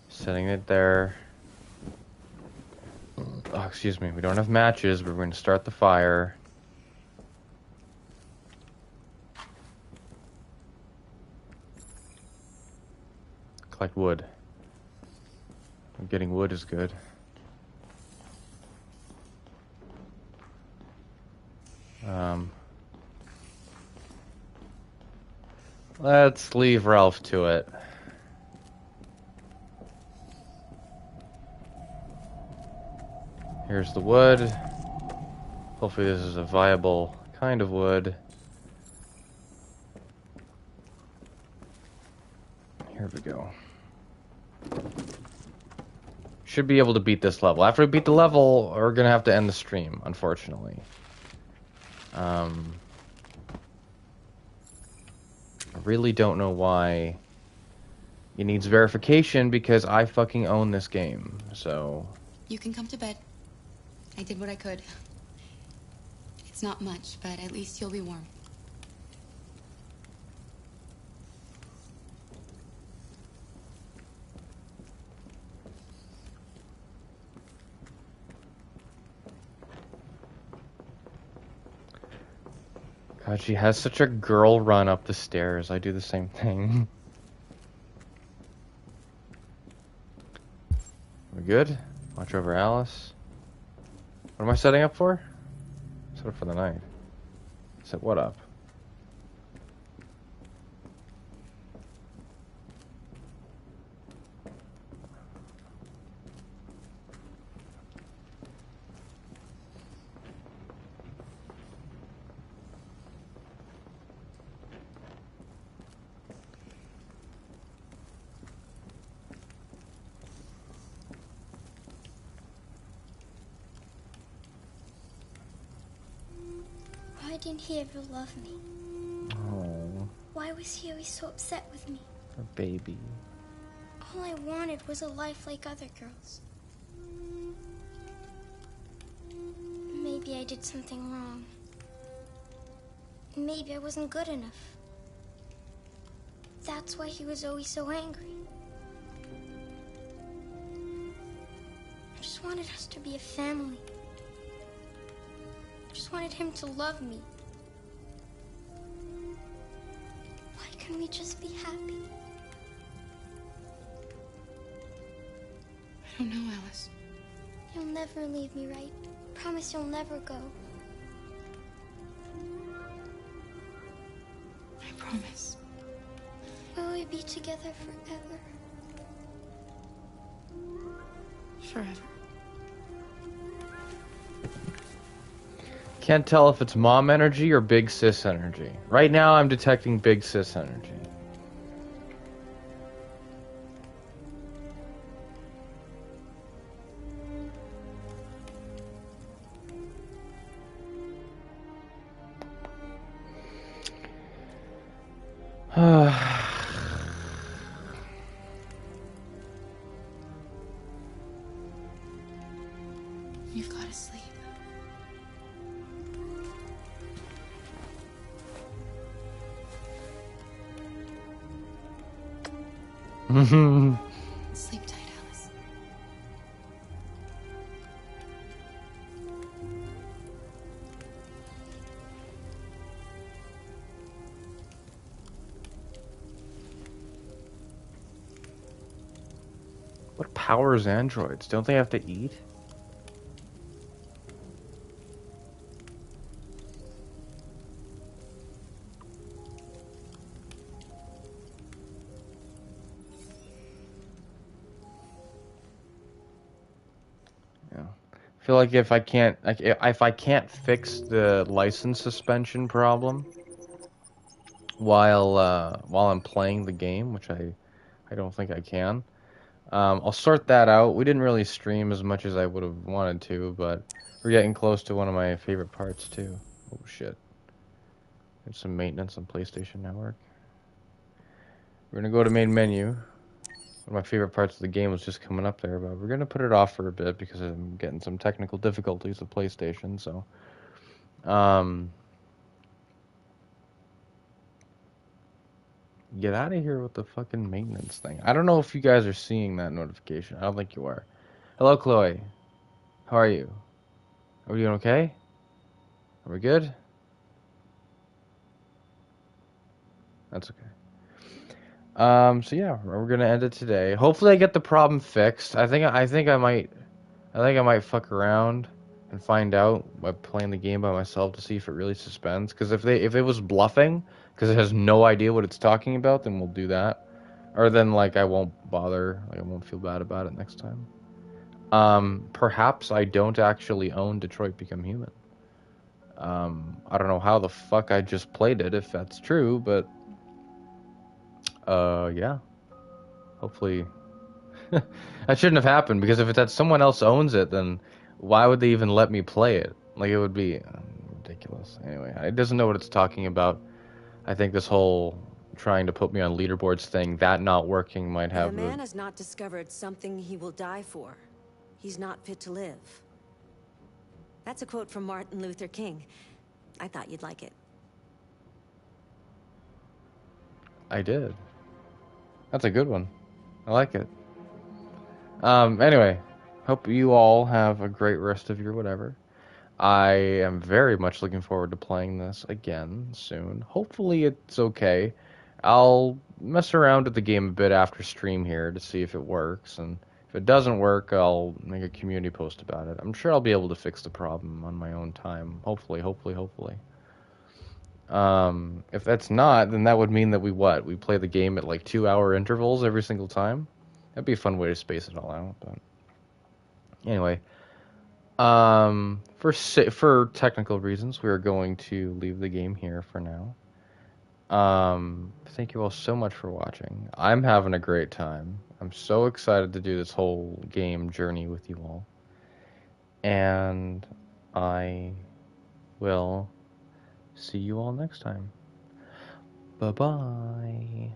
Setting it there. Oh, excuse me. We don't have matches, but we're going to start the fire. Collect wood. Getting wood is good. Let's leave Ralph to it. Here's the wood. Hopefully this is a viable kind of wood. Here we go. Should be able to beat this level. After we beat the level, we're gonna have to end the stream, unfortunately. I really don't know why it needs verification, because I fucking own this game, so... You can come to bed. I did what I could. It's not much, but at least you'll be warm. God, she has such a girl run up the stairs. I do the same thing. We good? Watch over Alice. What am I setting up for? Set up for the night. Set what up? Why didn't he ever love me? Oh, Why was he always so upset with me? a baby. All I wanted was a life like other girls. Maybe I did something wrong. Maybe I wasn't good enough. That's why he was always so angry. I just wanted us to be a family. I just wanted him to love me. Why couldn't we just be happy? I don't know, Alice. You'll never leave me, right? Promise you'll never go. I promise. Will we be together forever? Forever. Can't tell if it's mom energy or big sis energy. Right now, I'm detecting big sis energy. You've got to sleep. Sleep tight, Alice. What powers androids? Don't they have to eat? I feel like if I can't fix the license suspension problem while I'm playing the game, which I don't think I can, I'll sort that out. We didn't really stream as much as I would have wanted to, but we're getting close to one of my favorite parts too. Oh shit! There's some maintenance on PlayStation Network. We're gonna go to main menu. One of my favorite parts of the game was just coming up there, but we're gonna put it off for a bit because I'm getting some technical difficulties with PlayStation. So, get out of here with the fucking maintenance thing. I don't know if you guys are seeing that notification. I don't think you are. Hello, Chloe. How are you? Are we doing okay? Are we good? That's okay. So yeah, we're gonna end it today. Hopefully I get the problem fixed. I think I might fuck around and find out by playing the game by myself to see if it really suspends. Because if it was bluffing, because it has no idea what it's talking about, then we'll do that. Or then like I won't bother, like I won't feel bad about it next time. Perhaps I don't actually own Detroit Become Human. I don't know how the fuck I just played it if that's true, but yeah. Hopefully that shouldn't have happened, because if that someone else owns it, then why would they even let me play it? Like, it would be ridiculous. Anyway, it doesn't know what it's talking about. I think this whole trying to put me on leaderboards thing, that not working might have... The man has not discovered something he will die for. He's not fit to live. That's a quote from Martin Luther King. I thought you'd like it. I did. That's a good one. I like it. Anyway, hope you all have a great rest of your whatever. I am very much looking forward to playing this again soon. Hopefully it's okay. I'll mess around with the game a bit after stream here to see if it works, and if it doesn't work, I'll make a community post about it. I'm sure I'll be able to fix the problem on my own time. Hopefully. If that's not, then that would mean that we play the game at like 2-hour intervals every single time. That'd be a fun way to space it all out. But anyway, for technical reasons, we are going to leave the game here for now. Thank you all so much for watching. I'm having a great time. I'm so excited to do this whole game journey with you all. And I will see you all next time. Bye-bye.